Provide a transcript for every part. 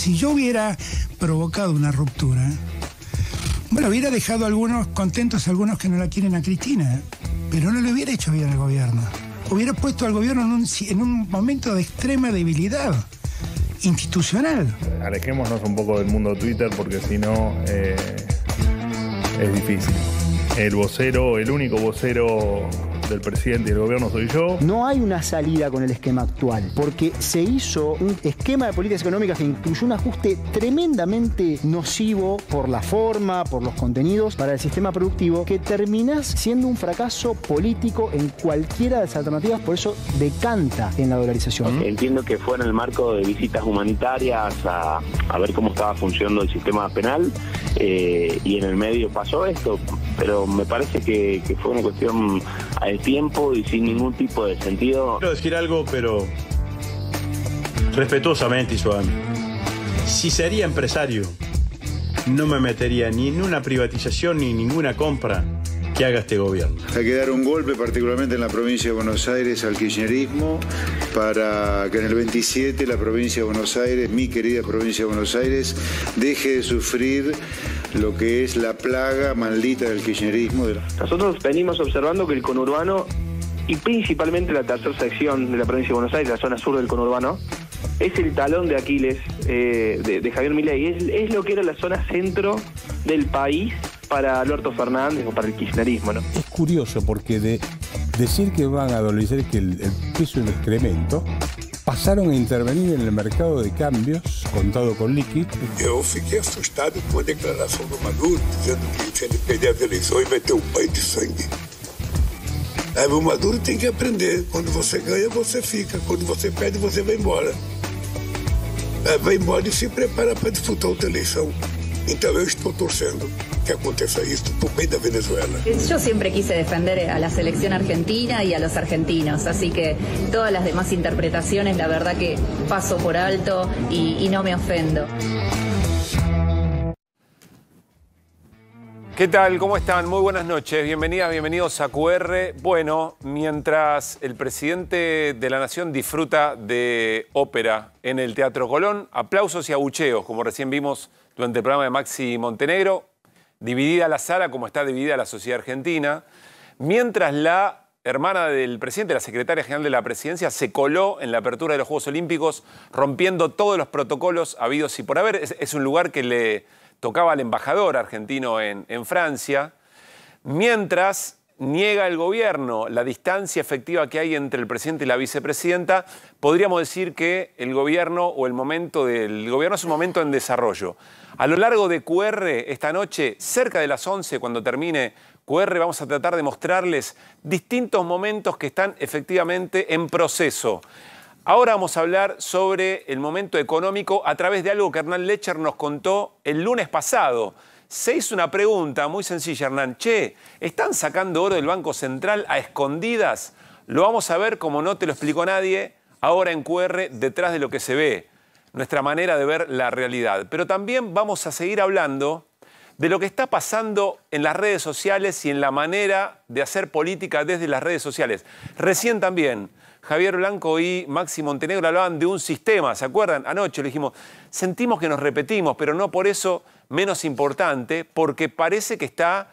si yo hubiera provocado una ruptura, bueno, hubiera dejado a algunos contentos, a algunos que no la quieren a Cristina, pero no le hubiera hecho bien al gobierno. Hubiera puesto al gobierno en un momento de extrema debilidad institucional. Alejémonos un poco del mundo Twitter porque si no es difícil. El vocero, el único vocero del presidente y del gobierno soy yo. No hay una salida con el esquema actual, porque se hizo un esquema de políticas económicas que incluyó un ajuste tremendamente nocivo por la forma, por los contenidos, para el sistema productivo, que terminás siendo un fracaso político en cualquiera de las alternativas, por eso decanta en la dolarización. Entiendo que fue en el marco de visitas humanitarias a ver cómo estaba funcionando el sistema penal y en el medio pasó esto, pero me parece que fue una cuestión al tiempo y sin ningún tipo de sentido. Quiero decir algo, pero respetuosamente y suavemente. Si sería empresario, no me metería ni en una privatización ni en ninguna compra que haga este gobierno. Hay que dar un golpe, particularmente en la provincia de Buenos Aires, al kirchnerismo, para que en el 27 la provincia de Buenos Aires, mi querida provincia de Buenos Aires, deje de sufrir lo que es la plaga maldita del kirchnerismo. Nosotros venimos observando que el conurbano, y principalmente la tercera sección de la provincia de Buenos Aires, la zona sur del conurbano, es el talón de Aquiles de Javier Milei. Es lo que era la zona centro del país para Alberto Fernández o para el kirchnerismo, ¿no? Es curioso porque de decir que van a dolarizar que el peso es un excremento, pasaron a intervenir en el mercado de cambios contado con líquido. Eu fiquei assustado com a declaração do Maduro, dizendo que tinha de perder as eleições e meter um banho de sangue. Aí o Maduro tem que aprender. Quando você ganha, você fica. Quando você perde, você vai embora. Vai embora e se prepara para disputar outra eleição. Então eu estou torcendo que aconteça isso por bem da Venezuela. Yo siempre quise defender a la selección argentina y a los argentinos, así que todas las demás interpretaciones la verdad que paso por alto y no me ofendo. ¿Qué tal? ¿Cómo están? Muy buenas noches. Bienvenidas, bienvenidos a QR. Bueno, mientras el presidente de la Nación disfruta de ópera en el Teatro Colón, aplausos y abucheos, como recién vimos durante el programa de Maxi Montenegro, dividida la sala como está dividida la sociedad argentina, mientras la hermana del presidente, la secretaria general de la presidencia, se coló en la apertura de los Juegos Olímpicos, rompiendo todos los protocolos habidos y por haber. Es un lugar que le tocaba al embajador argentino en Francia, mientras niega el gobierno la distancia efectiva que hay entre el presidente y la vicepresidenta. Podríamos decir que el gobierno o el momento del gobierno es un momento en desarrollo. A lo largo de QR, esta noche, cerca de las 11, cuando termine QR, vamos a tratar de mostrarles distintos momentos que están efectivamente en proceso. Ahora vamos a hablar sobre el momento económico a través de algo que Hernán Lecher nos contó el lunes pasado. Se hizo una pregunta muy sencilla, Hernán. Che, ¿están sacando oro del Banco Central a escondidas? Lo vamos a ver, como no te lo explicó nadie, ahora en QR, detrás de lo que se ve. Nuestra manera de ver la realidad. Pero también vamos a seguir hablando de lo que está pasando en las redes sociales y en la manera de hacer política desde las redes sociales. Recién también Javier Blanco y Maxi Montenegro hablaban de un sistema, ¿se acuerdan? Anoche le dijimos, sentimos que nos repetimos, pero no por eso menos importante, porque parece que está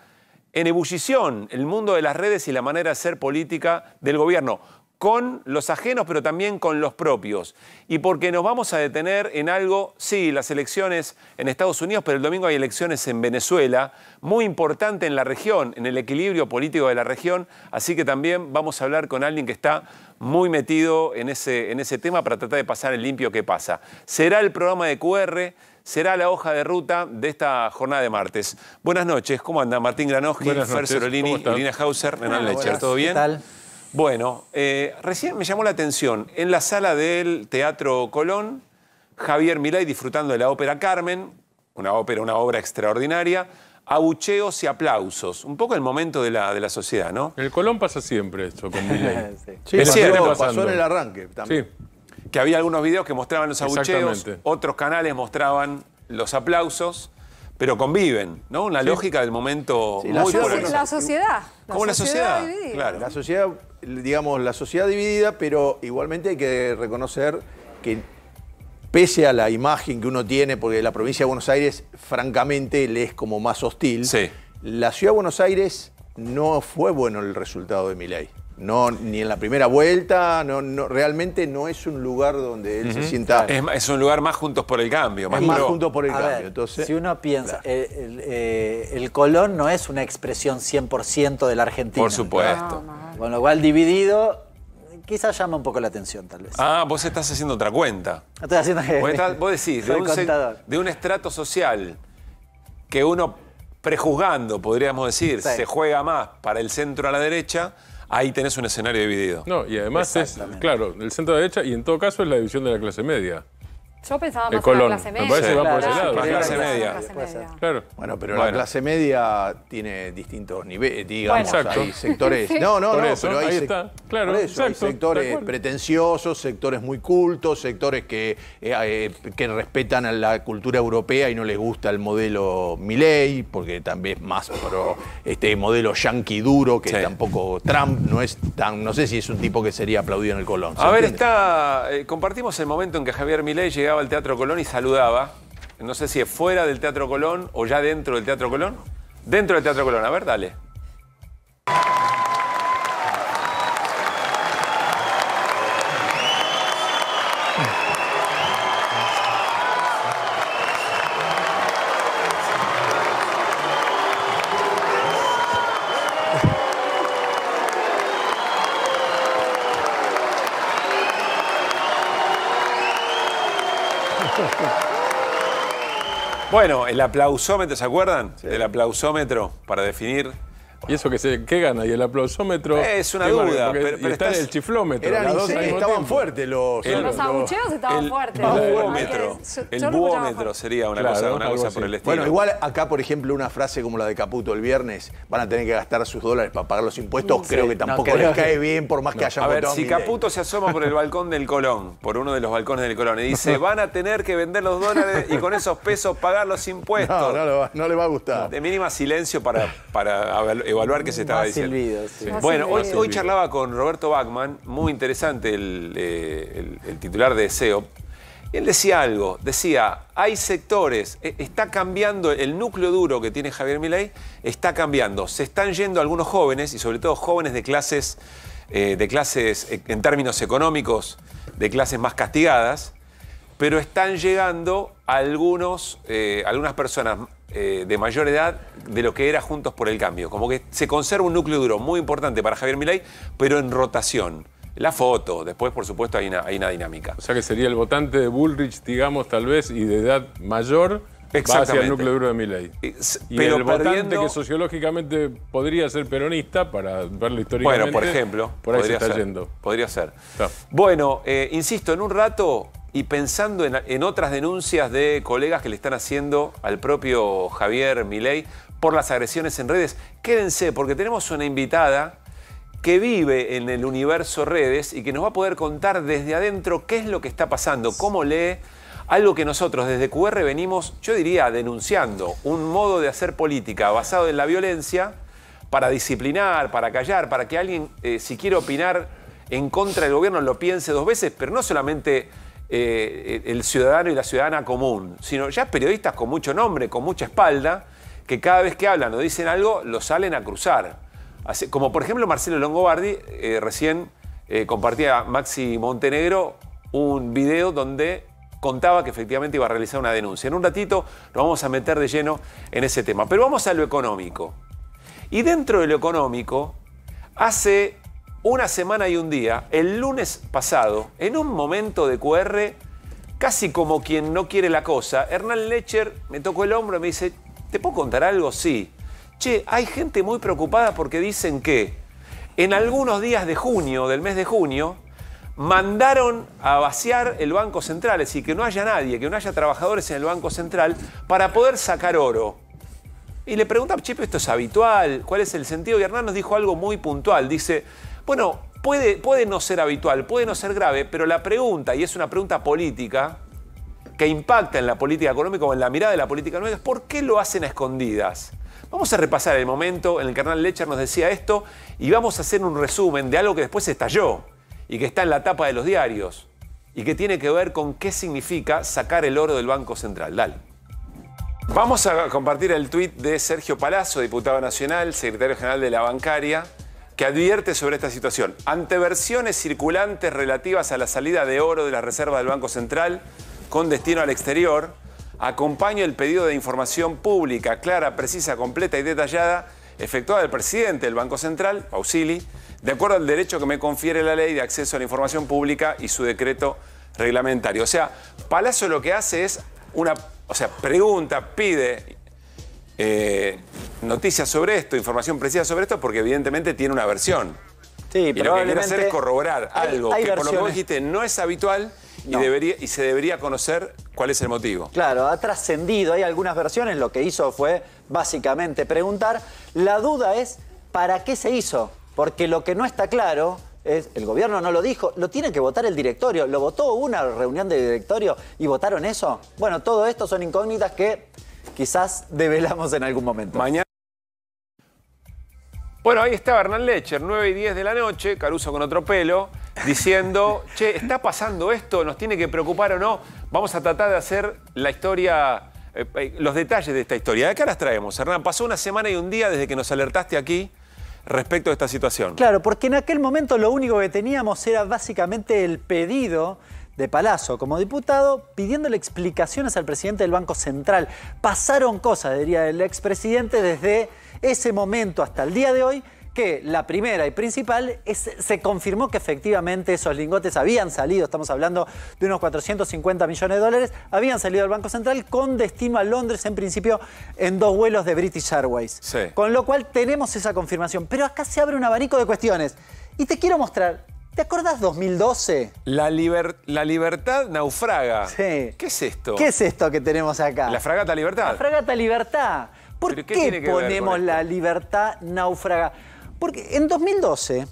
en ebullición el mundo de las redes y la manera de hacer política del gobierno, con los ajenos, pero también con los propios. Y porque nos vamos a detener en algo, sí, las elecciones en Estados Unidos, pero el domingo hay elecciones en Venezuela, muy importante en la región, en el equilibrio político de la región, así que también vamos a hablar con alguien que está muy metido en ese tema para tratar de pasar el limpio que pasa. Será el programa de QR, será la hoja de ruta de esta jornada de martes. Buenas noches, ¿cómo anda? Martín Granoski, Fer Sorolini, Lina Hauser, Hernán Lecher, ¿todo bien? ¿Qué tal? Bueno, recién me llamó la atención, en la sala del Teatro Colón, Javier Milei disfrutando de la ópera Carmen, una obra extraordinaria, abucheos y aplausos, un poco el momento de la sociedad, ¿no? En el Colón pasa siempre esto con Milei. Sí, Es cierto, pasó en el arranque también. Sí. Que había algunos videos que mostraban los abucheos, Exactamente. otros canales mostraban los aplausos, pero conviven, ¿no? Una lógica del momento Sí, muy ciudad, La sociedad. Como la sociedad, dividida. claro. La sociedad, digamos, la sociedad dividida, pero igualmente hay que reconocer que pese a la imagen que uno tiene, porque la provincia de Buenos Aires, francamente, le es como más hostil, Sí. la ciudad de Buenos Aires no fue bueno el resultado de Milei. No, ni en la primera vuelta, realmente no es un lugar donde él se sienta... Es un lugar más Juntos por el Cambio. Es más Juntos por el A Cambio. ver, Entonces, si uno piensa, claro. el Colón no es una expresión 100% de la Argentina. Por supuesto. Con lo cual, dividido, quizás llama un poco la atención, tal vez. Ah, vos estás haciendo otra cuenta. Estoy haciendo Vos decís, soy contador. de un estrato social que uno, prejuzgando, podríamos decir, Sí. se juega más para el centro a la derecha, ahí tenés un escenario dividido. No, y además es, claro, el centro derecha y en todo caso es la división de la clase media. Yo pensaba El más en Colón. la clase media. Me parece que va por ese lado. Más clase Claro, media. clase media. Claro. Bueno, pero la clase media tiene distintos niveles, digamos, Bueno. hay sectores... Sí. No, Por eso, pero hay, ahí está. Claro, por eso, hay exacto, sectores tal cual. pretenciosos, sectores muy cultos, sectores que respetan a la cultura europea y no les gusta el modelo Milei, porque también es más pro este modelo yanqui duro, que Sí. tampoco Trump no es tan... No sé si es un tipo que sería aplaudido en el Colón. ¿se A ver, entiende? compartimos el momento en que Javier Milei llegaba al Teatro Colón y saludaba. No sé si es fuera del Teatro Colón o ya dentro del Teatro Colón. Dentro del Teatro Colón. A ver, dale. Bueno, el aplausómetro, ¿se acuerdan? Sí. Del aplausómetro para definir. ¿Y eso qué gana? ¿Y el aplausómetro? Es una ¿Qué marca? duda, Porque- pero y está estás- el chiflómetro. Eran las dos al incendios, mismo estaban tiempo. fuertes los... Los abucheos estaban fuertes. buómetro. Yo El lo escuchaba buómetro fuerte. sería una Claro, cosa algo por así. el estilo. Bueno, igual acá, por ejemplo, una frase como la de Caputo el viernes, van a tener que gastar sus dólares para pagar los impuestos, creo que tampoco creo les que- cae bien por más que hayan A ver, votado si Milei. Caputo se asoma por el balcón del Colón, por uno de los balcones del Colón, y dice, van a tener que vender los dólares y con esos pesos pagar los impuestos. No le va a gustar. De mínima silencio para evaluar qué se estaba Más diciendo. silbidos, sí. Bueno, hoy silbidos. charlaba con Roberto Bachman, muy interesante el titular de SEO. Y él decía algo, decía, hay sectores, está cambiando el núcleo duro que tiene Javier Milei, está cambiando. Se están yendo algunos jóvenes, y sobre todo jóvenes de clases en términos económicos, de clases más castigadas, pero están llegando algunas personas de mayor edad de lo que era Juntos por el Cambio. Como que se conserva un núcleo duro muy importante para Javier Milei, pero en rotación. La foto, después por supuesto hay una dinámica. O sea que sería el votante de Bullrich, digamos, tal vez, y de edad mayor, va hacia Exactamente. el núcleo duro de Milei. Y Pero el votante perdiendo- que sociológicamente podría ser peronista, para verlo históricamente, Bueno, por ejemplo, por ahí se podría está ser, yendo. Podría ser. Está. Bueno, insisto, en un rato y pensando en otras denuncias de colegas que le están haciendo al propio Javier Milei por las agresiones en redes, quédense porque tenemos una invitada que vive en el universo redes y que nos va a poder contar desde adentro qué es lo que está pasando, cómo lee algo que nosotros desde QR venimos, yo diría, denunciando, un modo de hacer política basado en la violencia para disciplinar, para callar, para que alguien, si quiere opinar en contra del gobierno, lo piense dos veces, pero no solamente el ciudadano y la ciudadana común, sino ya periodistas con mucho nombre, con mucha espalda, que cada vez que hablan o dicen algo, lo salen a cruzar. Así, como por ejemplo Marcelo Longobardi, recién compartía Maxi Montenegro un video donde contaba que efectivamente iba a realizar una denuncia. En un ratito nos vamos a meter de lleno en ese tema. Pero vamos a lo económico. Y dentro de lo económico, hace una semana y un día, el lunes pasado, en un momento de QR, casi como quien no quiere la cosa, Hernán Lecher me tocó el hombro y me dice, ¿te puedo contar algo? Sí. Che, hay gente muy preocupada porque dicen que en algunos días de junio, del mes de junio, mandaron a vaciar el Banco Central, es decir, que no haya nadie, que no haya trabajadores en el Banco Central para poder sacar oro. Y le preguntaba, che, ¿esto es habitual? ¿Cuál es el sentido? Y Hernán nos dijo algo muy puntual. Dice, bueno, puede no ser habitual, puede no ser grave, pero la pregunta, y es una pregunta política, que impacta en la política económica o en la mirada de la política económica, es ¿por qué lo hacen a escondidas? Vamos a repasar el momento en el que Hernán Lecher nos decía esto y vamos a hacer un resumen de algo que después estalló y que está en la tapa de los diarios y que tiene que ver con qué significa sacar el oro del Banco Central. Dale. Vamos a compartir el tuit de Sergio Palazzo, diputado nacional, secretario general de la bancaria, que advierte sobre esta situación. Ante versiones circulantes relativas a la salida de oro de la reserva del Banco Central con destino al exterior, acompaño el pedido de información pública, clara, precisa, completa y detallada, efectuada del presidente del Banco Central, Pausili, de acuerdo al derecho que me confiere la ley de acceso a la información pública y su decreto reglamentario. O sea, Palazzo lo que hace es pregunta, pide noticias sobre esto, información precisa sobre esto, porque evidentemente tiene una versión. Sí, y lo que quiere hacer es corroborar algo que, por lo que vos dijiste, no es habitual y se debería conocer cuál es el motivo. Claro, ha trascendido, hay algunas versiones, lo que hizo fue básicamente preguntar. La duda es, ¿para qué se hizo? Porque lo que no está claro es, el gobierno no lo dijo, lo tiene que votar el directorio. ¿Lo votó una reunión de directorio y votaron eso? Bueno, todo esto son incógnitas que quizás develamos en algún momento. Mañana. Bueno, ahí está Hernán Lecher, 9 y 10 de la noche, Caruso con otro pelo, diciendo, che, ¿está pasando esto? ¿Nos tiene que preocupar o no? Vamos a tratar de hacer la historia, los detalles de esta historia. ¿De acá las traemos, Hernán? Pasó una semana y un día desde que nos alertaste aquí respecto a esta situación. Claro, porque en aquel momento lo único que teníamos era básicamente el pedido de Palazzo como diputado pidiéndole explicaciones al presidente del Banco Central. Pasaron cosas, diría el expresidente, desde ese momento hasta el día de hoy, que la primera y principal se confirmó que efectivamente esos lingotes habían salido, estamos hablando de unos 450 millones de dólares, habían salido del Banco Central con destino a Londres, en principio en 2 vuelos de British Airways. Sí. Con lo cual tenemos esa confirmación. Pero acá se abre un abanico de cuestiones. Y te quiero mostrar, ¿te acordás 2012? La Libertad naufraga. Sí. ¿Qué es esto? ¿Qué es esto que tenemos acá? La fragata Libertad. La fragata Libertad. ¿Por qué ponemos la Libertad náufraga? Porque en 2012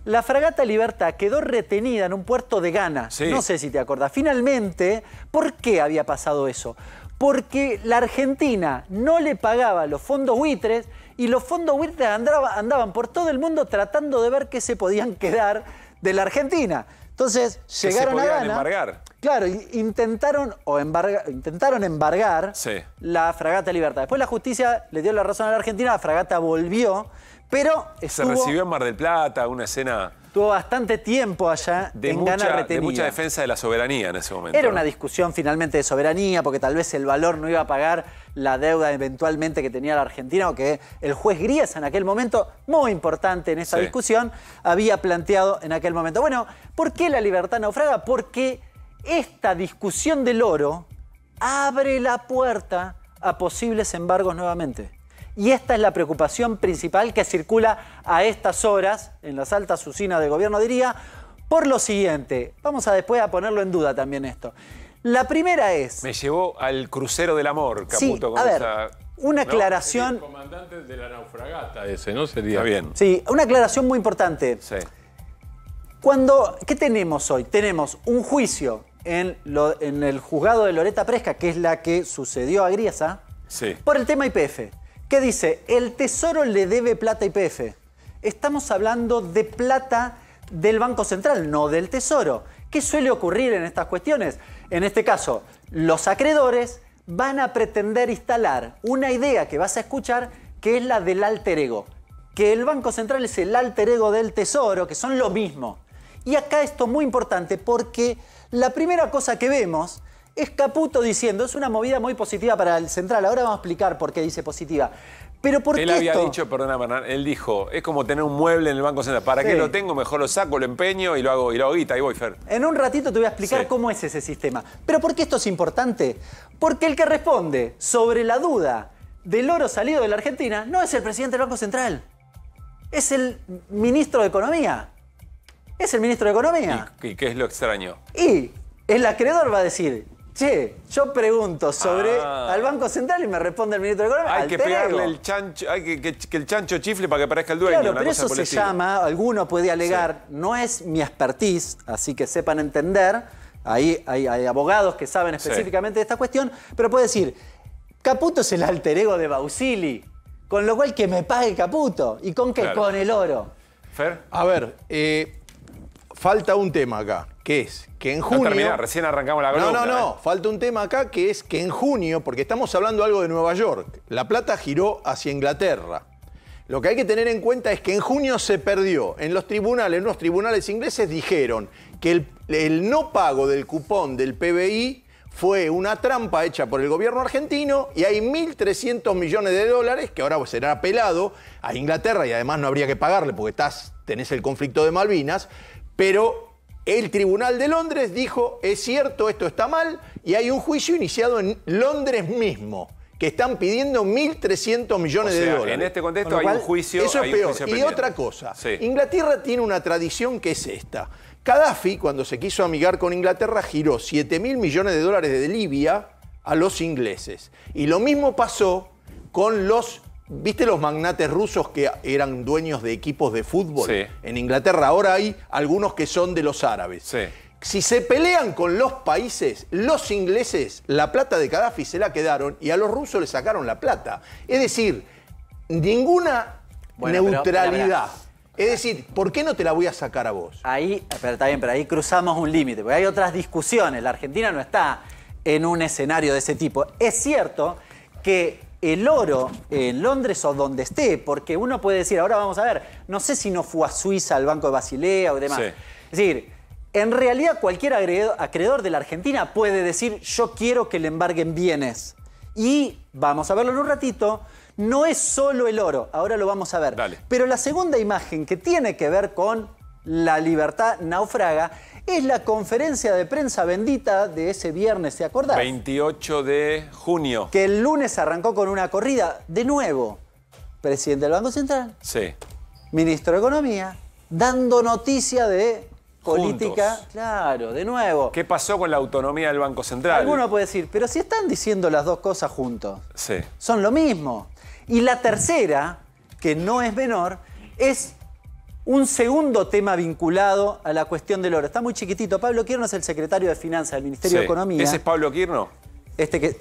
la fragata Libertad quedó retenida en un puerto de Ghana. Sí. No sé si te acordás. Finalmente, ¿por qué había pasado eso? Porque la Argentina no le pagaba los fondos buitres y los fondos buitres andaban por todo el mundo tratando de ver qué se podían quedar de la Argentina. Entonces llegaron a Ghana. Embargar. Claro, intentaron embargar la fragata Libertad. Después la justicia le dio la razón a la Argentina, la fragata volvió, pero se recibió en Mar del Plata, una escena. Tuvo bastante tiempo allá en Ghana retenida. De mucha defensa de la soberanía en ese momento. Era una discusión finalmente de soberanía, porque tal vez el valor no iba a pagar la deuda eventualmente que tenía la Argentina, o que el juez Griesa en aquel momento, muy importante en esa discusión, había planteado en aquel momento. Bueno, ¿por qué la Libertad naufraga? Porque esta discusión del oro abre la puerta a posibles embargos nuevamente. Y esta es la preocupación principal que circula a estas horas en las altas usinas de gobierno, diría, por lo siguiente. Vamos después a ponerlo en duda también esto. La primera es... Me llevó al crucero del amor, Caputo. Sí, con a ver, esa... una aclaración... El comandante de la naufragata ese, ¿no? Sería. Está bien. Sí, una aclaración muy importante. Sí. ¿Qué tenemos hoy? Tenemos un juicio en el juzgado de Loreta Presca, que es la que sucedió a Griesa, por el tema YPF. ¿Qué dice? El Tesoro le debe plata a YPF. Estamos hablando de plata del Banco Central, no del Tesoro. ¿Qué suele ocurrir en estas cuestiones? En este caso, los acreedores van a pretender instalar una idea que vas a escuchar, que es la del alter ego. Que el Banco Central es el alter ego del Tesoro, que son lo mismo. Y acá esto es muy importante porque la primera cosa que vemos es Caputo diciendo, es una movida muy positiva para el Central. Ahora vamos a explicar por qué dice positiva. Pero ¿por qué él había dicho, perdona, Hernán, él dijo, es como tener un mueble en el Banco Central. ¿Para qué lo tengo? Mejor lo saco, lo empeño y lo hago guita. Ahí voy, Fer. En un ratito te voy a explicar cómo es ese sistema. Pero ¿por qué esto es importante? Porque el que responde sobre la duda del oro salido de la Argentina no es el presidente del Banco Central. Es el ministro de Economía. Es el ministro de Economía. ¿Y qué es lo extraño? Y el acreedor va a decir... Che, yo pregunto sobre al Banco Central y me responde el ministro de Economía. Hay que pegarle el chancho, hay que el chancho chifle para que parezca el dueño. Claro, pero eso se llama, alguno puede alegar, no es mi expertise, así que sepan entender, ahí hay abogados que saben específicamente de esta cuestión, pero puede decir, Caputo es el alter ego de Pausili, con lo cual que me pague Caputo. ¿Y con qué? Claro. Con el oro. ¿Fer? A ver, falta un tema acá, que es que en junio... No termina, recién arrancamos la columna. No, falta un tema acá que es que en junio, porque estamos hablando algo de Nueva York, la plata giró hacia Inglaterra. Lo que hay que tener en cuenta es que en junio se perdió. En los tribunales ingleses dijeron que el no pago del cupón del PBI fue una trampa hecha por el gobierno argentino y hay 1.300 millones de dólares que ahora será apelado a Inglaterra y además no habría que pagarle porque tenés el conflicto de Malvinas, pero el Tribunal de Londres dijo, es cierto, esto está mal, y hay un juicio iniciado en Londres mismo, que están pidiendo 1.300 millones de dólares. En este contexto hay un juicio. Eso es peor. Y otra cosa, Inglaterra tiene una tradición que es esta. Gaddafi, cuando se quiso amigar con Inglaterra, giró 7.000 millones de dólares de Libia a los ingleses. Y lo mismo pasó con ¿viste los magnates rusos que eran dueños de equipos de fútbol? Sí. En Inglaterra ahora hay algunos que son de los árabes. Sí. Si se pelean con los países, los ingleses, la plata de Gaddafi se la quedaron y a los rusos le sacaron la plata. Es decir, ninguna neutralidad. Es decir, ¿por qué no te la voy a sacar a vos? Ahí, pero está bien, pero ahí cruzamos un límite, porque hay otras discusiones. La Argentina no está en un escenario de ese tipo. Es cierto que el oro en Londres o donde esté, porque uno puede decir, ahora vamos a ver, no sé si no fue a Suiza, al Banco de Basilea o demás. Sí. Es decir, en realidad cualquier acreedor de la Argentina puede decir, yo quiero que le embarguen bienes. Y vamos a verlo en un ratito, no es solo el oro, ahora lo vamos a ver. Dale. Pero la segunda imagen que tiene que ver con la libertad náufraga es la conferencia de prensa bendita de ese viernes, ¿te acordás? 28 de junio. Que el lunes arrancó con una corrida, de nuevo, presidente del Banco Central, Sí. ministro de Economía, dando noticia de política. Juntos. Claro, de nuevo. ¿Qué pasó con la autonomía del Banco Central? Alguno puede decir, pero si están diciendo las dos cosas juntos, Sí. son lo mismo. Y la tercera, que no es menor, es un segundo tema vinculado a la cuestión del oro. Está muy chiquitito. Pablo Quirno es el secretario de Finanzas del Ministerio de Economía. ¿Ese es Pablo Quirno? Este que...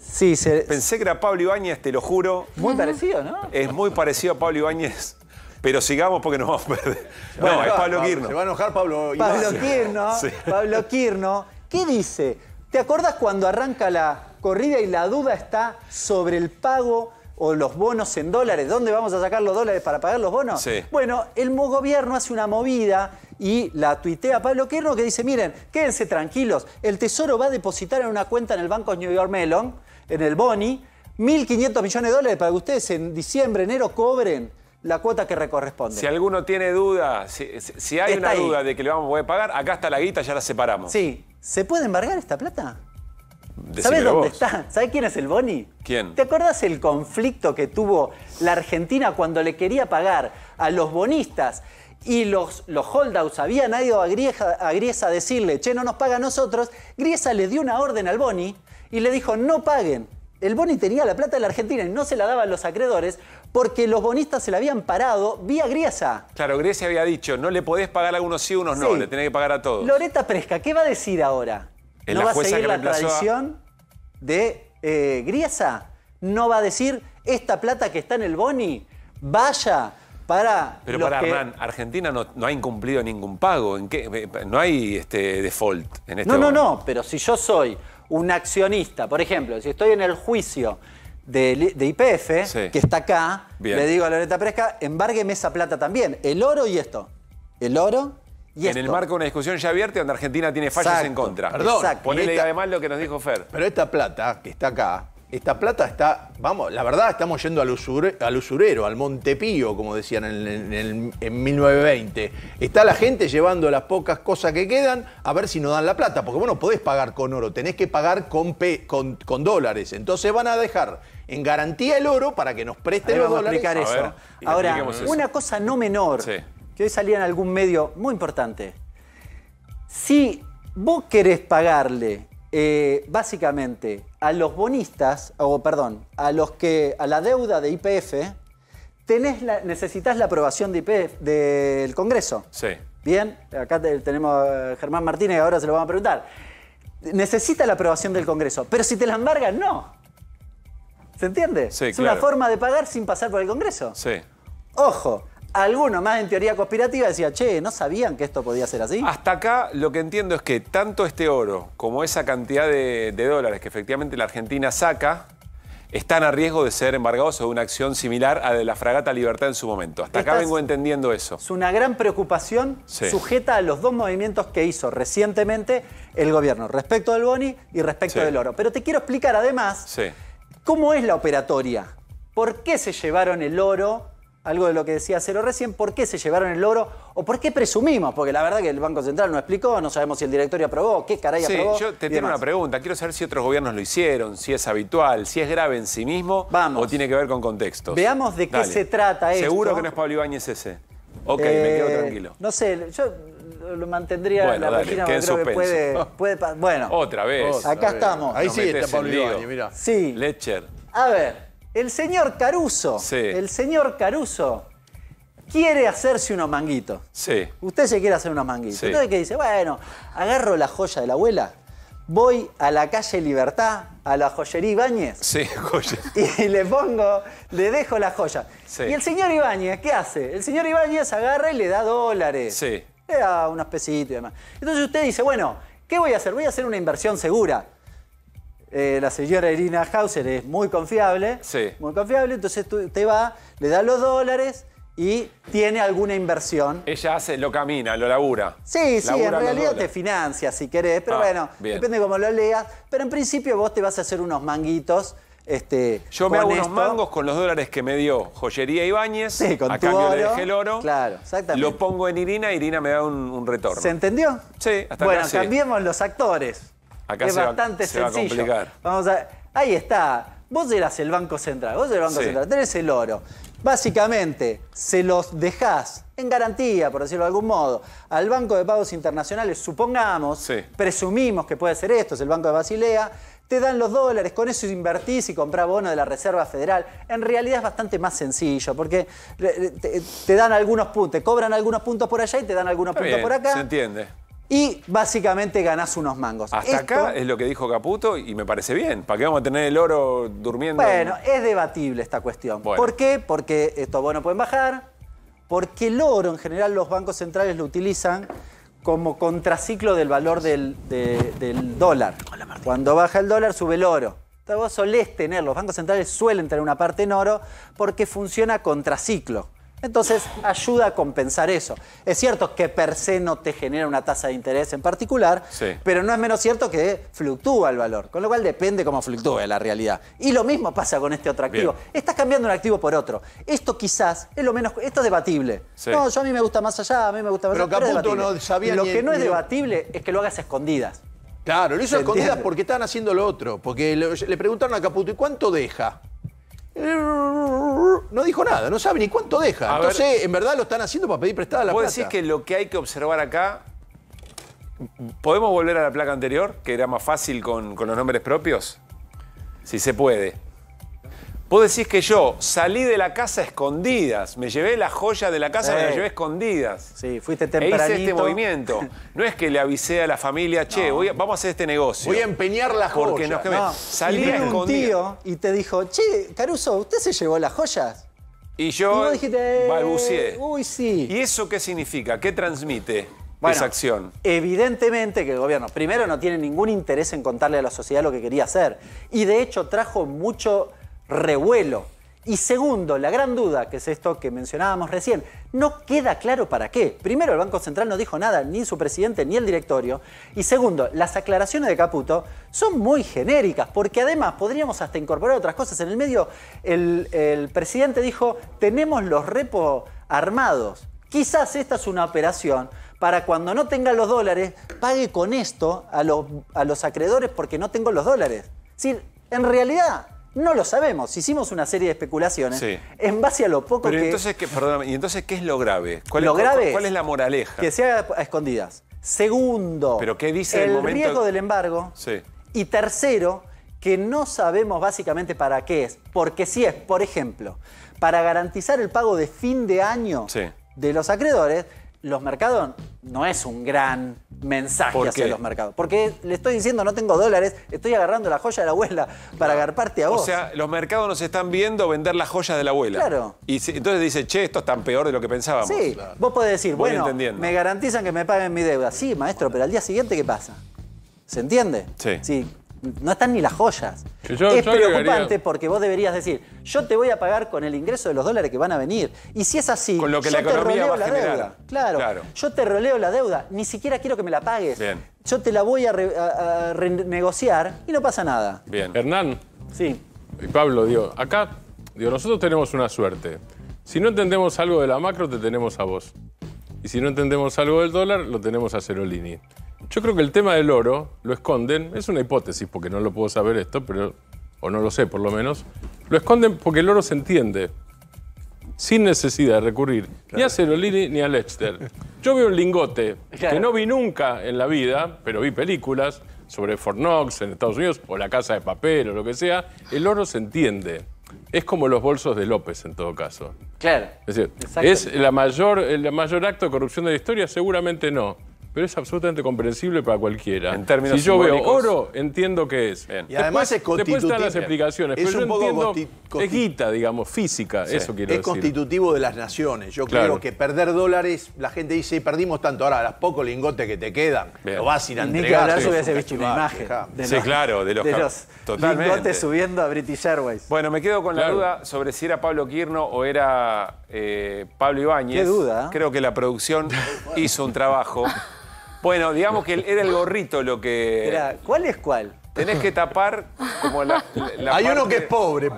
Sí, Pensé que era Pablo Ibáñez, te lo juro. Muy parecido, ¿no? Es muy parecido a Pablo Ibáñez. Pero sigamos porque nos vamos a perder. No, es Pablo Quirno. Se va a enojar Pablo Quirno. Sí. Pablo Quirno. ¿Qué dice? ¿Te acordás cuando arranca la corrida y la duda está sobre el pago o los bonos en dólares? ¿Dónde vamos a sacar los dólares para pagar los bonos? Sí. Bueno, el gobierno hace una movida y la tuitea Pablo Quirno que dice, miren, quédense tranquilos, el Tesoro va a depositar en una cuenta en el Banco New York Mellon, en el Boni, 1.500 millones de dólares para que ustedes en diciembre, enero cobren la cuota que corresponde. Si alguno tiene duda, si hay una duda de que le vamos a poder pagar, acá está la guita, ya la separamos. Sí. ¿Se puede embargar esta plata? Decímelo ¿Sabes dónde vos. está? ¿Sabes quién es el Boni? ¿Quién? ¿Te acordás el conflicto que tuvo la Argentina cuando le quería pagar a los bonistas y los holdouts habían ido a Griesa a decirle, che, no nos paga a nosotros? Griesa le dio una orden al Boni y le dijo, no paguen. El Boni tenía la plata de la Argentina y no se la daban los acreedores porque los bonistas se la habían parado vía Griesa. Claro, Grecia había dicho, no le podés pagar a unos sí, unos no, Sí. le tenés que pagar a todos. Loreta Presca, ¿qué va a decir ahora? Es ¿No la va a jueza seguir que la reemplazó a- tradición de Griesa? ¿No va a decir esta plata que está en el Boni vaya para Pero los para que... Hernán, Argentina no ha incumplido ningún pago. ¿En qué? No hay default en este No, momento. no, pero si yo soy un accionista, por ejemplo, si estoy en el juicio de YPF, Sí. que está acá, Bien. le digo a Loreta Presca, embárgueme esa plata también. El oro y esto. El oro y En esto. el marco de una discusión ya abierta donde Argentina tiene fallos Exacto. en contra. Perdón. Ponele Esta- además lo que nos dijo Fer. Pero esta plata que está acá, esta plata está, vamos, la verdad estamos yendo al usurero, al Montepío, como decían en 1920. Está la gente llevando las pocas cosas que quedan a ver si nos dan la plata, porque vos no podés pagar con oro, tenés que pagar con dólares. Entonces van a dejar en garantía el oro para que nos presten Ahí los vamos a dólares. explicar eso. Ahora, expliquemos eso. una cosa no menor, Sí. que hoy salía en algún medio muy importante. Si vos querés pagarle básicamente a los bonistas, o perdón, a la deuda de YPF, necesitas la aprobación de YPF del Congreso. Sí. Bien, acá tenemos a Germán Martínez, ahora se lo vamos a preguntar. Necesita la aprobación del Congreso, pero si te la embargan, no. ¿Se entiende? Sí, es claro. una forma de pagar sin pasar por el Congreso. Sí. Ojo, algunos más en teoría conspirativa decían, che, ¿no sabían que esto podía ser así? Hasta acá lo que entiendo es que tanto este oro como esa cantidad de dólares que efectivamente la Argentina saca están a riesgo de ser embargados o de una acción similar a la de la fragata Libertad en su momento. Hasta acá vengo entendiendo eso. Es una gran preocupación sujeta a los dos movimientos que hizo recientemente el gobierno respecto del Boni y respecto del oro. Pero te quiero explicar además cómo es la operatoria. ¿Por qué se llevaron el oro? Algo de lo que decía Cero recién, ¿por qué se llevaron el oro? ¿O por qué presumimos? Porque la verdad que el Banco Central no explicó, no sabemos si el directorio aprobó, qué caray aprobó. Yo te tengo una pregunta. Quiero saber si otros gobiernos lo hicieron, si es habitual, si es grave en sí mismo o tiene que ver con contextos. Veamos de qué se trata esto. Seguro que no es Pablo Ibáñez ese. Ok, me quedo tranquilo. No sé, yo lo mantendría en la página, porque creo que puede bueno. Otra vez. Acá estamos. Ahí sí está Pablo Ibáñez, mirá. Sí. Letcher. A ver, el señor Caruso. El señor Caruso quiere hacerse unos manguitos. Sí. Usted se quiere hacer unos manguitos. Entonces, ¿qué dice? Bueno, agarro la joya de la abuela, voy a la calle Libertad, a la joyería Ibáñez. Sí, joya. Y le dejo la joya. Sí. Y el señor Ibáñez, ¿qué hace? El señor Ibáñez agarra y le da dólares. Sí. Le da unos pesitos y demás. Entonces usted dice, bueno, ¿qué voy a hacer? Voy a hacer una inversión segura. La señora Irina Hauser es muy confiable. Sí. Muy confiable. Entonces usted va, le da los dólares y tiene alguna inversión. Ella lo camina, lo labura. Sí, en realidad te financia si querés, pero bueno, depende cómo lo leas. Pero en principio vos te vas a hacer unos manguitos. Yo me hago unos mangos con los dólares que me dio Joyería Ibáñez, con a tu cambio oro. le dejé el oro. Claro, exactamente. Lo pongo en Irina, Irina me da un retorno. ¿Se entendió? Sí, hasta bueno, acá sí. Cambiemos los actores. Acá es bastante se va a sencillo. complicar. Vamos a, ahí está. Vos eras el Banco Central. Vos eres el Banco Central. Tenés el oro. Básicamente, se los dejás en garantía, por decirlo de algún modo, al Banco de Pagos Internacionales, supongamos, presumimos que puede ser esto, es el Banco de Basilea, te dan los dólares, con eso invertís y comprás bonos de la Reserva Federal. En realidad es bastante más sencillo, porque te dan algunos puntos, te cobran algunos puntos por allá y te dan algunos puntos por acá. Se entiende. Y básicamente ganás unos mangos. Hasta acá es lo que dijo Caputo y me parece bien. ¿Para qué vamos a tener el oro durmiendo? Bueno, es debatible esta cuestión. Bueno. ¿Por qué? Porque estos bonos pueden bajar, porque el oro en general los bancos centrales lo utilizan como contraciclo del valor del dólar. Cuando baja el dólar sube el oro. Entonces vos solés tener, los bancos centrales suelen tener una parte en oro porque funciona contraciclo. Entonces ayuda a compensar eso. Es cierto que per se no te genera una tasa de interés en particular, pero no es menos cierto que fluctúa el valor, con lo cual depende cómo fluctúe la realidad. Y lo mismo pasa con este otro activo. Estás cambiando un activo por otro. Esto quizás es lo menos, esto es debatible. No, a mí me gusta más allá, a mí me gusta más allá. Pero Caputo no sabía lo que no es debatible es que lo hagas a escondidas. Claro, lo hizo a escondidas porque estaban haciendo lo otro. Porque le preguntaron a Caputo, ¿y cuánto deja? No dijo nada, no sabe ni cuánto deja. Entonces, en verdad lo están haciendo para pedir prestada la plata. ¿Vos decís que lo que hay que observar acá... ¿Podemos volver a la placa anterior, que era más fácil con los nombres propios? Si se puede. Vos decís que yo salí de la casa a escondidas, me llevé la joya de la casa, me la llevé escondidas. Sí, fuiste tempranito. E hice este movimiento. No es que le avisé a la familia, che, vamos a hacer este negocio. Voy a empeñar la joya. Porque salí y a escondidas. Un tío y te dijo, che, Caruso, ¿usted se llevó las joyas? Y yo vos dijiste, balbucié. Uy, sí. ¿Y eso qué significa? ¿Qué transmite esa acción? Evidentemente que el gobierno, primero, no tiene ningún interés en contarle a la sociedad lo que quería hacer. Y de hecho trajo mucho revuelo. Y segundo, la gran duda, que es esto que mencionábamos recién, no queda claro para qué. Primero, el Banco Central no dijo nada, ni su presidente, ni el directorio. Y segundo, las aclaraciones de Caputo son muy genéricas, porque además podríamos hasta incorporar otras cosas. En el medio, el presidente dijo, tenemos los repos armados. Quizás esta es una operación para cuando no tenga los dólares, pague con esto a los acreedores porque no tengo los dólares. Es decir, en realidad... no lo sabemos. Hicimos una serie de especulaciones en base a lo poco Pero entonces, perdóname, ¿y entonces qué es lo grave? ¿Cuál es la moraleja? Que se haga a escondidas. Segundo, ¿pero qué dice el riesgo del embargo. Y tercero, que no sabemos básicamente para qué es. Porque si es, por ejemplo, para garantizar el pago de fin de año de los acreedores, los mercados no es un gran mensaje hacia los mercados. Porque le estoy diciendo, no tengo dólares, estoy agarrando la joya de la abuela para agarparte a vos. O sea, los mercados nos están viendo vender las joyas de la abuela. Claro. Y entonces dice, che, esto es tan peor de lo que pensábamos. Sí, claro. Vos podés decir, Voy bueno, entendiendo. me garantizan que me paguen mi deuda. Sí, maestro, pero al día siguiente, ¿qué pasa? ¿Se entiende? Sí. Sí. No están ni las joyas. Yo es preocupante agregaría... porque vos deberías decir, yo te voy a pagar con el ingreso de los dólares que van a venir. Y si es así, con lo que yo la economía te roleo va a la generar. deuda. Claro, yo te roleo la deuda. Ni siquiera quiero que me la pagues. Bien. Yo te la voy a renegociar y no pasa nada. Bien. Hernán. Sí. Y Pablo, acá, nosotros tenemos una suerte. Si no entendemos algo de la macro, te tenemos a vos. Y si no entendemos algo del dólar, lo tenemos a Cerolini. Yo creo que el tema del oro lo esconden, es una hipótesis porque no lo puedo saber esto, pero, o no lo sé por lo menos, lo esconden porque el oro se entiende, sin necesidad de recurrir ni a Cerolini ni a Lechner. Yo veo un lingote que no vi nunca en la vida, pero vi películas sobre Fort Knox en Estados Unidos, o La Casa de Papel o lo que sea, el oro se entiende. Es como los bolsos de López en todo caso. Claro. Es decir, ¿es el mayor acto de corrupción de la historia? Seguramente no. Pero es absolutamente comprensible para cualquiera. En términos si yo veo simbólicos. oro, entiendo que es. Y además es constitutivo. Después están las explicaciones, Es pero un yo poco entiendo, es guita, digamos, física, eso quiero decir. Es constitutivo de las naciones. Yo Claro. creo que perder dólares, la gente dice, perdimos tanto, ahora los pocos lingotes que te quedan, Bien. lo vas a ir a Ni que entregar. hablar, Sí, hubiese es un visto una festival, imagen dejá. de Sí, los, claro, de los totalmente. lingotes subiendo a British Airways. Bueno, me quedo con la duda sobre si era Pablo Quirno o era Pablo Ibáñez. Qué duda. Creo que la producción hizo un trabajo. Bueno, digamos que era el gorrito lo que... ¿Cuál es cuál? Tenés que tapar como la Hay parte... uno que es pobre,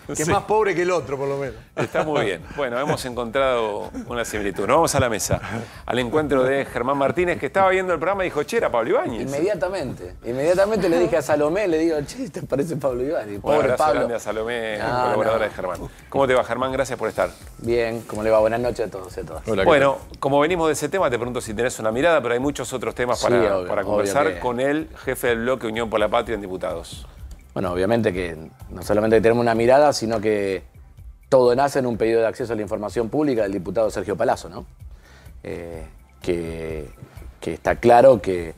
que es Sí. más pobre que el otro, por lo menos. Está muy bien. Bueno, hemos encontrado una similitud. Nos vamos a la mesa. Al encuentro de Germán Martínez, que estaba viendo el programa y dijo, che, era Pablo Ibáñez. Inmediatamente le dije a Salomé, le digo, che, ¿te parece Pablo Ibáñez? Un Pobre abrazo Pablo. grande a Salomé, colaboradora de Germán. ¿Cómo te va, Germán? Gracias por estar. Bien, ¿cómo le va? Buenas noches a todos y a todas. Bueno, como venimos de ese tema, te pregunto si tenés una mirada, pero hay muchos otros temas Sí, para obvio conversar que- con el jefe del bloque Unión por la Patria en Diputados. Bueno, obviamente que no solamente tenemos una mirada, sino que todo nace en un pedido de acceso a la información pública del diputado Sergio Palazzo, ¿no? Que está claro que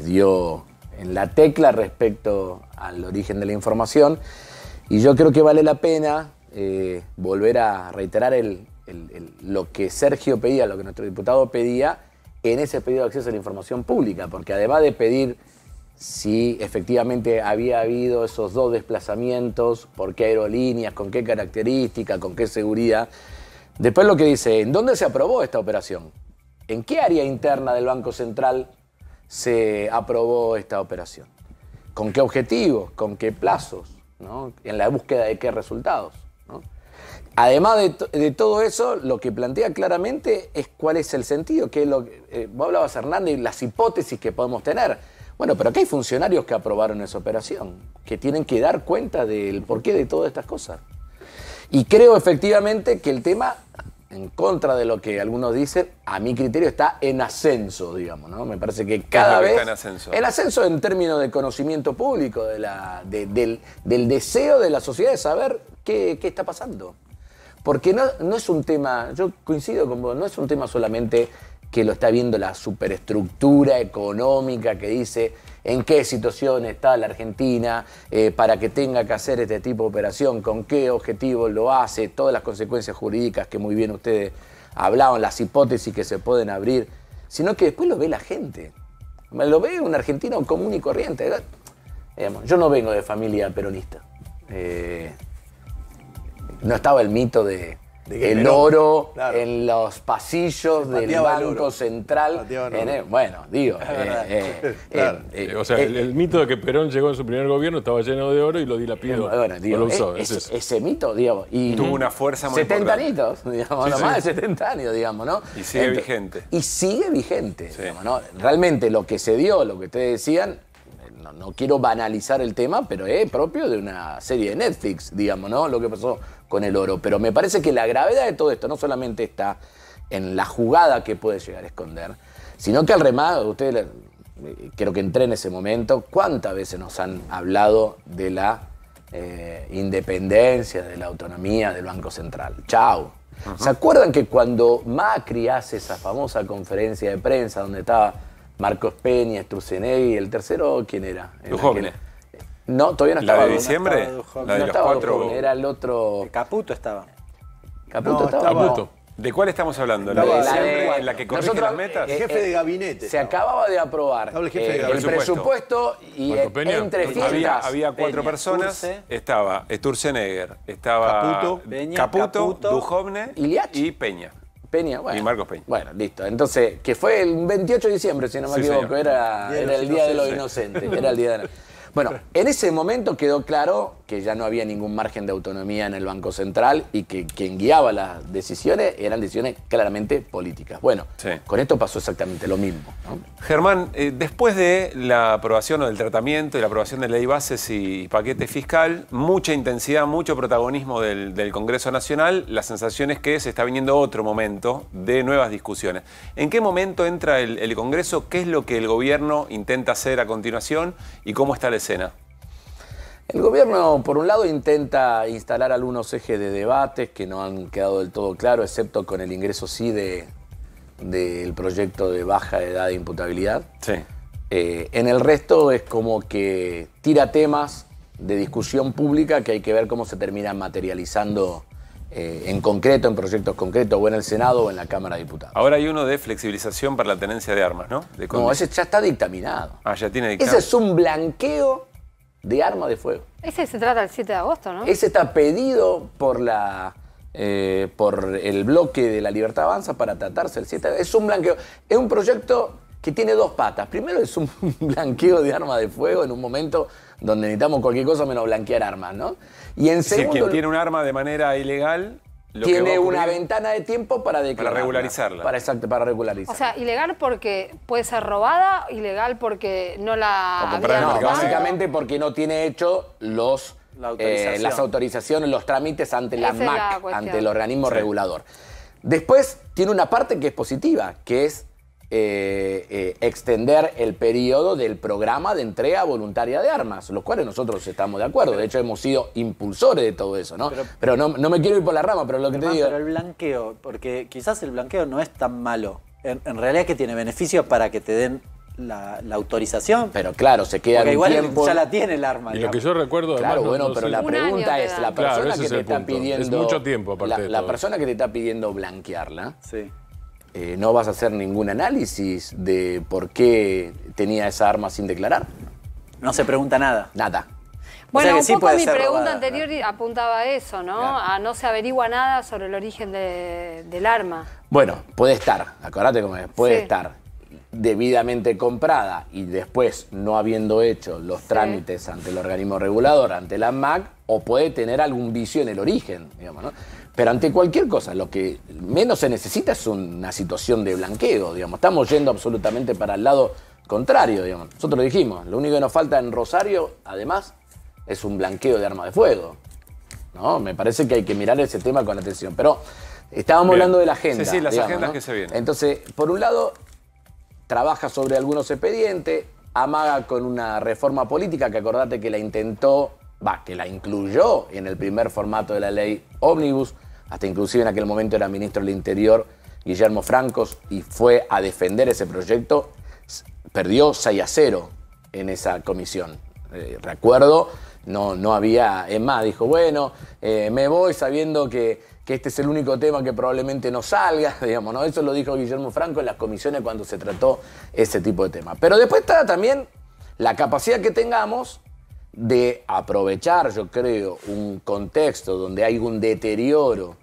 dio en la tecla respecto al origen de la información, y yo creo que vale la pena volver a reiterar lo que Sergio pedía, lo que nuestro diputado pedía en ese pedido de acceso a la información pública, porque además de pedir si efectivamente había habido esos 2 desplazamientos, por qué aerolíneas, con qué características, con qué seguridad. Después lo que dice, ¿en dónde se aprobó esta operación? ¿En qué área interna del Banco Central se aprobó esta operación? ¿Con qué objetivos? ¿Con qué plazos? ¿No? ¿En la búsqueda de qué resultados? ¿No? Además de todo eso, lo que plantea claramente es cuál es el sentido, que es lo que vos hablabas, Hernández, las hipótesis que podemos tener. Bueno, pero acá hay funcionarios que aprobaron esa operación, que tienen que dar cuenta del porqué de todas estas cosas. Y creo efectivamente que el tema, en contra de lo que algunos dicen, a mi criterio está en ascenso, digamos, ¿no? Me parece que cada vez... está en ascenso? El ascenso en términos de conocimiento público, del deseo de la sociedad de saber qué está pasando. Porque no es un tema, yo coincido con vos, no es un tema solamente que lo está viendo la superestructura económica que dice en qué situación está la Argentina para que tenga que hacer este tipo de operación, con qué objetivo lo hace, todas las consecuencias jurídicas que muy bien ustedes hablaban, las hipótesis que se pueden abrir, sino que después lo ve la gente. Lo ve un argentino común y corriente. Digamos, yo no vengo de familia peronista. No estaba el mito de el oro claro. en los pasillos del Banco Central. Bueno, digo. Claro. O sea, el mito de que Perón llegó en su primer gobierno estaba lleno de oro y lo dilapidó. Bueno, digo, no lo usó, ese mito, digamos. Y tuvo una fuerza muy 70 importante. añitos, digamos, Sí, no sí. más de 70 años, digamos, ¿no? Y sigue vigente. Y sigue vigente, digamos, ¿no? Realmente lo que se dio, lo que ustedes decían, no quiero banalizar el tema, pero es propio de una serie de Netflix, digamos, ¿no? Lo que pasó con el oro. Pero me parece que la gravedad de todo esto no solamente está en la jugada que puede llegar a esconder, sino que al remate, ustedes quiero que entré en ese momento, ¿cuántas veces nos han hablado de la independencia, de la autonomía del Banco Central? Chau. ¿Se acuerdan que cuando Macri hace esa famosa conferencia de prensa donde estaba Marcos Peña, Sturzenegui, y el tercero, ¿quién era? Duhovne. No, todavía no estaba. ¿La de diciembre? No estaba Duhovne, era el otro. Caputo estaba. Caputo estaba. Caputo. ¿De cuál estamos hablando? ¿La de diciembre, la que corrige las metas? El jefe de gabinete. Se acababa de aprobar el jefe de el gabinete. presupuesto y entre fiestas. Había 4 personas. Sturze. Estaba Sturzenegger, estaba Caputo, Duhovne y Peña. Peña, bueno. Y Marcos Peña. Bueno, listo. Entonces, que fue el 28 de diciembre, si no me equivoco, señor. era el Día de los Inocentes. Era el día de Bueno, en ese momento quedó claro que ya no había ningún margen de autonomía en el Banco Central y que quien guiaba las decisiones eran decisiones claramente políticas. Bueno, con esto pasó exactamente lo mismo, ¿no? Germán, después de la aprobación o del tratamiento y la aprobación de ley bases y paquete fiscal, mucha intensidad, mucho protagonismo del Congreso Nacional, la sensación es que se está viniendo otro momento de nuevas discusiones. ¿En qué momento entra el Congreso? ¿Qué es lo que el gobierno intenta hacer a continuación? ¿Y cómo está la escena? El gobierno, por un lado, intenta instalar algunos ejes de debates que no han quedado del todo claros, excepto con el ingreso del proyecto de baja edad de imputabilidad. Sí. En el resto es como que tira temas de discusión pública que hay que ver cómo se terminan materializando en concreto, en proyectos concretos, o en el Senado o en la Cámara de Diputados. Ahora hay uno de flexibilización para la tenencia de armas, ¿no? No, ese ya está dictaminado. Ah, ya tiene dictaminado. Ese es un blanqueo de arma de fuego. Ese se trata el 7 de agosto, ¿no? Ese está pedido por el bloque de La Libertad Avanza para tratarse el 7 de agosto. Es un blanqueo. Es un proyecto que tiene dos patas. Primero es un blanqueo de arma de fuego en un momento donde necesitamos cualquier cosa menos blanquear armas, ¿no? Y en segundo, quien tiene un arma de manera ilegal tiene una ventana de tiempo para declararla. Para regularizarla. Para regularizarla. O sea, ilegal porque puede ser robada, ilegal porque no la No, básicamente porque no tiene hecho las autorizaciones, los trámites ante la MAC, ante el organismo regulador. Después tiene una parte que es positiva, que es extender el periodo del programa de entrega voluntaria de armas, los cuales nosotros estamos de acuerdo. De hecho, hemos sido impulsores de todo eso, ¿no? Pero no me quiero ir por la rama, pero lo que te digo... Pero el blanqueo, porque quizás el blanqueo no es tan malo. En realidad que tiene beneficios para que te den la autorización. Pero claro, se queda porque un igual tiempo... ya la tiene el arma. Y lo que yo recuerdo... Claro, además, bueno, pero la pregunta es, la persona que te está pidiendo... Es mucho tiempo, aparte de la todo. persona que te está pidiendo blanquearla... Sí. ¿No vas a hacer ningún análisis de por qué tenía esa arma sin declarar? No se pregunta nada. Nada. Bueno, o sea que un poco mi pregunta robada, anterior apuntaba a eso, ¿no? Claro. A no se averigua nada sobre el origen del arma. Bueno, puede estar, acordate cómo es, puede estar debidamente comprada y después no habiendo hecho los trámites ante el organismo regulador, ante la MAC, o puede tener algún vicio en el origen, digamos, ¿no? Pero ante cualquier cosa, lo que menos se necesita es una situación de blanqueo, digamos. Estamos yendo absolutamente para el lado contrario, digamos. Nosotros lo dijimos, lo único que nos falta en Rosario, además, es un blanqueo de arma de fuego, ¿no? Me parece que hay que mirar ese tema con atención. Pero estábamos hablando de la agenda. Sí, las digamos, agendas, ¿no?, que se vienen. Entonces, por un lado, trabaja sobre algunos expedientes, amaga con una reforma política que acordate que la intentó, que la incluyó en el primer formato de la ley Ómnibus, hasta inclusive en aquel momento era ministro del Interior Guillermo Francos y fue a defender ese proyecto, perdió 6-0 en esa comisión. Recuerdo, no había, es más, dijo, bueno, me voy sabiendo que este es el único tema que probablemente no salga, digamos, ¿no? Eso lo dijo Guillermo Franco en las comisiones cuando se trató ese tipo de temas. Pero después está también la capacidad que tengamos de aprovechar, yo creo, un contexto donde hay un deterioro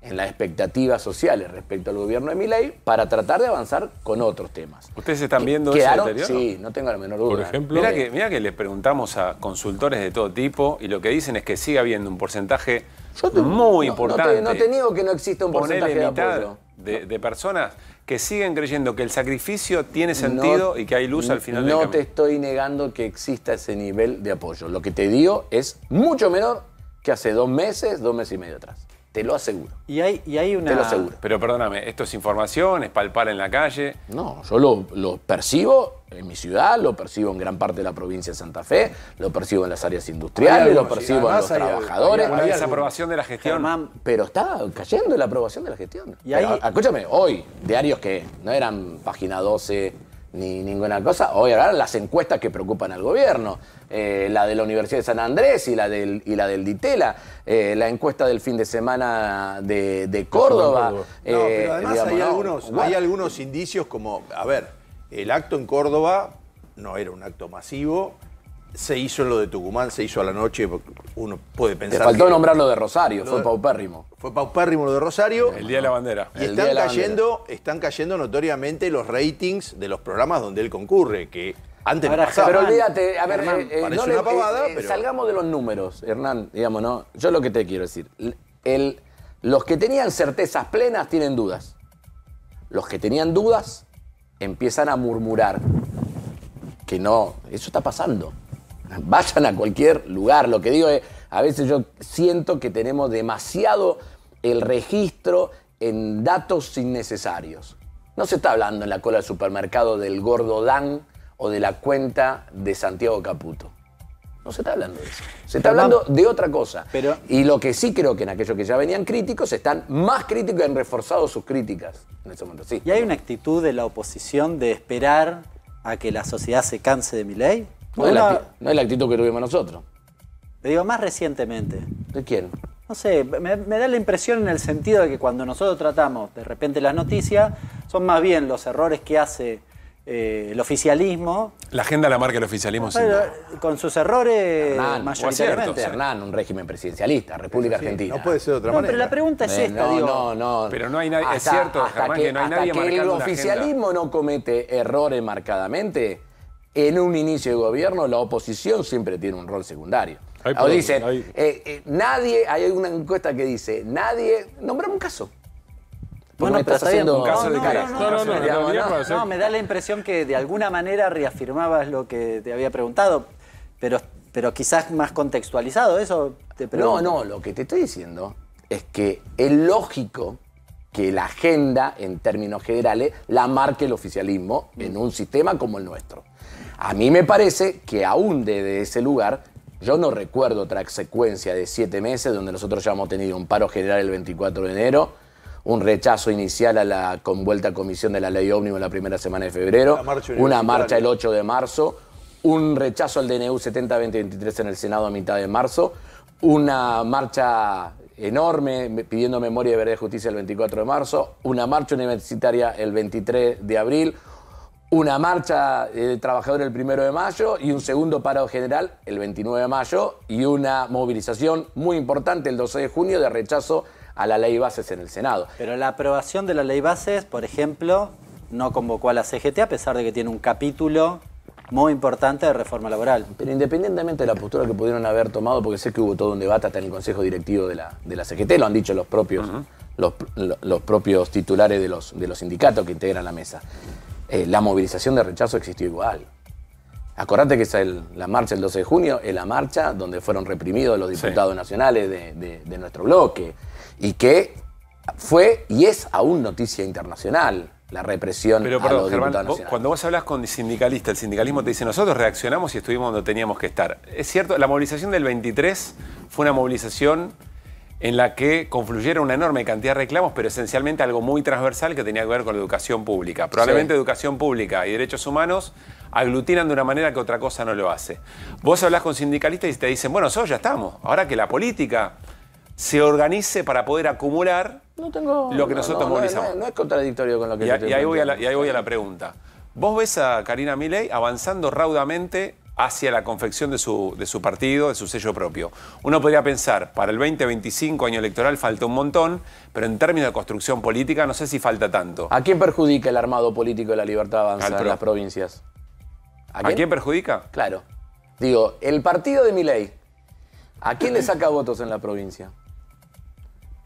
en las expectativas sociales respecto al gobierno de Milei para tratar de avanzar con otros temas. ¿Ustedes están viendo ese deterioro? Sí, no tengo la menor duda. Por ejemplo... Mirá que le preguntamos a consultores de todo tipo y lo que dicen es que sigue habiendo un porcentaje muy importante. No te niego que no exista un porcentaje de apoyo. De personas que siguen creyendo que el sacrificio tiene sentido y que hay luz al final del camino. No te estoy negando que exista ese nivel de apoyo. Lo que te digo es mucho menor que hace 2 meses, 2 meses y medio atrás. Te lo aseguro. Y hay una... Te lo aseguro. Pero perdóname, ¿esto es información? ¿Es palpar en la calle? No, yo lo percibo en mi ciudad, lo percibo en gran parte de la provincia de Santa Fe, lo percibo en las áreas industriales, lo percibo en los trabajadores. Hay desaprobación de la gestión. Germán, pero está cayendo la aprobación de la gestión. Escúchame, hoy, diarios que no eran Página 12, ni ninguna cosa. Hoy ahora las encuestas que preocupan al gobierno, la de la Universidad de San Andrés y la del Ditela, la encuesta del fin de semana de Córdoba. Pero además digamos, hay algunos indicios como, a ver, el acto en Córdoba no era un acto masivo. Se hizo en lo de Tucumán, se hizo a la noche, uno puede pensar. Te faltó nombrar lo de Rosario, fue paupérrimo. Fue paupérrimo lo de Rosario. El Día de la Bandera. Y están cayendo notoriamente los ratings de los programas donde él concurre, que antes no pasaba. Pero olvídate, a ver, parece una pavada, pero... salgamos de los números, Hernán, digamos, ¿no? Yo lo que te quiero decir, los que tenían certezas plenas tienen dudas. Los que tenían dudas empiezan a murmurar que no, eso está pasando. Vayan a cualquier lugar. Lo que digo es, a veces yo siento que tenemos demasiado el registro en datos innecesarios. No se está hablando en la cola del supermercado del gordo Dan o de la cuenta de Santiago Caputo. No se está hablando de eso. Se está hablando de otra cosa. Y lo que sí creo que en aquellos que ya venían críticos están más críticos y han reforzado sus críticas en ese momento. Sí. ¿Y hay una actitud de la oposición de esperar a que la sociedad se canse de Milei? No es la actitud que tuvimos nosotros. Te digo, más recientemente. ¿De quién? No sé, me da la impresión en el sentido de que cuando nosotros tratamos de repente las noticias, son más bien los errores que hace el oficialismo. La agenda la marca el oficialismo. Con sus errores Hernán, mayoritariamente. Hernán, un régimen presidencialista, República Argentina. No puede ser de otra manera. Pero la pregunta es esta, digo. No. Pero no hay nadie, es cierto, Germán, que no hay nadie marcando el la oficialismo no comete errores marcadamente, en un inicio de gobierno la oposición siempre tiene un rol secundario. O dicen, nadie, hay una encuesta que dice, nadie, nombrame un caso. Bueno, pero está bien, un caso de cara. No, me da la impresión que de alguna manera reafirmabas lo que te había preguntado, pero quizás más contextualizado, eso te pregunto. No, lo que te estoy diciendo es que es lógico que la agenda, en términos generales, la marque el oficialismo en un sistema como el nuestro. A mí me parece que aún desde ese lugar, yo no recuerdo otra secuencia de 7 meses donde nosotros ya hemos tenido un paro general el 24 de enero, un rechazo inicial a la convuelta comisión de la ley ómnibus la primera semana de febrero, una marcha el 8 de marzo, un rechazo al DNU 70-2023 en el Senado a mitad de marzo, una marcha enorme pidiendo memoria y verdad y justicia el 24 de marzo, una marcha universitaria el 23 de abril, una marcha de trabajadores el 1 de mayo y un segundo paro general el 29 de mayo y una movilización muy importante el 12 de junio de rechazo a la ley bases en el Senado. Pero la aprobación de la ley bases, por ejemplo, no convocó a la CGT a pesar de que tiene un capítulo muy importante de reforma laboral. Pero independientemente de la postura que pudieron haber tomado, porque sé que hubo todo un debate hasta en el Consejo Directivo de la CGT, lo han dicho los propios, los propios titulares de los sindicatos que integran la mesa. La movilización de rechazo existió igual. Acordate que la marcha el 12 de junio es la marcha donde fueron reprimidos los diputados nacionales de nuestro bloque y que fue y es aún noticia internacional la represión a los diputados nacionales. Cuando vos hablas con sindicalistas, el sindicalismo te dice nosotros reaccionamos y estuvimos donde teníamos que estar. Es cierto, la movilización del 23 fue una movilización en la que confluyeron una enorme cantidad de reclamos, pero esencialmente algo muy transversal que tenía que ver con la educación pública. Probablemente educación pública y derechos humanos aglutinan de una manera que otra cosa no lo hace. Vos hablás con sindicalistas y te dicen, bueno, nosotros ya estamos. Ahora que la política se organice para poder acumular lo que nosotros movilizamos. No es contradictorio con lo que y ahí voy a la pregunta. ¿Vos ves a Karina Milei avanzando raudamente hacia la confección de su partido, de su sello propio? Uno podría pensar, para el 2025, año electoral, falta un montón, pero en términos de construcción política no sé si falta tanto. ¿A quién perjudica el armado político de la Libertad Avanza en las provincias? ¿A quién perjudica? Claro. Digo, el partido de Milei, ¿a quién le saca votos en la provincia?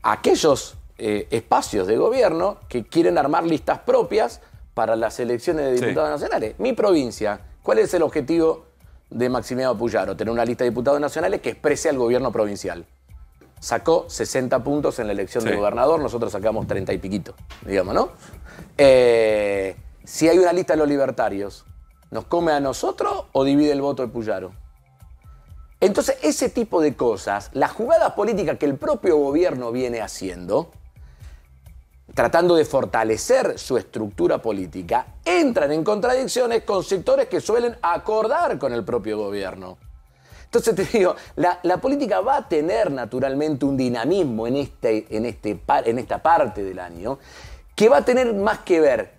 Aquellos espacios de gobierno que quieren armar listas propias para las elecciones de diputados nacionales. Mi provincia, ¿cuál es el objetivo de Maximiliano Puyaro? Tener una lista de diputados nacionales que exprese al gobierno provincial. Sacó 60 puntos en la elección de gobernador, nosotros sacamos 30 y piquito, digamos, ¿no? Si hay una lista de los libertarios, ¿nos come a nosotros o divide el voto de Puyaro? Entonces, ese tipo de cosas, las jugadas políticas que el propio gobierno viene haciendo, tratando de fortalecer su estructura política, entran en contradicciones con sectores que suelen acordar con el propio gobierno. Entonces te digo, la política va a tener naturalmente un dinamismo en esta parte del año que va a tener más que ver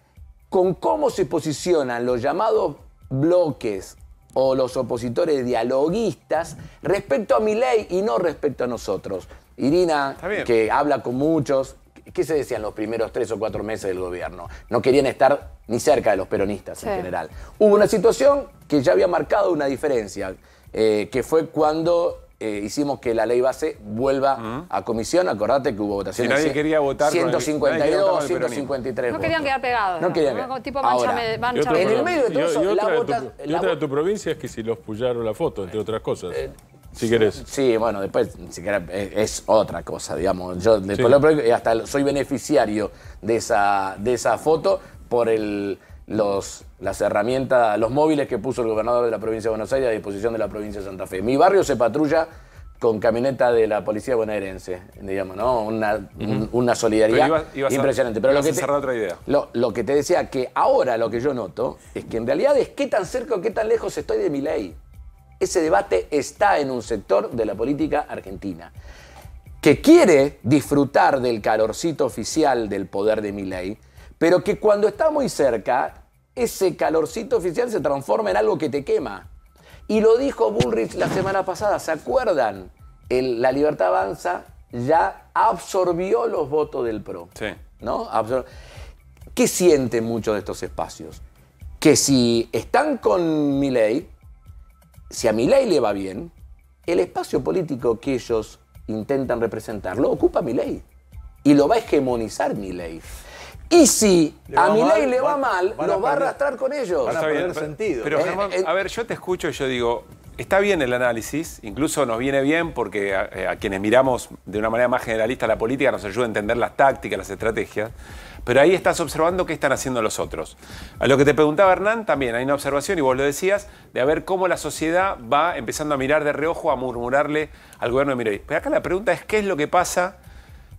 con cómo se posicionan los llamados bloques o los opositores dialoguistas respecto a Milei y no respecto a nosotros. Irina, que habla con muchos, ¿qué se decía en los primeros 3 o 4 meses del gobierno? No querían estar ni cerca de los peronistas en general. Hubo una situación que ya había marcado una diferencia, que fue cuando hicimos que la ley base vuelva a comisión. Acordate que hubo votaciones. Si nadie quería votar 152, 153 No querían quedar pegados. No querían quedar. Tipo Ahora, en el medio de todo eso, y otra de tu provincia es que si los pullaron la foto, entre otras cosas. Si querés. Sí, bueno, después, si querés, es otra cosa, digamos. Yo después hasta soy beneficiario de esa foto por las herramientas, los móviles que puso el gobernador de la provincia de Buenos Aires a disposición de la provincia de Santa Fe. Mi barrio se patrulla con camioneta de la policía bonaerense, digamos, ¿no? Una solidaridad impresionante. Pero otra idea. Lo que te decía, que ahora lo que yo noto es que en realidad es qué tan cerca o qué tan lejos estoy de Milei. Ese debate está en un sector de la política argentina que quiere disfrutar del calorcito oficial del poder de Milei, pero que cuando está muy cerca, ese calorcito oficial se transforma en algo que te quema. Y lo dijo Bullrich la semana pasada, ¿se acuerdan? La Libertad Avanza ya absorbió los votos del PRO. Sí. ¿No? ¿Qué sienten muchos de estos espacios? Que si están con Milei, si a Milei le va bien, el espacio político que ellos intentan representar lo ocupa Milei y lo va a hegemonizar Milei. Y si a Milei le va mal, lo va a arrastrar con ellos. Van a perder sentido. Pero Germán, a ver, yo te escucho y yo digo, está bien el análisis, incluso nos viene bien porque a quienes miramos de una manera más generalista la política nos ayuda a entender las tácticas, las estrategias, pero ahí estás observando qué están haciendo los otros. A lo que te preguntaba Hernán, también hay una observación, y vos lo decías, de a ver cómo la sociedad va empezando a mirar de reojo, a murmurarle al gobierno de Milei. Pero acá la pregunta es, ¿qué es lo que pasa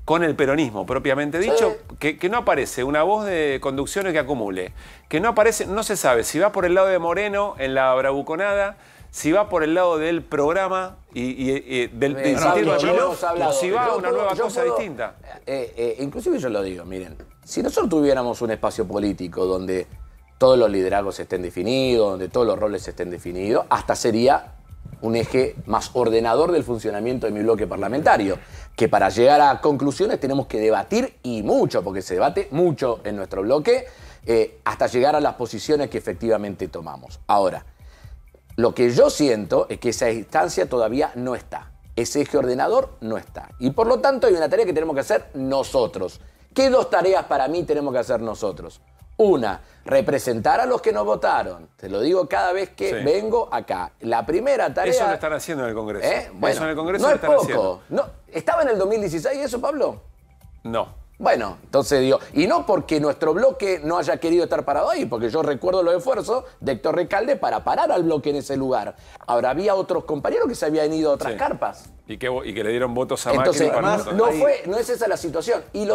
con el peronismo, propiamente dicho? Que no aparece una voz de conducciones que acumule, que no aparece, no se sabe si va por el lado de Moreno en la bravuconada, si va por el lado del programa y del incentivo del programa, o si va a una nueva cosa distinta. Inclusive yo lo digo, miren, si nosotros tuviéramos un espacio político donde todos los liderazgos estén definidos, donde todos los roles estén definidos, hasta sería un eje más ordenador del funcionamiento de mi bloque parlamentario, que para llegar a conclusiones tenemos que debatir y mucho, porque se debate mucho en nuestro bloque, hasta llegar a las posiciones que efectivamente tomamos. Ahora, lo que yo siento es que esa instancia todavía no está. Ese eje ordenador no está. Y por lo tanto hay una tarea que tenemos que hacer nosotros. ¿Qué 2 tareas para mí tenemos que hacer nosotros? Una, representar a los que nos votaron. Te lo digo cada vez que vengo acá. La primera tarea... Eso lo están haciendo en el Congreso. Bueno, eso en el Congreso no lo es están poco. haciendo. No, ¿estaba en el 2016 eso, Pablo? No. Bueno, entonces digo, y no porque nuestro bloque no haya querido estar parado ahí, porque yo recuerdo los esfuerzos de Héctor Recalde para parar al bloque en ese lugar. Ahora, había otros compañeros que se habían ido a otras carpas. Y que le dieron votos a Entonces, Macri. no es esa la situación. Y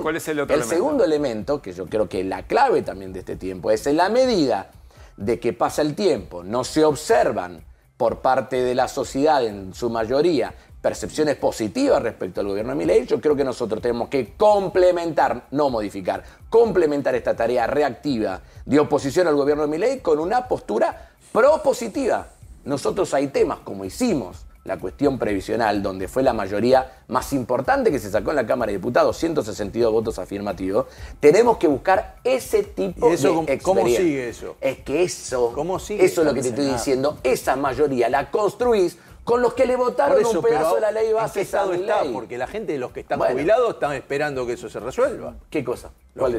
¿Cuál es el otro elemento? Segundo elemento, que yo creo que la clave también de este tiempo, es en la medida de que pasa el tiempo, no se observan por parte de la sociedad en su mayoría percepciones positivas respecto al gobierno de Milei, yo creo que nosotros tenemos que complementar, no modificar, complementar esta tarea reactiva de oposición al gobierno de Milei con una postura propositiva. Nosotros hay temas, como hicimos la cuestión previsional, donde fue la mayoría más importante que se sacó en la Cámara de Diputados, 162 votos afirmativos, tenemos que buscar ese tipo de experiencia. ¿Cómo sigue eso? Es que eso, ¿Cómo sigue? Eso es lo que te estoy diciendo, esa mayoría la construís con los que le votaron un pedazo de la ley base. ¿En qué estado está? Porque la gente de los que están jubilados están esperando que eso se resuelva. ¿Qué cosa?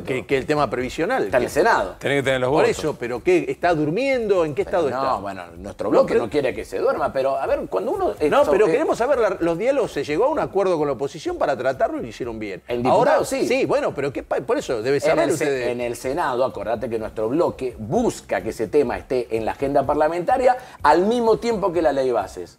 Que el tema previsional. Está en el Senado. Tiene que tener los votos. Por eso, pero ¿qué? ¿Está durmiendo? ¿En qué estado está? No, bueno, nuestro bloque no quiere que se duerma, pero a ver, cuando uno... pero queremos saber los diálogos. Se llegó a un acuerdo con la oposición para tratarlo y lo hicieron bien. El diputado, ahora sí. Sí, bueno, pero por eso debe saber ustedes. En el Senado, acordate que nuestro bloque busca que ese tema esté en la agenda parlamentaria al mismo tiempo que la ley bases.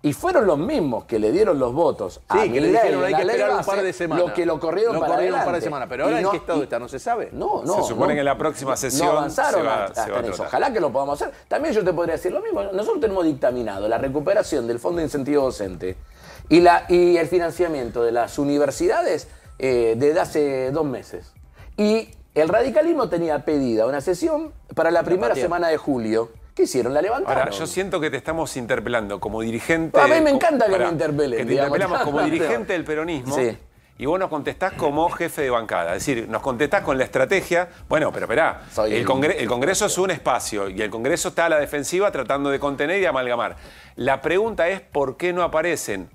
Y fueron los mismos que le dieron los votos a Sí, que le dijeron hay que ley esperar un base, par de semanas. los que lo corrieron Lo para corrieron un par de adelante. semanas. Pero ahora Y ¿en qué estado está? ¿No se sabe? No, Se supone que en la próxima sesión no avanzaron se va hasta a en eso. tratar. Ojalá que lo podamos hacer. También yo te podría decir lo mismo. Nosotros tenemos dictaminado la recuperación del Fondo de Incentivo Docente y el financiamiento de las universidades desde hace 2 meses. Y el radicalismo tenía pedida una sesión para la primera semana de julio. ¿Qué hicieron? La levantaron. Ahora, yo siento que te estamos interpelando como dirigente... A mí me encanta que me interpelen. Que te interpelamos como dirigente del peronismo. Sí. Y vos nos contestás como jefe de bancada. Es decir, nos contestás con la estrategia. Bueno, pero esperá, el Congreso es un espacio y el Congreso está a la defensiva tratando de contener y amalgamar. La pregunta es por qué no aparecen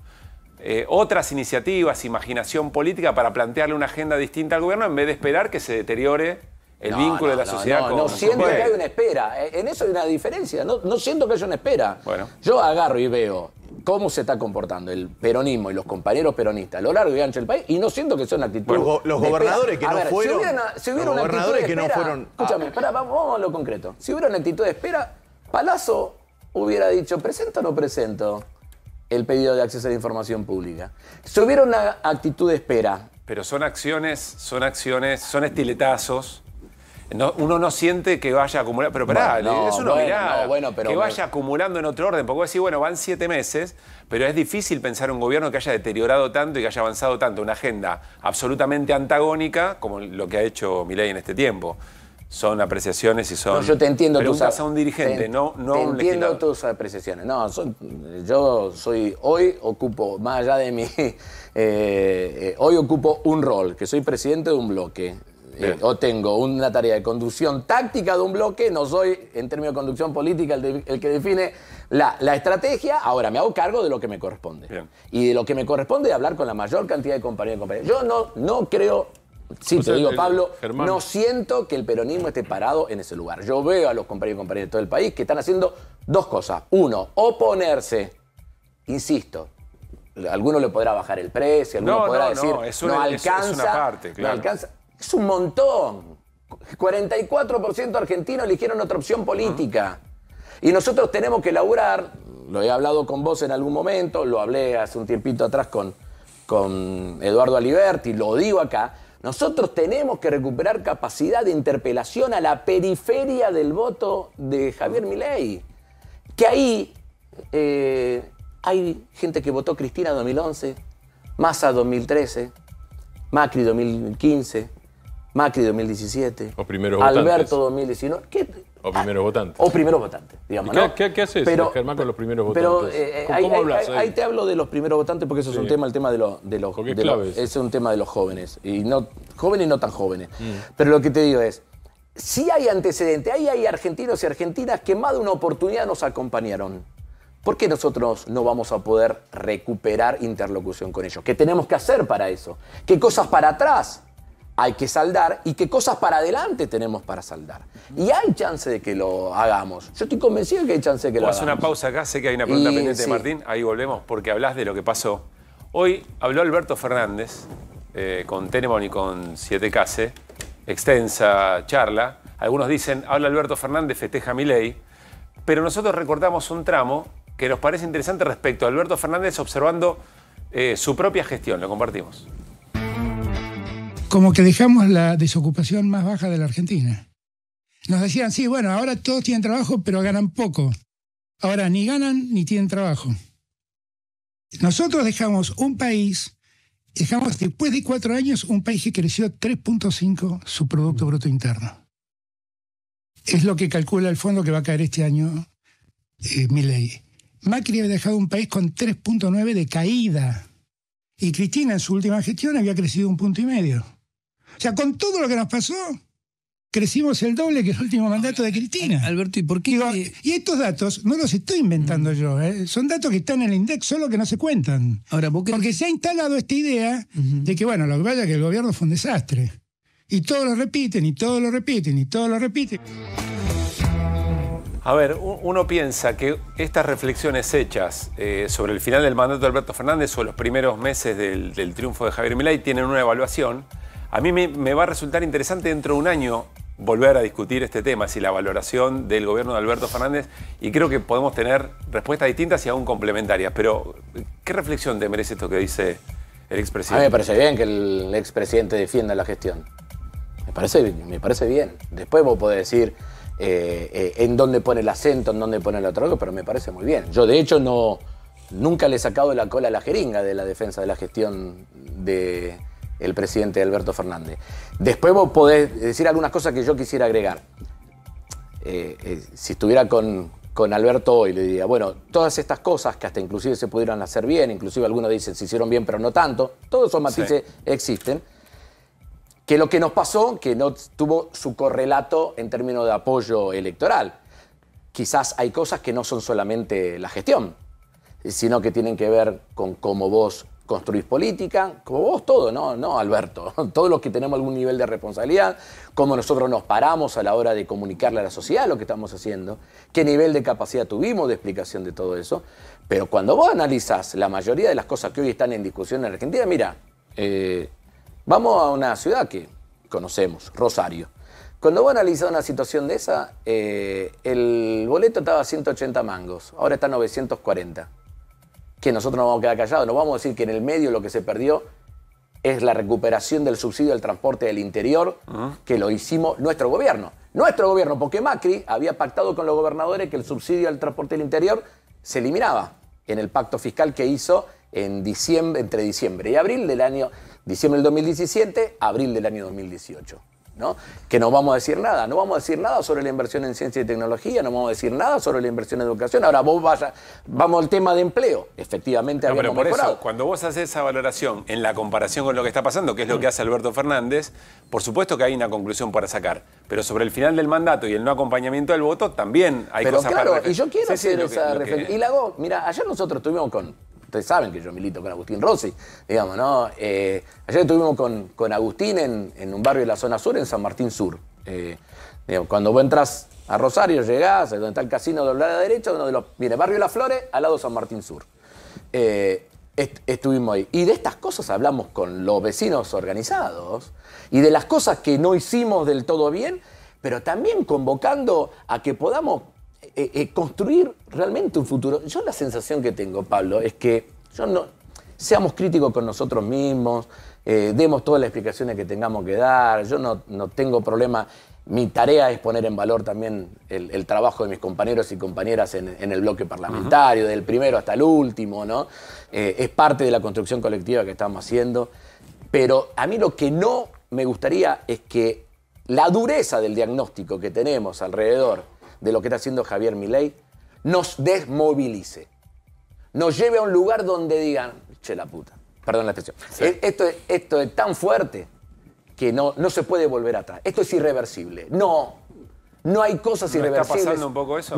otras iniciativas, imaginación política para plantearle una agenda distinta al gobierno en vez de esperar que se deteriore el vínculo de la sociedad con... No siento que hay una espera. En eso hay una diferencia. No siento que haya una espera. Bueno. Yo agarro y veo cómo se está comportando el peronismo y los compañeros peronistas a lo largo y ancho del país y no siento que sea una actitud Los gobernadores que no fueron... Si hubiera una actitud de espera... Escúchame, vamos a lo concreto. Si hubiera una actitud de espera, Palazzo hubiera dicho, ¿presento o no presento el pedido de acceso a la información pública? Si hubiera una actitud de espera... Pero son acciones, son estiletazos. Uno no siente que vaya acumulando. Pero pará, es una mirada. Que vaya acumulando en otro orden. Porque vos decís, bueno, van 7 meses, pero es difícil pensar un gobierno que haya deteriorado tanto y que haya avanzado tanto. Una agenda absolutamente antagónica como lo que ha hecho Milei en este tiempo. Son apreciaciones y son... No, yo te entiendo preguntas a un dirigente, no te un legislador. entiendo tus apreciaciones. No, yo hoy ocupo, más allá de mi... hoy ocupo un rol, que soy presidente de un bloque. O tengo una tarea de conducción táctica de un bloque, no soy, en términos de conducción política, el que define la estrategia. Ahora, me hago cargo de lo que me corresponde. Bien. Y de lo que me corresponde de hablar con la mayor cantidad de compañeros y compañeras. Yo no creo... Sí, te digo, Pablo, Germán, no siento que el peronismo esté parado en ese lugar. Yo veo a los compañeros y compañeras de todo el país que están haciendo 2 cosas. Uno, oponerse, insisto, alguno le podrá bajar el precio, alguno podrá decir, no alcanza, es una parte, claro. No alcanza. Es un montón. 44% argentinos eligieron otra opción política. Y nosotros tenemos que laburar, lo he hablado con vos en algún momento, lo hablé hace un tiempito atrás con Eduardo Aliberti, lo digo acá. Nosotros tenemos que recuperar capacidad de interpelación a la periferia del voto de Javier Milei. Que ahí hay gente que votó Cristina 2011, Massa 2013, Macri 2015, Macri 2017, o primeros Alberto 2019. O primeros votantes. O primeros votantes, digamos. ¿Qué haces, Germán, con los primeros votantes? ¿Cómo hablas ahí te hablo de los primeros votantes porque eso es un tema, el tema de los es un tema de los jóvenes. Y no jóvenes y no tan jóvenes. Pero lo que te digo es, si hay antecedentes, ahí hay argentinos y argentinas que más de una oportunidad nos acompañaron. ¿Por qué nosotros no vamos a poder recuperar interlocución con ellos? ¿Qué tenemos que hacer para eso? ¿Qué cosas para atrás hay que saldar y qué cosas para adelante tenemos para saldar? Y hay chance de que lo hagamos. Yo estoy convencido de que hay chance de que lo hagamos. Vamos a una pausa acá, sé que hay una pregunta pendiente de Martín, ahí volvemos porque hablas de lo que pasó. Hoy habló Alberto Fernández con Tenemon y con 7K, extensa charla. Algunos dicen, habla Alberto Fernández, festeja a Milei, pero nosotros recordamos un tramo que nos parece interesante respecto a Alberto Fernández observando su propia gestión. Lo compartimos. Como que dejamos la desocupación más baja de la Argentina. Nos decían, sí, bueno, ahora todos tienen trabajo, pero ganan poco. Ahora ni ganan ni tienen trabajo. Nosotros dejamos un país, después de 4 años, un país que creció 3.5 su Producto Bruto Interno. Es lo que calcula el fondo que va a caer este año Milei. Macri había dejado un país con 3.9 de caída. Y Cristina en su última gestión había crecido 1,5 puntos. O sea, con todo lo que nos pasó, crecimos el doble que el último mandato de Cristina. Alberto, ¿y por qué? Y estos datos no los estoy inventando yo, son datos que están en el INDEC, solo que no se cuentan. Ahora, porque se ha instalado esta idea de que, bueno, lo que pasa es que el gobierno fue un desastre. Y todos lo repiten, y todos lo repiten, y todos lo repiten. A ver, uno piensa que estas reflexiones hechas sobre el final del mandato de Alberto Fernández o los primeros meses del triunfo de Javier Milei tienen una evaluación. A mí me va a resultar interesante dentro de un año volver a discutir este tema, si la valoración del gobierno de Alberto Fernández, y creo que podemos tener respuestas distintas y aún complementarias. Pero, ¿qué reflexión te merece esto que dice el expresidente? A mí me parece bien que el expresidente defienda la gestión. Me parece bien. Después vos podés decir en dónde pone el acento, en dónde pone el otro algo, pero me parece muy bien. Yo, de hecho, nunca le he sacado la cola a la jeringa de la defensa de la gestión del presidente Alberto Fernández. Después vos podés decir algunas cosas que yo quisiera agregar. Si estuviera con Alberto hoy, le diría, bueno, todas estas cosas que hasta inclusive se pudieran hacer bien, inclusive algunos dicen se hicieron bien pero no tanto, todos esos matices existen, que lo que nos pasó, que no tuvo su correlato en términos de apoyo electoral. Quizás hay cosas que no son solamente la gestión, sino que tienen que ver con cómo vos construís política, como vos todo, no Alberto, todos los que tenemos algún nivel de responsabilidad, cómo nosotros nos paramos a la hora de comunicarle a la sociedad lo que estamos haciendo, qué nivel de capacidad tuvimos de explicación de todo eso. Pero cuando vos analizás la mayoría de las cosas que hoy están en discusión en Argentina, mira, vamos a una ciudad que conocemos, Rosario. Cuando vos analizás una situación de esa, el boleto estaba a 180 mangos, ahora está a 940. Que nosotros nos vamos a quedar callados, nos vamos a decir que en el medio lo que se perdió es la recuperación del subsidio al transporte del interior, que lo hicimos nuestro gobierno. Nuestro gobierno, porque Macri había pactado con los gobernadores que el subsidio al transporte del interior se eliminaba en el pacto fiscal que hizo en diciembre, entre diciembre y abril del año, diciembre del 2017, abril del año 2018. ¿No? Que no vamos a decir nada, no vamos a decir nada sobre la inversión en ciencia y tecnología, no vamos a decir nada sobre la inversión en educación. Ahora vamos al tema de empleo. Efectivamente habíamos pero por mejorado. eso, cuando vos haces esa valoración en la comparación con lo que está pasando, que es lo que hace Alberto Fernández, por supuesto que hay una conclusión para sacar. Pero sobre el final del mandato y el no acompañamiento del voto, también hay cosas para reflexionar. Y yo quiero hacer esa reflexión. Y la hago, mira, ayer nosotros estuvimos ustedes saben que yo milito con Agustín Rossi, digamos, ¿no? Ayer estuvimos con Agustín en un barrio de la zona sur, en San Martín Sur. Digamos, cuando vos entras a Rosario, llegás, donde está el casino de la derecha, viene Barrio Las Flores, al lado de San Martín Sur. Estuvimos ahí. Y de estas cosas hablamos con los vecinos organizados, y de las cosas que no hicimos del todo bien, pero también convocando a que podamos construir realmente un futuro. Yo la sensación que tengo, Pablo, es que seamos críticos con nosotros mismos, demos todas las explicaciones que tengamos que dar. Yo no tengo problema. Mi tarea es poner en valor también el trabajo de mis compañeros y compañeras en el bloque parlamentario, del primero hasta el último, ¿no? Es parte de la construcción colectiva que estamos haciendo. Pero a mí lo que no me gustaría es que la dureza del diagnóstico que tenemos alrededor de lo que está haciendo Javier Milei, nos desmovilice. Nos lleve a un lugar donde digan, che la puta, perdón la expresión, sí. Esto es tan fuerte que no se puede volver atrás. Esto es irreversible. No hay cosas irreversibles. ¿Está pasando un poco eso?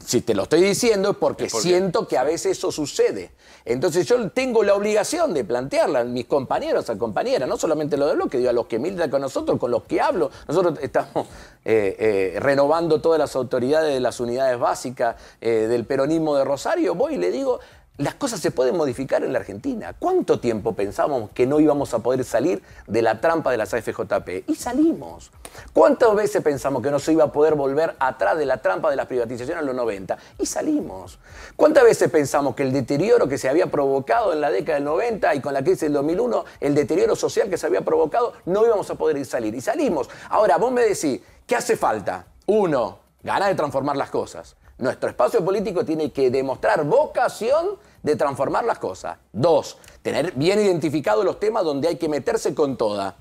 Si te lo estoy diciendo es porque siento que a veces eso sucede. Entonces yo tengo la obligación de plantearla a mis compañeros, a compañeras, no solamente lo del bloque, digo, a los que militan con nosotros, con los que hablo. Nosotros estamos renovando todas las autoridades de las unidades básicas del peronismo de Rosario. Voy y le digo, las cosas se pueden modificar en la Argentina. ¿Cuánto tiempo pensábamos que no íbamos a poder salir de la trampa de las AFJP? Y salimos. ¿Cuántas veces pensamos que no se iba a poder volver atrás de la trampa de las privatizaciones en los 90? Y salimos. ¿Cuántas veces pensamos que el deterioro que se había provocado en la década del 90 y con la crisis del 2001, el deterioro social que se había provocado, no íbamos a poder salir? Y salimos. Ahora, vos me decís, ¿qué hace falta? Uno, ganas de transformar las cosas. Nuestro espacio político tiene que demostrar vocación de transformar las cosas. Dos, tener bien identificados los temas donde hay que meterse con toda.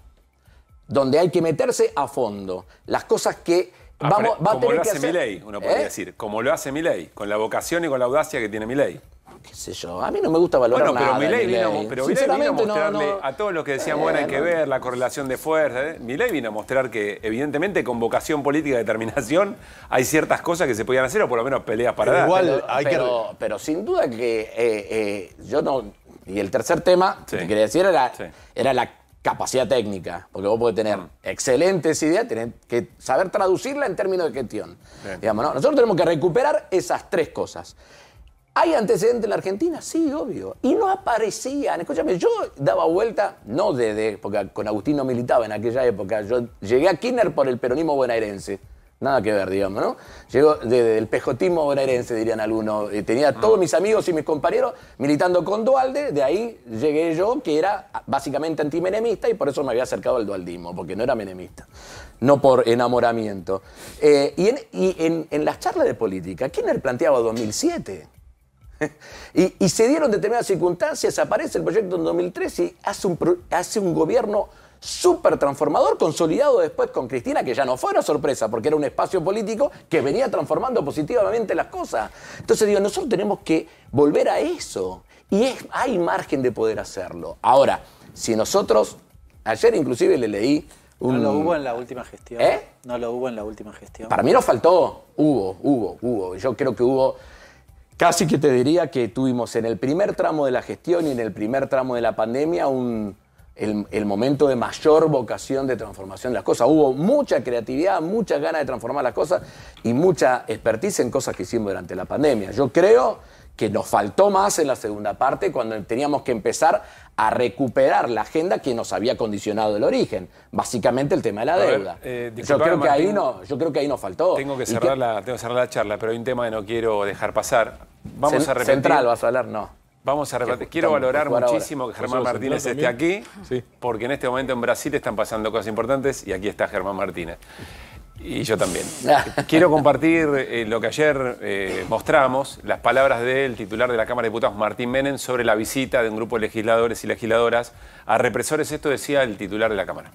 Donde hay que meterse a fondo. Las cosas que va a tener que hacer. Como lo hace Milei, uno podría decir. Como lo hace Milei, con la vocación y con la audacia que tiene Milei. Qué sé yo, a mí no me gusta valorar nada. Milei vino a mostrarle a todos los que decían, bueno, hay que ver la correlación de fuerzas. Milei vino a mostrar que, evidentemente, con vocación política y determinación, hay ciertas cosas que se podían hacer, o por lo menos peleas para dar. Pero sin duda que yo no... Y el tercer tema, que quería decir, era la capacidad técnica, porque vos podés tener excelentes ideas, tenés que saber traducirla en términos de gestión. Digamos, ¿no? Nosotros tenemos que recuperar esas tres cosas. ¿Hay antecedentes en la Argentina? Sí, obvio. Y no aparecían. Escúchame, yo daba vuelta, no porque con Agustín no militaba en aquella época. Yo llegué a Kirchner por el peronismo bonaerense. Nada que ver, digamos, ¿no? Llegó del pejotismo bonaerense, dirían algunos. Tenía todos mis amigos y mis compañeros militando con Duhalde. De ahí llegué yo, que era básicamente antimenemista, y por eso me había acercado al dualdismo, porque no era menemista. No por enamoramiento. Y en las charlas de política, Kirchner planteaba 2007. Y se dieron determinadas circunstancias, aparece el proyecto en 2013 y hace un gobierno súper transformador, consolidado después con Cristina, que ya no fue una sorpresa, porque era un espacio político que venía transformando positivamente las cosas. Entonces digo, nosotros tenemos que volver a eso. Y hay margen de poder hacerlo. Ahora, si nosotros, ayer inclusive le leí no lo hubo en la última gestión. No lo hubo en la última gestión. Para mí nos faltó. Hubo. Yo creo que hubo. Casi que te diría que tuvimos en el primer tramo de la gestión y en el primer tramo de la pandemia el momento de mayor vocación de transformación de las cosas. Hubo mucha creatividad, muchas ganas de transformar las cosas y mucha expertise en cosas que hicimos durante la pandemia. Yo creo que nos faltó más en la segunda parte, cuando teníamos que empezar a recuperar la agenda que nos había condicionado el origen. Básicamente el tema de la deuda. Yo creo que ahí nos faltó. Tengo que cerrar la charla, pero hay un tema que no quiero dejar pasar. Vamos a repetir. Central, vas a hablar, no. Vamos a repetir. Quiero valorar muchísimo que Germán Martínez esté aquí, porque en este momento en Brasil están pasando cosas importantes y aquí está Germán Martínez. Y yo también. Quiero compartir lo que ayer mostramos, las palabras del titular de la Cámara de Diputados, Martín Menem, sobre la visita de un grupo de legisladores y legisladoras a represores. Esto decía el titular de la Cámara.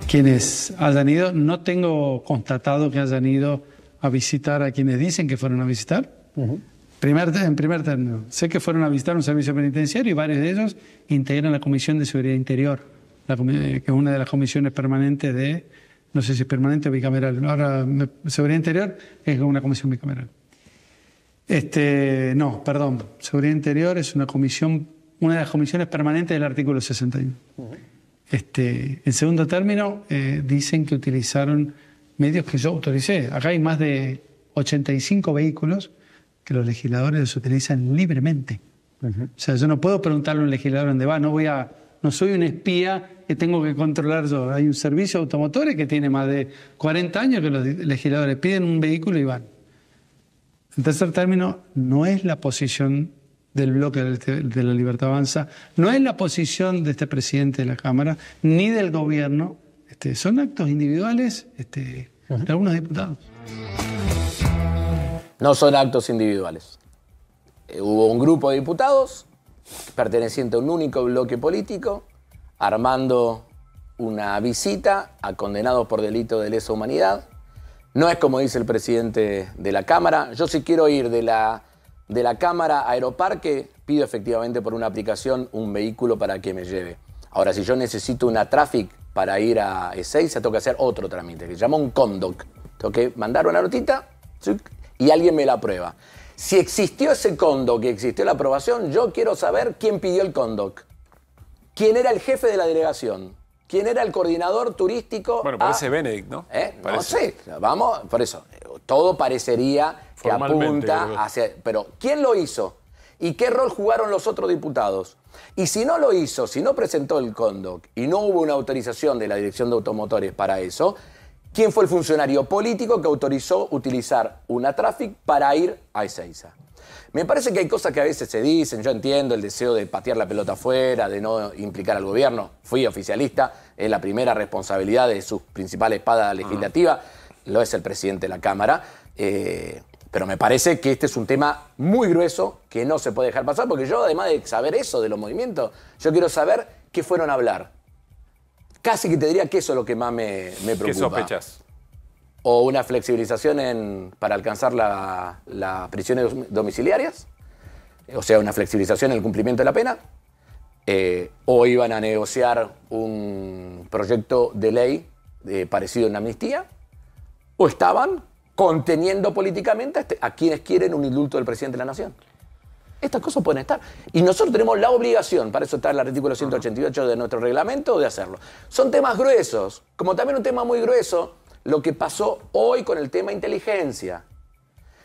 Quienes hayan ido, no tengo constatado que hayan ido a visitar a quienes dicen que fueron a visitar. En primer término, sé que fueron a visitar un servicio penitenciario y varios de ellos integran la Comisión de Seguridad Interior, que es una de las comisiones permanentes de, no sé si es permanente o bicameral. Ahora, Seguridad Interior es una comisión bicameral. No, perdón, Seguridad Interior es una de las comisiones permanentes del artículo 61. En segundo término, dicen que utilizaron medios que yo autoricé. Acá hay más de 85 vehículos que los legisladores los utilizan libremente. O sea, yo no puedo preguntarle a un legislador dónde va, no soy un espía que tengo que controlar yo. Hay un servicio de automotores que tiene más de 40 años que los legisladores piden un vehículo y van. En tercer término, no es la posición del bloque de la Libertad Avanza, no es la posición de este presidente de la Cámara, ni del gobierno. Son actos individuales de algunos diputados. No son actos individuales. Hubo un grupo de diputados perteneciente a un único bloque político armando una visita a condenados por delito de lesa humanidad. No es como dice el presidente de la Cámara. Yo, si quiero ir de la Cámara a Aeroparque, pido efectivamente por una aplicación un vehículo para que me lleve. Ahora, si yo necesito una traffic para ir a Ezeiza, tengo que hacer otro trámite que se llama un condoc. Tengo que mandar una notita y alguien me la aprueba. Si existió ese condoc, que existió la aprobación, yo quiero saber quién pidió el condoc. ¿Quién era el jefe de la delegación? ¿Quién era el coordinador turístico? Bueno, parece Benedict, ¿no? No sé, vamos, por eso. Todo parecería que apunta hacia... Pero, ¿quién lo hizo? ¿Y qué rol jugaron los otros diputados? Y si no lo hizo, si no presentó el condoc y no hubo una autorización de la Dirección de Automotores para eso, ¿quién fue el funcionario político que autorizó utilizar una traffic para ir a Ezeiza? Me parece que hay cosas que a veces se dicen, yo entiendo el deseo de patear la pelota afuera, de no implicar al gobierno. Fui oficialista, es la primera responsabilidad de su principal espada legislativa, lo es el presidente de la Cámara. Pero me parece que este es un tema muy grueso que no se puede dejar pasar, porque yo, además de saber eso de los movimientos, yo quiero saber qué fueron a hablar. Casi que te diría que eso es lo que más me preocupa. ¿Qué sospechas? O una flexibilización para alcanzar las prisiones domiciliarias, o sea, una flexibilización en el cumplimiento de la pena, o iban a negociar un proyecto de ley parecido a una amnistía, o estaban conteniendo políticamente a quienes quieren un indulto del presidente de la Nación. Estas cosas pueden estar. Y nosotros tenemos la obligación, para eso está el artículo 188 de nuestro reglamento, de hacerlo. Son temas gruesos, como también un tema muy grueso lo que pasó hoy con el tema inteligencia.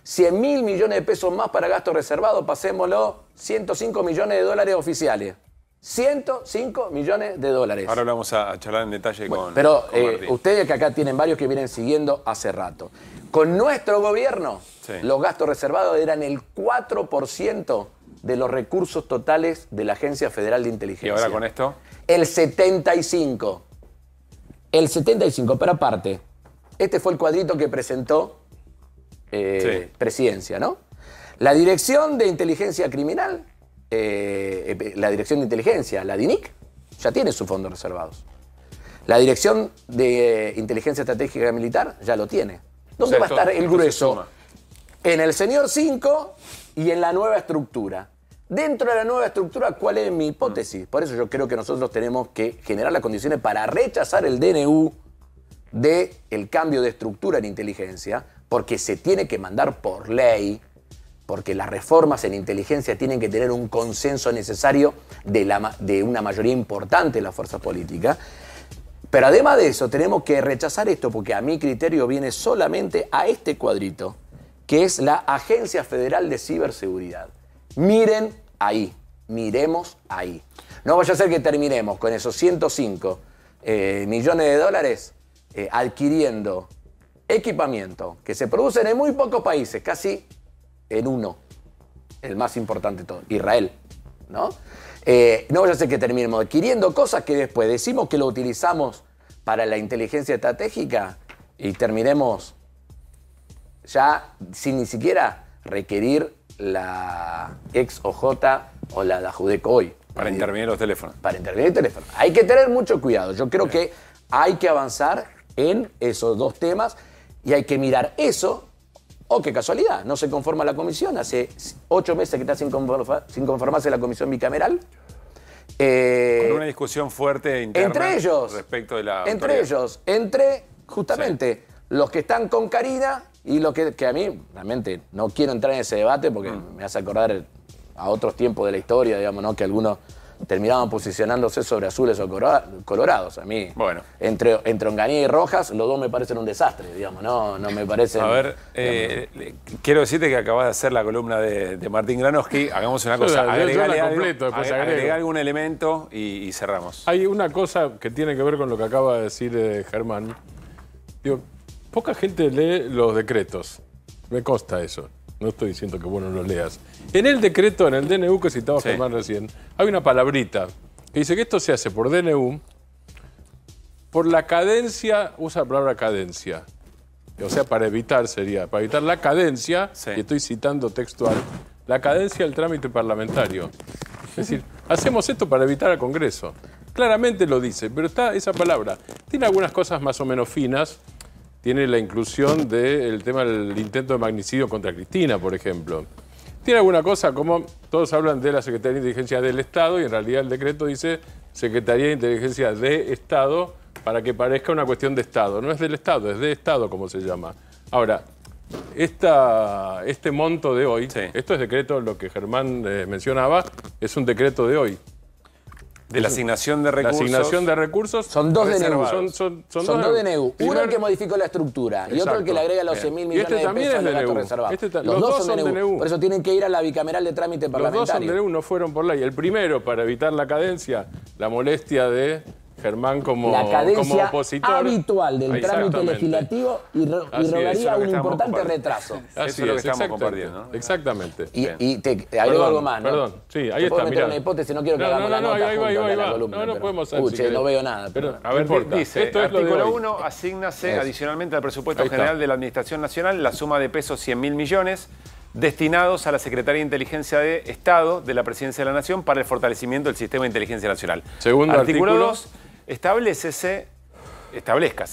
100.000 millones de pesos más para gastos reservados, pasémoslo, 105 millones de dólares oficiales. 105 millones de dólares. Ahora vamos a charlar en detalle con Pero Martín. ustedes que acá tienen varios que vienen siguiendo hace rato. Con nuestro gobierno, los gastos reservados eran el 4% de los recursos totales de la Agencia Federal de Inteligencia. ¿Y ahora con esto? El 75. El 75, pero aparte, este fue el cuadrito que presentó Presidencia, ¿no? La Dirección de Inteligencia Criminal, la Dirección de Inteligencia, la DINIC, ya tiene sus fondos reservados. La Dirección de Inteligencia Estratégica Militar ya lo tiene. ¿Dónde va a estar el grueso? En el señor 5 y en la nueva estructura. Dentro de la nueva estructura, ¿cuál es mi hipótesis? Por eso yo creo que nosotros tenemos que generar las condiciones para rechazar el DNU del cambio de estructura en inteligencia, porque se tiene que mandar por ley, porque las reformas en inteligencia tienen que tener un consenso necesario de una mayoría importante de la fuerza política. Pero además de eso, tenemos que rechazar esto, porque a mi criterio viene solamente a este cuadrito, que es la Agencia Federal de Ciberseguridad. Miren ahí, miremos ahí. No vaya a ser que terminemos con esos 105 millones de dólares adquiriendo equipamiento que se producen en muy pocos países, casi en uno, el más importante de todos, Israel, ¿no? No vaya a ser que terminemos adquiriendo cosas que después decimos que lo utilizamos para la inteligencia estratégica y terminemos ya sin ni siquiera requerir la ex OJ o la Judeco hoy. Para intervenir los teléfonos. Para intervenir el teléfono. Hay que tener mucho cuidado. Yo creo que hay que avanzar en esos dos temas y hay que mirar eso. Oh, qué casualidad, no se conforma la comisión. Hace 8 meses que está sin conformarse la comisión bicameral. Con una discusión fuerte interna entre ellos, respecto de la entre ellos, entre justamente los que están con Karina y los que a mí realmente no quiero entrar en ese debate porque me hace acordar a otros tiempos de la historia, digamos, ¿no? Que algunos terminaban posicionándose sobre azules o colorados. A mí, bueno, entre Onganía y Rojas, los dos me parecen un desastre, digamos, no me parecen... A ver, quiero decirte que acabas de hacer la columna de Martín Granowski. Hagamos una cosa, agregale algún elemento y cerramos. Hay una cosa que tiene que ver con lo que acaba de decir Germán. Digo, poca gente lee los decretos. Me consta eso. No estoy diciendo que vos no lo leas. En el decreto, en el DNU que citaba Germán recién, hay una palabrita que dice que esto se hace por DNU, por la cadencia, usa la palabra cadencia. O sea, para evitar la cadencia, y estoy citando textual, la cadencia del trámite parlamentario. Es decir, hacemos esto para evitar al Congreso. Claramente lo dice, pero está esa palabra. Tiene algunas cosas más o menos finas. Tiene la inclusión del tema del intento de magnicidio contra Cristina, por ejemplo. Tiene alguna cosa como, todos hablan de la Secretaría de Inteligencia del Estado y en realidad el decreto dice Secretaría de Inteligencia de Estado para que parezca una cuestión de Estado. No es del Estado, es de Estado como se llama. Ahora, este monto de hoy, esto es decreto, lo que Germán mencionaba, es un decreto de hoy. De la asignación de recursos. La asignación de recursos. Son dos DNU. Son dos DNU. Uno el que modificó la estructura y otro el que le agrega los 100.000 millones de pesos al gasto reservado. Los dos son DNU. Por eso tienen que ir a la bicameral de trámite parlamentario. Los dos son DNU, no fueron por ley. El primero, para evitar la cadencia, la molestia de Germán como opositor. La cadencia habitual del trámite legislativo y rogaría un importante retraso. Eso es lo que estamos compartiendo, ¿no? Exactamente. Y te agrego algo más, ¿no? Perdón, sí, ahí está, mirá. Una hipótesis, no quiero que hagamos la nota juntos de la columna. No podemos hacer. Escuche, no veo nada. Pero, a ver, dice, artículo 1, asígnase adicionalmente al presupuesto general de la Administración Nacional la suma de pesos 100.000 millones destinados a la Secretaría de Inteligencia de Estado de la Presidencia de la Nación para el fortalecimiento del sistema de inteligencia nacional. Segundo artículo 2, establezcase,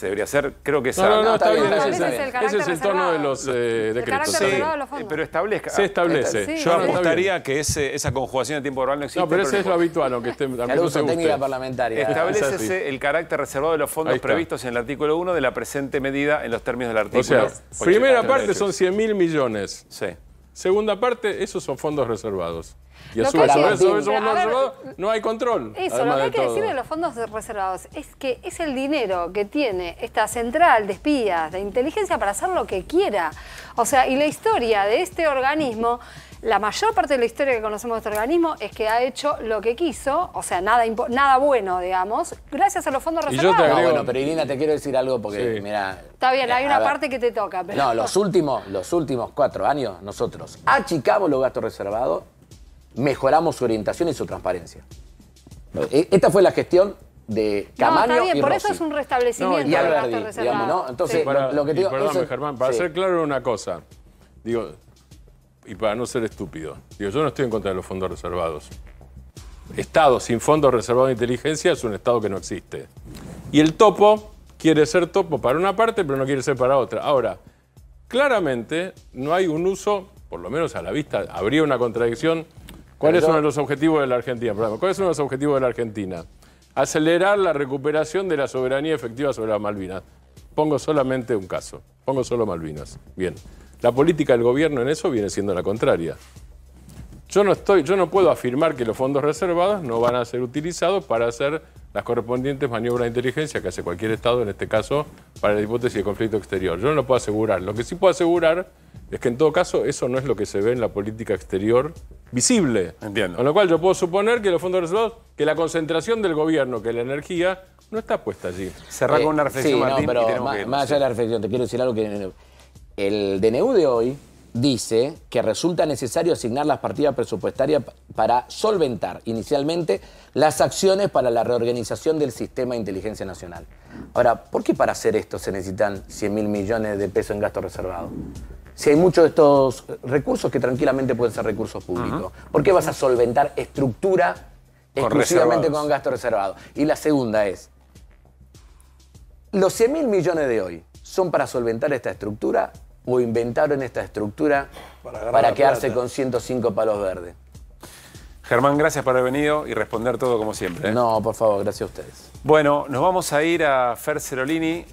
debería ser, creo que no, está bien, ese es el tono de los decretos. Pero establezca. Se establece. Yo apostaría que esa conjugación de tiempo verbal no existe. No, pero ese es lo habitual, aunque esté también el uso técnica parlamentaria. Establécese el carácter reservado de los fondos previstos en el artículo 1 de la presente medida en los términos del artículo. O sea, primera parte son 100.000 millones. Sí. Segunda parte, esos son fondos reservados. Y a su vez, sobre esos fondos reservados no hay control. Eso, lo que hay que decir de los fondos reservados es que es el dinero que tiene esta central de espías, de inteligencia, para hacer lo que quiera. O sea, y la historia de este organismo, la mayor parte de la historia que conocemos de este organismo es que ha hecho lo que quiso, o sea, nada bueno, digamos, gracias a los fondos reservados. No, bueno, pero Irina, te quiero decir algo porque, mira... Está bien, hay una parte que te toca, pero... No, los últimos 4 años, nosotros achicamos los gastos reservados, mejoramos su orientación y su transparencia. Esta fue la gestión de Camaño está bien, y por Rossi. eso es un restablecimiento y de Alberdi, gastos reservados. digamos, ¿no? Entonces, lo que te digo... Perdóname, Germán, para ser claro una cosa, digo, y para no ser estúpido, digo, yo no estoy en contra de los fondos reservados. Estado sin fondos reservados de inteligencia es un Estado que no existe. Y el topo quiere ser topo para una parte, pero no quiere ser para otra. Ahora, claramente no hay un uso, por lo menos a la vista, habría una contradicción. ¿Cuál es uno de los objetivos de la Argentina? ¿Cuál es uno de los objetivos de la Argentina? Acelerar la recuperación de la soberanía efectiva sobre las Malvinas. Pongo solamente un caso. Pongo solo Malvinas. Bien. La política del gobierno en eso viene siendo la contraria. Yo no puedo afirmar que los fondos reservados no van a ser utilizados para hacer las correspondientes maniobras de inteligencia que hace cualquier Estado, en este caso, para la hipótesis de conflicto exterior. Yo no lo puedo asegurar. Lo que sí puedo asegurar es que en todo caso eso no es lo que se ve en la política exterior visible. Entiendo. Con lo cual yo puedo suponer que los fondos reservados, que la concentración del gobierno, que la energía, no está puesta allí. Cerrar con una reflexión, sí, Martín, no, pero más allá de la reflexión, te quiero decir algo que... El DNU de hoy dice que resulta necesario asignar las partidas presupuestarias para solventar inicialmente las acciones para la reorganización del sistema de inteligencia nacional. Ahora, ¿por qué para hacer esto se necesitan 100.000 millones de pesos en gasto reservado? Si hay muchos de estos recursos que tranquilamente pueden ser recursos públicos. ¿Por qué vas a solventar estructura exclusivamente con gasto reservado? Y la segunda es, ¿los 100.000 millones de hoy son para solventar esta estructura o inventaron esta estructura para quedarse con 105 palos verdes? Germán, gracias por haber venido y responder todo como siempre. No, por favor, gracias a ustedes. Bueno, nos vamos a ir a Fer Cerolini.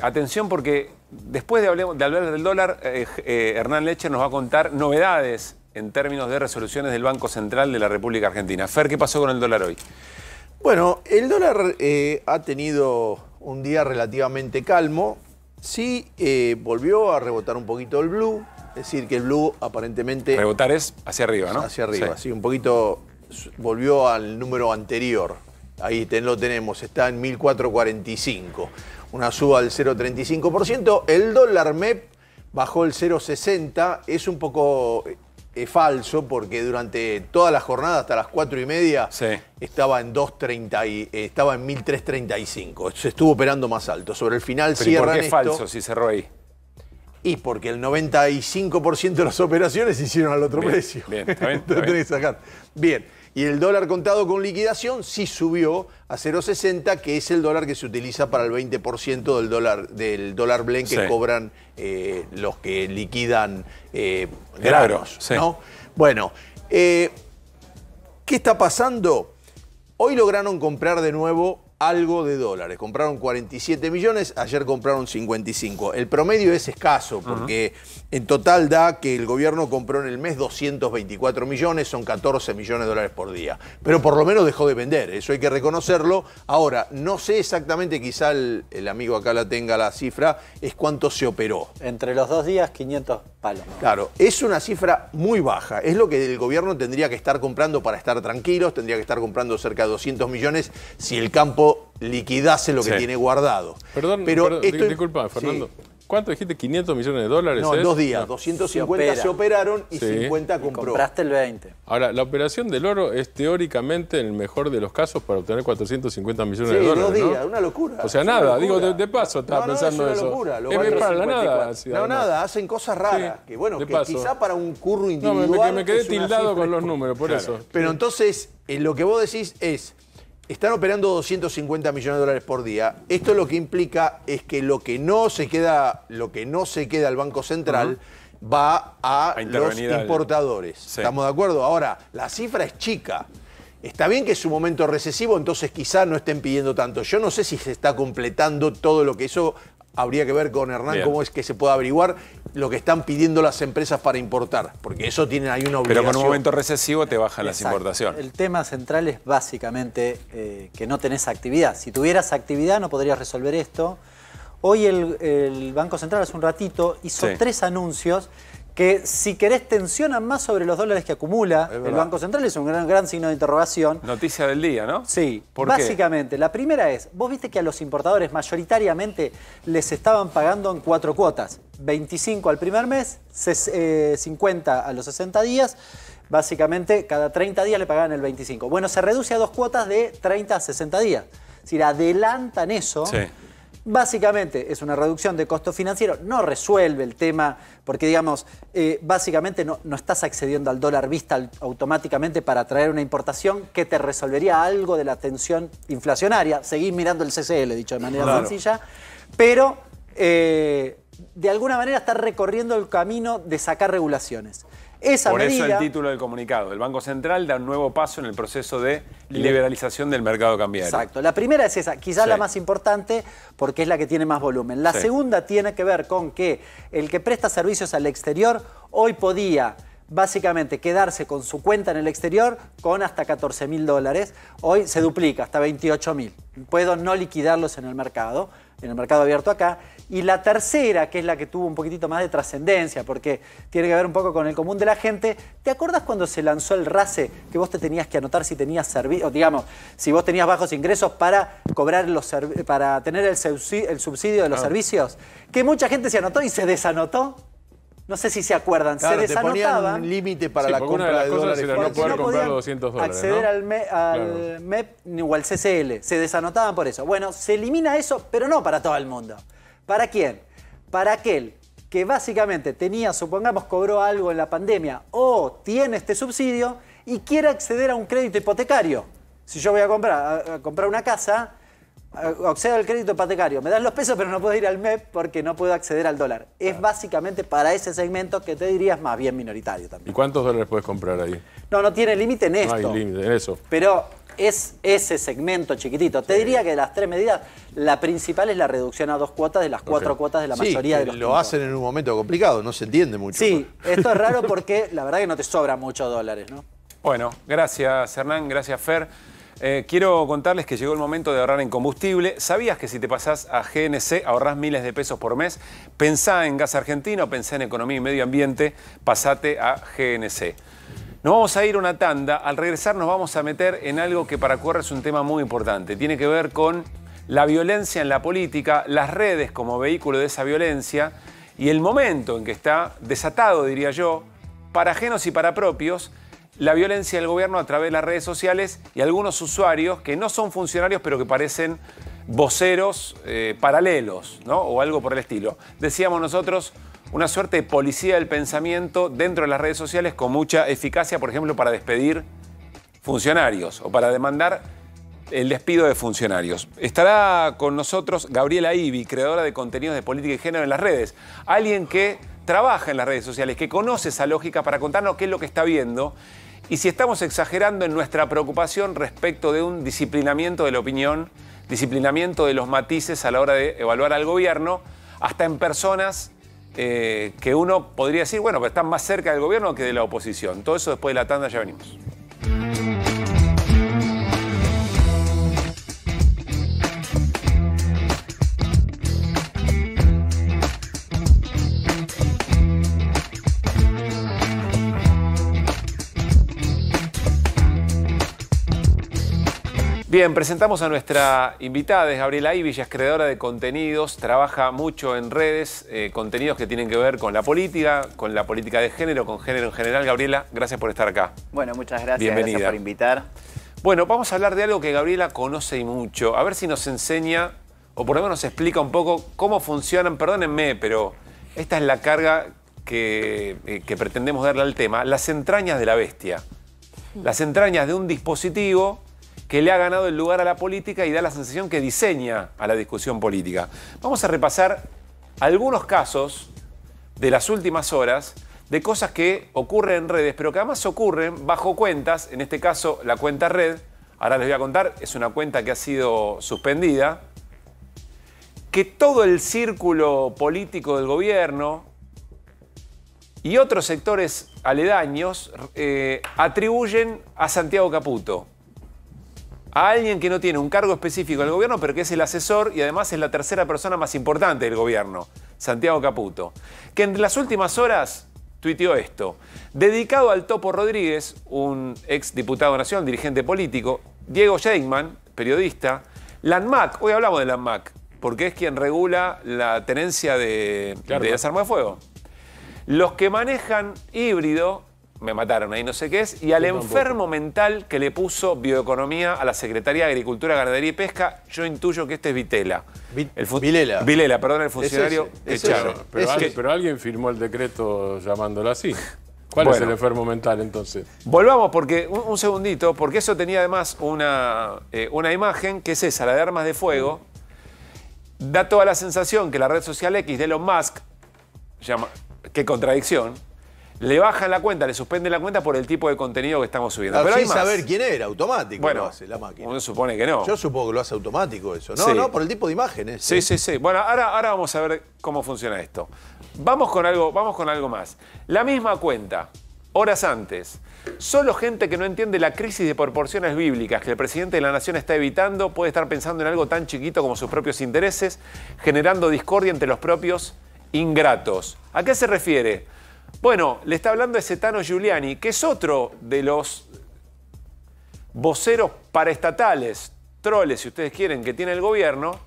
Atención porque después de hablar del dólar, Hernán Lecher nos va a contar novedades en términos de resoluciones del Banco Central de la República Argentina. Fer, ¿qué pasó con el dólar hoy? Bueno, el dólar ha tenido un día relativamente calmo. Sí, volvió a rebotar un poquito el blue, es decir, que el blue aparentemente... Rebotar es hacia arriba, ¿no? Hacia arriba, sí, un poquito volvió al número anterior. Ahí lo tenemos, está en 1445, una suba del 0,35%. El dólar MEP bajó el 0,60, es un poco falso porque durante toda la jornada, hasta las 4:30, estaba en 2.30 estaba en 1.335. Se estuvo operando más alto. Sobre el final cierran ¿por qué es falso si cerró ahí? Y porque el 95% de las operaciones se hicieron al otro precio. Bien, está bien. Entonces tenés que sacar. Bien. Y el dólar contado con liquidación sí subió a 0,60, que es el dólar que se utiliza para el 20% del dólar blend que cobran los que liquidan granos, ¿no? Bueno, ¿qué está pasando? Hoy lograron comprar de nuevo algo de dólares. Compraron 47 millones, ayer compraron 55. El promedio es escaso porque en total da que el gobierno compró en el mes 224 millones, son 14 millones de dólares por día. Pero por lo menos dejó de vender, eso hay que reconocerlo. Ahora, no sé exactamente, quizá el amigo acá la tenga la cifra, es cuánto se operó. Entre los 2 días, 500 palos. Claro, es una cifra muy baja. Es lo que el gobierno tendría que estar comprando para estar tranquilos, tendría que estar comprando cerca de 200 millones si el campo liquidase lo que tiene guardado. Perdón, disculpa, Fernando. Sí. ¿Cuánto dijiste? ¿500 millones de dólares? No, en 2 días. 250 se operaron y 50 compró. Compraste el 20. Ahora, la operación del oro es teóricamente, en el mejor de los casos, para obtener 450 millones de dólares. 2 días, ¿no? una locura. O sea, nada, digo, de paso estaba pensando es eso. Locura. Es para la nada. No, nada, hacen cosas raras. Que bueno, que quizá para un curro individual. No, me quedé tildado con los números, por eso. Pero entonces, lo que vos decís es. Están operando 250 millones de dólares por día. Esto lo que implica es que lo que no se queda al Banco Central va a los importadores. ¿Estamos de acuerdo? Ahora, la cifra es chica. Está bien que es un momento recesivo, entonces quizá no estén pidiendo tanto. Yo no sé si se está completando todo lo que eso habría que ver con Hernán, cómo es que se puede averiguar. lo que están pidiendo las empresas para importar, porque eso tienen ahí una obligación. Pero con un momento recesivo te bajan las importaciones. El tema central es básicamente que no tenés actividad. Si tuvieras actividad no podrías resolver esto. Hoy el Banco Central hace un ratito hizo 3 anuncios que, si querés, tensionan más sobre los dólares que acumula el Banco Central. Es un gran signo de interrogación. Noticia del día, ¿no? Sí. ¿Por básicamente, la primera es, vos viste que a los importadores mayoritariamente les estaban pagando en 4 cuotas. 25 al primer mes, 50 a los 60 días. Básicamente, cada 30 días le pagaban el 25. Bueno, se reduce a 2 cuotas de 30 a 60 días. Es decir, adelantan eso. Sí. Básicamente es una reducción de costo financiero, no resuelve el tema, porque digamos, básicamente no estás accediendo al dólar vista automáticamente para traer una importación que te resolvería algo de la tensión inflacionaria. Seguís mirando el CCL, dicho de manera sencilla, pero de alguna manera está recorriendo el camino de sacar regulaciones. Por eso el título del comunicado. El Banco Central da un nuevo paso en el proceso de liberalización del mercado cambiario. Exacto. La primera es esa, quizás la más importante porque es la que tiene más volumen. La segunda tiene que ver con que el que presta servicios al exterior hoy podía básicamente quedarse con su cuenta en el exterior con hasta $14.000. Hoy se duplica hasta $28.000. Puedo no liquidarlos en el mercado abierto acá. Y la tercera, que es la que tuvo un poquitito más de trascendencia, porque tiene que ver un poco con el común de la gente. ¿Te acordás cuando se lanzó el RASE, que vos te tenías que anotar si tenías servicios, digamos, si vos tenías bajos ingresos para cobrar para tener el subsidio de los servicios? Que mucha gente se anotó y se desanotó. No sé si se acuerdan, claro, se desanotaban. Te ponían un límite para la compra de dólares. Era no poder comprar los $200, acceder ¿no? al MEP o al CCL. Se desanotaban por eso. Bueno, se elimina eso, pero no para todo el mundo. ¿Para quién? Para aquel que básicamente tenía, supongamos, cobró algo en la pandemia o tiene este subsidio y quiere acceder a un crédito hipotecario. Si yo voy a comprar una casa, accedo al crédito hipotecario. Me dan los pesos, pero no puedo ir al MEP porque no puedo acceder al dólar. Es básicamente para ese segmento que te dirías más bien minoritario también. ¿Y cuántos dólares puedes comprar ahí? No tiene límite en esto. No hay límite en eso. Pero es ese segmento chiquitito. Te diría que de las 3 medidas, la principal es la reducción a 2 cuotas de las 4 cuotas de la mayoría de los lo hacen en un momento complicado, no se entiende mucho. Sí, esto es raro porque la verdad que no te sobran muchos dólares, ¿no? Bueno, gracias Hernán, gracias Fer. Quiero contarles que llegó el momento de ahorrar en combustible. ¿Sabías que si te pasás a GNC ahorrás miles de pesos por mes? Pensá en gas argentino, pensá en economía y medio ambiente, pasate a GNC. Nos vamos a ir a una tanda. Al regresar nos vamos a meter en algo que para QR es un tema muy importante. Tiene que ver con la violencia en la política, las redes como vehículo de esa violencia y el momento en que está desatado, diría yo, para ajenos y para propios, la violencia del gobierno a través de las redes sociales y algunos usuarios que no son funcionarios pero que parecen voceros paralelos, ¿no? O algo por el estilo. Decíamos nosotros, una suerte de policía del pensamiento dentro de las redes sociales con mucha eficacia, por ejemplo, para despedir funcionarios o para demandar el despido de funcionarios. Estará con nosotros Gabriela Ibi, creadora de contenidos de política y género en las redes. Alguien que trabaja en las redes sociales, que conoce esa lógica para contarnos qué es lo que está viendo y si estamos exagerando en nuestra preocupación respecto de un disciplinamiento de la opinión, disciplinamiento de los matices a la hora de evaluar al gobierno, hasta en personas que uno podría decir, bueno, pero están más cerca del gobierno que de la oposición. Todo eso después de la tanda, ya venimos. Bien, presentamos a nuestra invitada, es Gabriela Ibi, ella es creadora de contenidos, trabaja mucho en redes, contenidos que tienen que ver con la política de género, con género en general. Gabriela, gracias por estar acá. Bueno, muchas gracias. Bienvenida. Gracias por invitar. Bueno, vamos a hablar de algo que Gabriela conoce y mucho. A ver si nos enseña, o por lo menos nos explica un poco cómo funcionan, perdónenme, pero esta es la carga que pretendemos darle al tema, las entrañas de la bestia. Las entrañas de un dispositivo que le ha ganado el lugar a la política y da la sensación que diseña a la discusión política. Vamos a repasar algunos casos de las últimas horas de cosas que ocurren en redes, pero que además ocurren bajo cuentas, en este caso la cuenta Red, ahora les voy a contar, es una cuenta que ha sido suspendida, que todo el círculo político del gobierno, y otros sectores aledaños atribuyen a Santiago Caputo, a alguien que no tiene un cargo específico en el gobierno, pero que es el asesor y además es la tercera persona más importante del gobierno, Santiago Caputo, que en las últimas horas tuiteó esto: dedicado al Topo Rodríguez, un ex diputado nacional, dirigente político, Diego Sheikman, periodista, la ANMAC, hoy hablamos de la ANMAC, porque es quien regula la tenencia de las armas de fuego. Los que manejan híbrido, me mataron ahí, no sé qué es, y al enfermo mental que le puso bioeconomía a la Secretaría de Agricultura, Ganadería y Pesca, yo intuyo que este es Vitela. Vilela. Vilela, perdón, el funcionario que echaron. Pero alguien firmó el decreto llamándolo así. ¿Cuál es el enfermo mental entonces? Volvamos porque un segundito, porque eso tenía además una imagen que es esa, la de armas de fuego. Da toda la sensación que la red social X de Elon Musk, qué contradicción, le bajan la cuenta, le suspenden la cuenta por el tipo de contenido que estamos subiendo. Claro, pero hay sin más. saber quién era, automático bueno, lo hace la máquina. Uno supone que no. Yo supongo que lo hace automático eso. No, Sí. no, por el tipo de imágenes. Sí, sí, sí. Bueno, ahora vamos a ver cómo funciona esto. Vamos con algo más. La misma cuenta, horas antes. Solo gente que no entiende la crisis de proporciones bíblicas que el presidente de la nación está evitando puede estar pensando en algo tan chiquito como sus propios intereses, generando discordia entre los propios ingratos. ¿A qué se refiere? Bueno, le está hablando de Tano Giuliani, que es otro de los voceros paraestatales, troles, si ustedes quieren, que tiene el gobierno,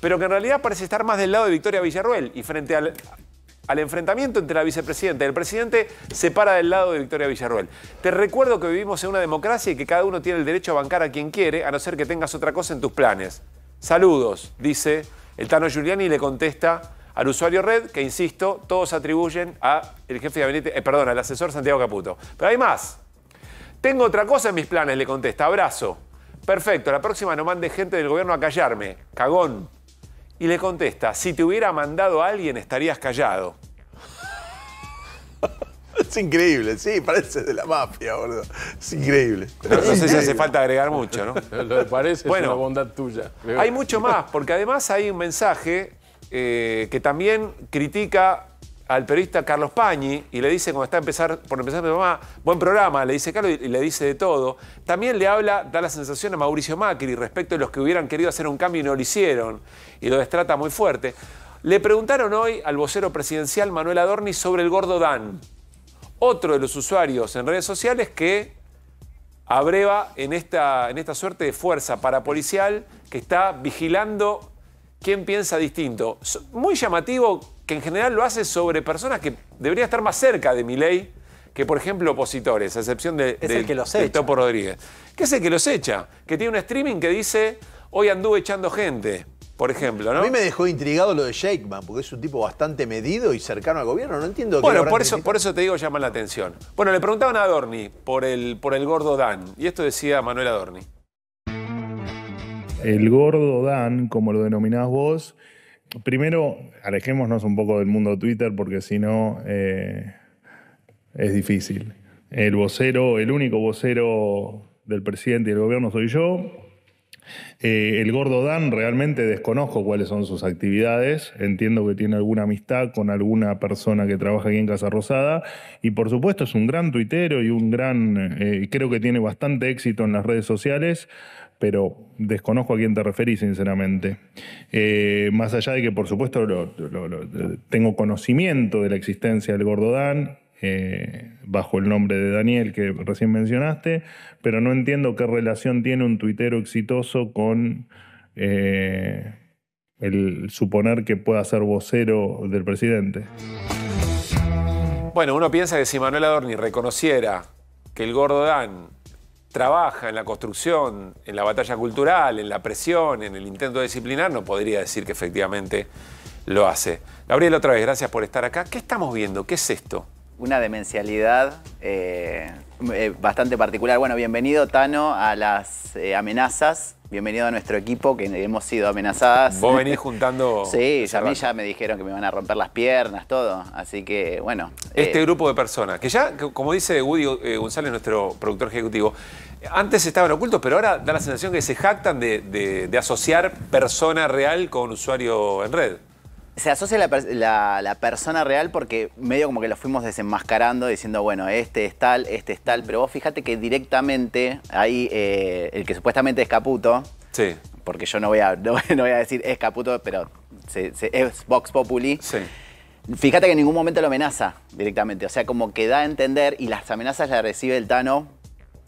pero que en realidad parece estar más del lado de Victoria Villarruel y frente al enfrentamiento entre la vicepresidenta y el presidente se para del lado de Victoria Villarruel. Te recuerdo que vivimos en una democracia y que cada uno tiene el derecho a bancar a quien quiere, a no ser que tengas otra cosa en tus planes. Saludos, dice el Tano Giuliani y le contesta al usuario Red, que insisto, todos atribuyen al jefe de gabinete, al asesor Santiago Caputo. Pero hay más. Tengo otra cosa en mis planes, le contesta. Abrazo. Perfecto, la próxima no mande gente del gobierno a callarme. Cagón. Y le contesta, si te hubiera mandado a alguien estarías callado. Es increíble, sí, parece de la mafia, boludo. Es increíble. No sé si hace falta agregar mucho, ¿no? Lo que parece es una bondad tuya. Hay mucho más, porque además hay un mensaje que también critica al periodista Carlos Pañi y le dice, cuando está por empezar mi mamá, buen programa, le dice Carlos y le dice de todo. También le da la sensación a Mauricio Macri respecto de los que hubieran querido hacer un cambio y no lo hicieron, y lo destrata muy fuerte. Le preguntaron hoy al vocero presidencial Manuel Adorni sobre el gordo Dan, otro de los usuarios en redes sociales que abreva en esta suerte de fuerza parapolicial que está vigilando quién piensa distinto. Muy llamativo que en general lo hace sobre personas que deberían estar más cerca de Milei que, por ejemplo, opositores, a excepción del Topo Rodríguez. Que es el que los echa, que tiene un streaming que dice, hoy anduve echando gente, por ejemplo, ¿no? A mí me dejó intrigado lo de Sheikman, porque es un tipo bastante medido y cercano al gobierno. No entiendo qué. Bueno, por eso te digo, llama la atención. Bueno, le preguntaban a Adorni por el gordo Dan, y esto decía Manuel Adorni. El gordo Dan, como lo denominás vos, primero alejémonos un poco del mundo Twitter porque si no es difícil. El único vocero del presidente y del gobierno soy yo. El gordo Dan realmente desconozco cuáles son sus actividades. Entiendo que tiene alguna amistad con alguna persona que trabaja aquí en Casa Rosada y por supuesto es un gran tuitero y creo que tiene bastante éxito en las redes sociales, pero desconozco a quién te referís, sinceramente. Más allá de que, por supuesto, tengo conocimiento de la existencia del gordo Dan, bajo el nombre de Daniel, que recién mencionaste, pero no entiendo qué relación tiene un tuitero exitoso con el suponer que pueda ser vocero del presidente. Bueno, uno piensa que si Manuel Adorni reconociera que el gordo Dan trabaja en la construcción, en la batalla cultural, en la presión, en el intento de disciplinar, no podría decir que efectivamente lo hace. Gabriel, otra vez, gracias por estar acá. ¿Qué estamos viendo? ¿Qué es esto? Una demencialidad bastante particular. Bueno, bienvenido, Tano, a las amenazas. Bienvenido a nuestro equipo, que hemos sido amenazadas. Vos venís juntando... Sí, a mí ya me dijeron que me van a romper las piernas, todo. Así que, bueno... Este grupo de personas, que ya, como dice Woody González, nuestro productor ejecutivo, antes estaban ocultos, pero ahora da la sensación que se jactan de asociar persona real con usuario en red. Se asocia la persona real porque medio como que lo fuimos desenmascarando diciendo, bueno, este es tal, pero vos fíjate que directamente ahí el que supuestamente es Caputo, sí, porque yo no voy a decir es Caputo, pero es Vox Populi. Sí. Fíjate que en ningún momento lo amenaza directamente, o sea, como que da a entender y las amenazas las recibe el Tano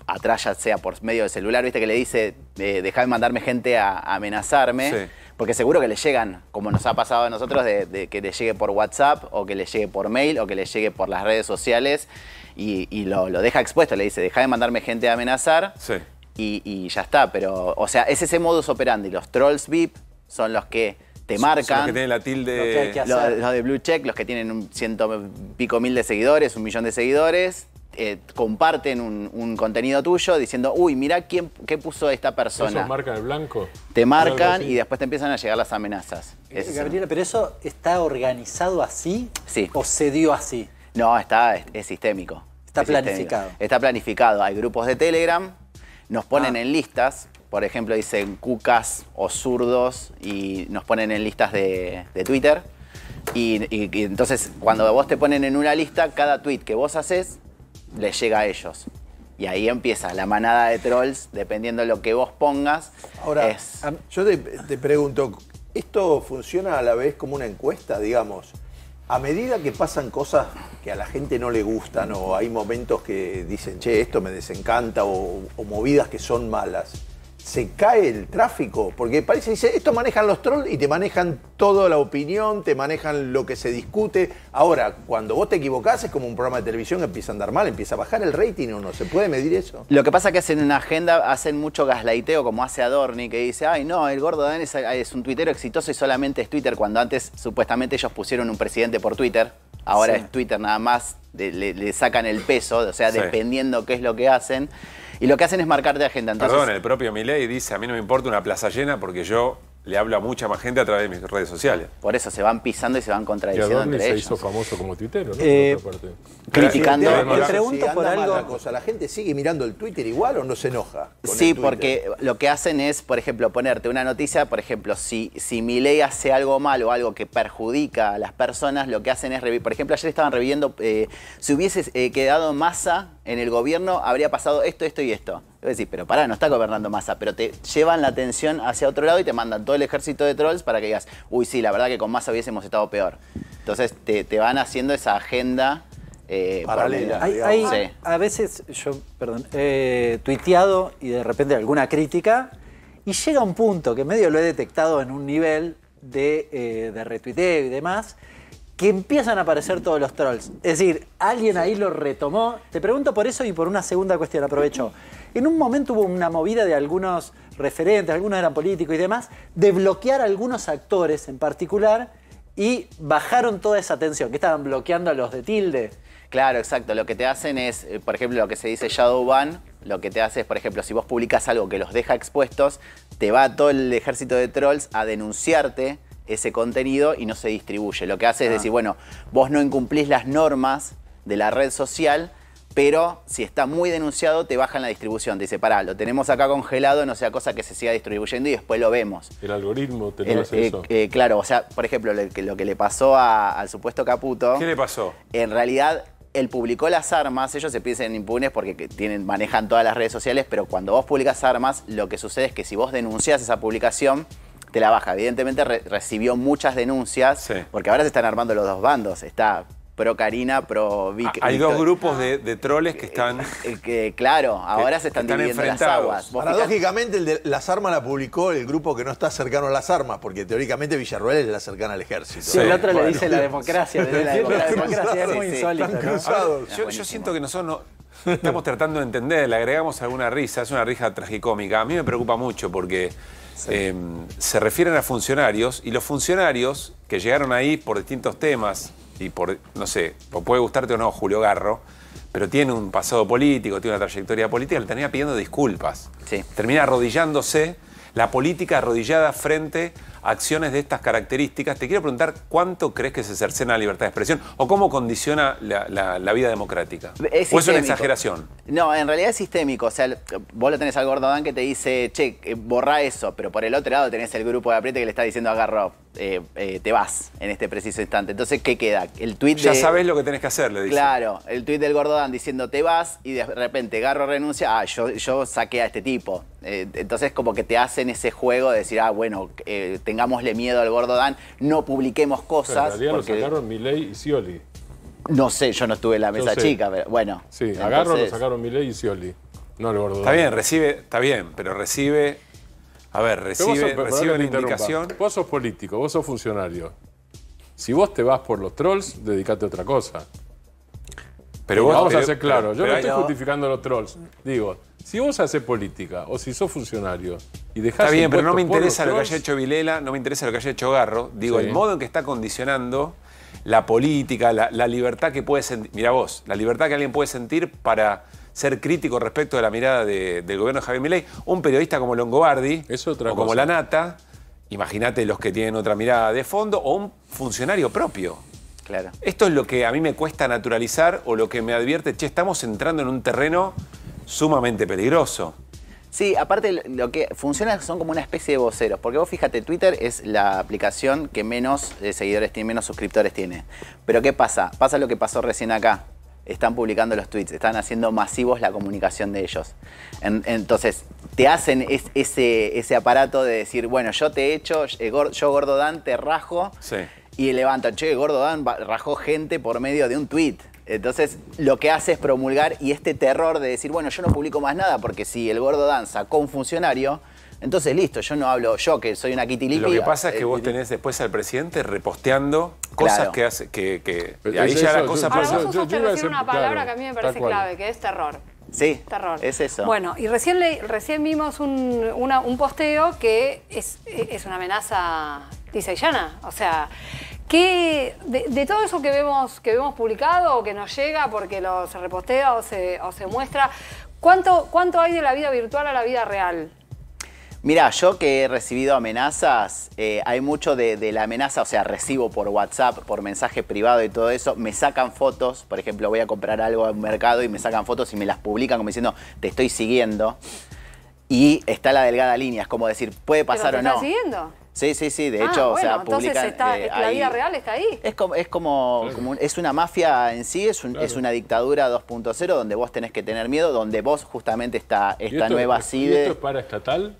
atrás, ya sea por medio del celular, viste que le dice, dejá de mandarme gente a amenazarme. Sí. Porque seguro que le llegan, como nos ha pasado a nosotros, de que le llegue por WhatsApp, o que le llegue por mail, o que le llegue por las redes sociales, y lo deja expuesto, le dice, deja de mandarme gente a amenazar, sí, y ya está. Pero, o sea, es ese modus operandi. Los trolls VIP son los que te marcan. Son los que tienen la tilde. Los de Blue Check, los que tienen 100 y pico mil de seguidores, 1 millón de seguidores. Comparten un contenido tuyo diciendo, uy, mirá qué puso esta persona. ¿Esos marcan el blanco? Te marcan y después te empiezan a llegar las amenazas. Gabriela, ¿pero eso está organizado así? Sí. ¿O se dio así? No, es sistémico. Está planificado. Está planificado. Hay grupos de Telegram, nos ponen en listas. Por ejemplo, dicen cucas o zurdos y nos ponen en listas de Twitter. Y entonces, cuando vos te ponen en una lista, cada tweet que vos haces les llega a ellos. Y ahí empieza la manada de trolls, dependiendo de lo que vos pongas. Ahora, yo te pregunto, ¿esto funciona a la vez como una encuesta, digamos? A medida que pasan cosas que a la gente no le gustan, o hay momentos que dicen, che, esto me desencanta, o movidas que son malas, ¿se cae el tráfico? Porque parece, dice, esto manejan los trolls y te manejan toda la opinión, te manejan lo que se discute. Ahora, cuando vos te equivocás, es como un programa de televisión que empieza a andar mal, empieza a bajar el rating, ¿o no? ¿Se puede medir eso? Lo que pasa es que hacen una agenda, hacen mucho gaslighteo, como hace Adorni, que dice, ay, no, el gordo Dan es un tuitero exitoso y solamente es Twitter, cuando antes, supuestamente, ellos pusieron un presidente por Twitter. Ahora sí, es Twitter nada más, le sacan el peso, o sea, sí, dependiendo qué es lo que hacen. Y lo que hacen es marcarte agenda. Entonces, perdón, el propio Milei dice, a mí no me importa una plaza llena porque yo le hablo a mucha más gente a través de mis redes sociales. Por eso se van pisando y se van contradiciendo entre ellos. Y se hizo famoso como tuitero, ¿no? Criticando. Te pregunto por algo. ¿La gente sigue mirando el Twitter igual o no se enoja? Sí, porque lo que hacen es, por ejemplo, ponerte una noticia, por ejemplo, si Milei hace algo malo o algo que perjudica a las personas, lo que hacen es, por ejemplo, ayer estaban reviviendo, si hubiese quedado Massa en el gobierno, habría pasado esto, esto y esto. Voy a decir, pero pará, no está gobernando Massa, pero te llevan la atención hacia otro lado y te mandan todo el ejército de trolls para que digas, uy, sí, la verdad que con Massa hubiésemos estado peor. Entonces te van haciendo esa agenda paralela. Sí. A veces yo, tuiteado y de repente alguna crítica y llega un punto que medio lo he detectado en un nivel de retuiteo y demás, que empiezan a aparecer todos los trolls. Es decir, alguien ahí lo retomó. Te pregunto por eso y por una segunda cuestión, aprovecho. En un momento hubo una movida de algunos referentes, algunos eran políticos y demás, de bloquear a algunos actores en particular y bajaron toda esa atención. ¿Qué estaban bloqueando a los de tilde? Claro, exacto. Lo que te hacen es, por ejemplo, lo que se dice shadow ban, lo que te hace es, por ejemplo, si vos publicas algo que los deja expuestos, te va todo el ejército de trolls a denunciarte ese contenido y no se distribuye. Lo que hace es decir, bueno, vos no incumplís las normas de la red social, pero si está muy denunciado te bajan la distribución. Te dice, pará, lo tenemos acá congelado, no sea cosa que se siga distribuyendo y después lo vemos. El algoritmo te lo hace eso. Claro, o sea, por ejemplo, lo que le pasó al supuesto Caputo. ¿Qué le pasó? En realidad, él publicó las armas, ellos se piensan impunes porque manejan todas las redes sociales, pero cuando vos publicas armas, lo que sucede es que si vos denunciás esa publicación, te la baja. Evidentemente recibió muchas denuncias, sí, porque ahora se están armando los dos bandos. Está pro Karina, pro Vic. Hay dos grupos de troles que están... claro, ahora se están dividiendo las aguas. Paradójicamente, el de las armas la publicó el grupo que no está cercano a las armas, porque teóricamente Villarroel es la cercana al ejército. Sí, el otro le dice la democracia. La democracia es muy insólito. Están cruzados. Yo siento que nosotros estamos tratando de entender, le agregamos alguna risa, es una risa tragicómica. A mí me preocupa mucho porque... Sí, se refieren a funcionarios y los funcionarios que llegaron ahí por distintos temas y por, no sé, puede gustarte o no Julio Garro, pero tiene un pasado político, tiene una trayectoria política, le termina pidiendo disculpas. Sí. Termina arrodillándose, la política arrodillada frente a acciones de estas características. Te quiero preguntar, ¿cuánto crees que se cercena la libertad de expresión o cómo condiciona la vida democrática? ¿O es una exageración? No, en realidad es sistémico. O sea, vos lo tenés al gordo Dan que te dice, che, borrá eso, pero por el otro lado tenés el grupo de apriete que le está diciendo a Garro, te vas en este preciso instante. Entonces, ¿qué queda? El tuit ya sabes lo que tenés que hacer, le dice. Claro, el tuit del Gordo Dan diciendo te vas y de repente Garro renuncia, yo saqué a este tipo. Entonces como que te hacen ese juego de decir, bueno, tengámosle miedo al Gordo Dan, no publiquemos cosas. En realidad lo sacaron Milei y Scioli. No sé, yo no estuve en la mesa chica, pero bueno. Sí, a Garro lo sacaron Milei y Scioli, no el Gordo Dan. Está bien, está bien, pero recibe... A ver, recibe una indicación. Vos sos político, vos sos funcionario. Si vos te vas por los trolls, dedicate a otra cosa. Pero vamos a ser claros, yo no estoy justificando los trolls. Digo, si vos haces política o si sos funcionario y dejás... Está bien, pero no me interesa lo que haya hecho Vilela, no me interesa lo que haya hecho Garro. Digo, el modo en que está condicionando la política, la libertad que puede sentir... Mirá vos, la libertad que alguien puede sentir para... ser crítico respecto de la mirada del gobierno de Javier Milei. Un periodista como Longobardi o como La Nata, imagínate los que tienen otra mirada de fondo, o un funcionario propio. Claro. Esto es lo que a mí me cuesta naturalizar o lo que me advierte, che, estamos entrando en un terreno sumamente peligroso. Sí, aparte lo que funciona son como una especie de voceros, porque vos fíjate, Twitter es la aplicación que menos seguidores tiene, menos suscriptores tiene. Pero ¿qué pasa? Pasa lo que pasó recién acá. Están publicando los tweets, están haciendo masivos la comunicación de ellos. Entonces, te hacen ese aparato de decir, bueno, yo te he hecho, yo Gordo Dan te rajo, y levantan, che, Gordo Dan rajó gente por medio de un tweet. Entonces, lo que hace es promulgar y este terror de decir, bueno, yo no publico más nada, porque si el Gordo Dan sacó un funcionario, entonces listo, yo no hablo, yo que soy una kitilipi. Lo que pasa es que vos tenés después al presidente reposteando cosas que hace, que ahí ya la cosa pasa. pasa. Ahora vos usaste recién una palabra que a mí me parece clave, que es terror. Sí, terror. Es eso. Bueno, y recién vimos un posteo que es una amenaza lisa y llana. O sea, que de todo eso que vemos publicado o que nos llega porque se repostea o se muestra, ¿cuánto hay de la vida virtual a la vida real? Mirá, yo que he recibido amenazas, hay mucho de la amenaza, o sea, recibo por WhatsApp, por mensaje privado y todo eso, me sacan fotos, por ejemplo, voy a comprar algo al mercado y me sacan fotos y me las publican como diciendo, te estoy siguiendo. Y está la delgada línea, es como decir, puede pasar o no. ¿Te estás siguiendo? Sí, de hecho, o sea, publican... Entonces la vida real está ahí. Es una mafia en sí, es una dictadura 2.0 donde vos tenés que tener miedo, donde vos justamente esta nueva CIDE... ¿Y esto es paraestatal?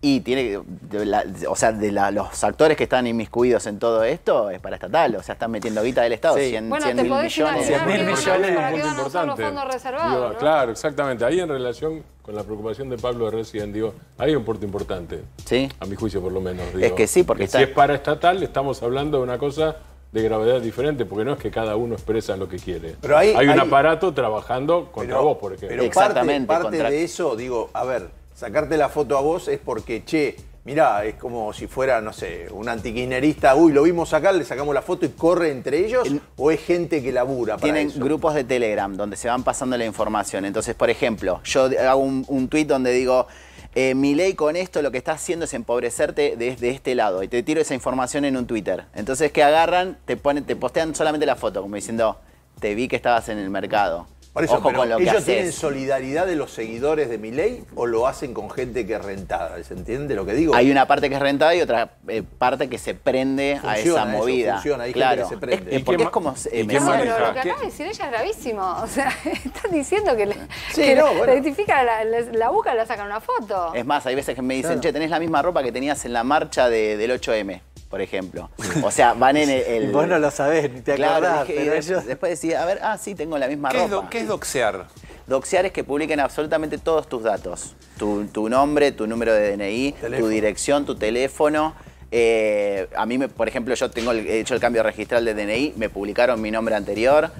Y tiene, los actores que están inmiscuidos en todo esto es paraestatal, o sea, están metiendo guita del Estado, 100 mil millones. 100 mil millones. ¿Para qué van a usar los fondos reservados? ¿No? Claro, exactamente. Ahí en relación con la preocupación de Pablo de Resident, digo, hay un punto importante. Sí. A mi juicio, por lo menos. Digo, es que sí, porque si es paraestatal, estamos hablando de una cosa de gravedad diferente, porque no es que cada uno expresa lo que quiere. Pero hay un aparato trabajando contra vos, por ejemplo. Pero exactamente, parte de eso, digo, a ver, sacarte la foto a vos es porque, che, mirá, es como si fuera, no sé, un antikirchnerista, uy, lo vimos sacar, le sacamos la foto y corre entre ellos, o es gente que labura para Tienen eso. grupos de Telegram donde se van pasando la información. Entonces, por ejemplo, yo hago un tuit donde digo, Milei con esto lo que está haciendo es empobrecerte de este lado, y te tiro esa información en un Twitter. Entonces, que agarran, te postean solamente la foto, como diciendo, te vi que estabas en el mercado. Por eso, ojo con lo que ¿ellos haces. tienen solidaridad de los seguidores de Milei o lo hacen con gente que es rentada? ¿Se entiende lo que digo? Hay una parte que es rentada y otra parte que se prende a esa movida. Funciona, hay claro. gente que se prende. Porque es como... pero lo que acaba de decir ella es gravísimo. O sea, estás diciendo que le identifica la boca y le sacan una foto. Es más, hay veces que me dicen, che, tenés la misma ropa que tenías en la marcha del 8M. Por ejemplo. O sea, van en el... Vos no lo sabés, ni te acordás. Pero después decís, a ver, sí, tengo la misma ropa. ¿Qué es doxear? Doxear es que publiquen absolutamente todos tus datos. Tu nombre, tu número de DNI, tu dirección, tu teléfono. A mí, por ejemplo, yo he hecho el cambio registral de DNI, me publicaron mi nombre anterior,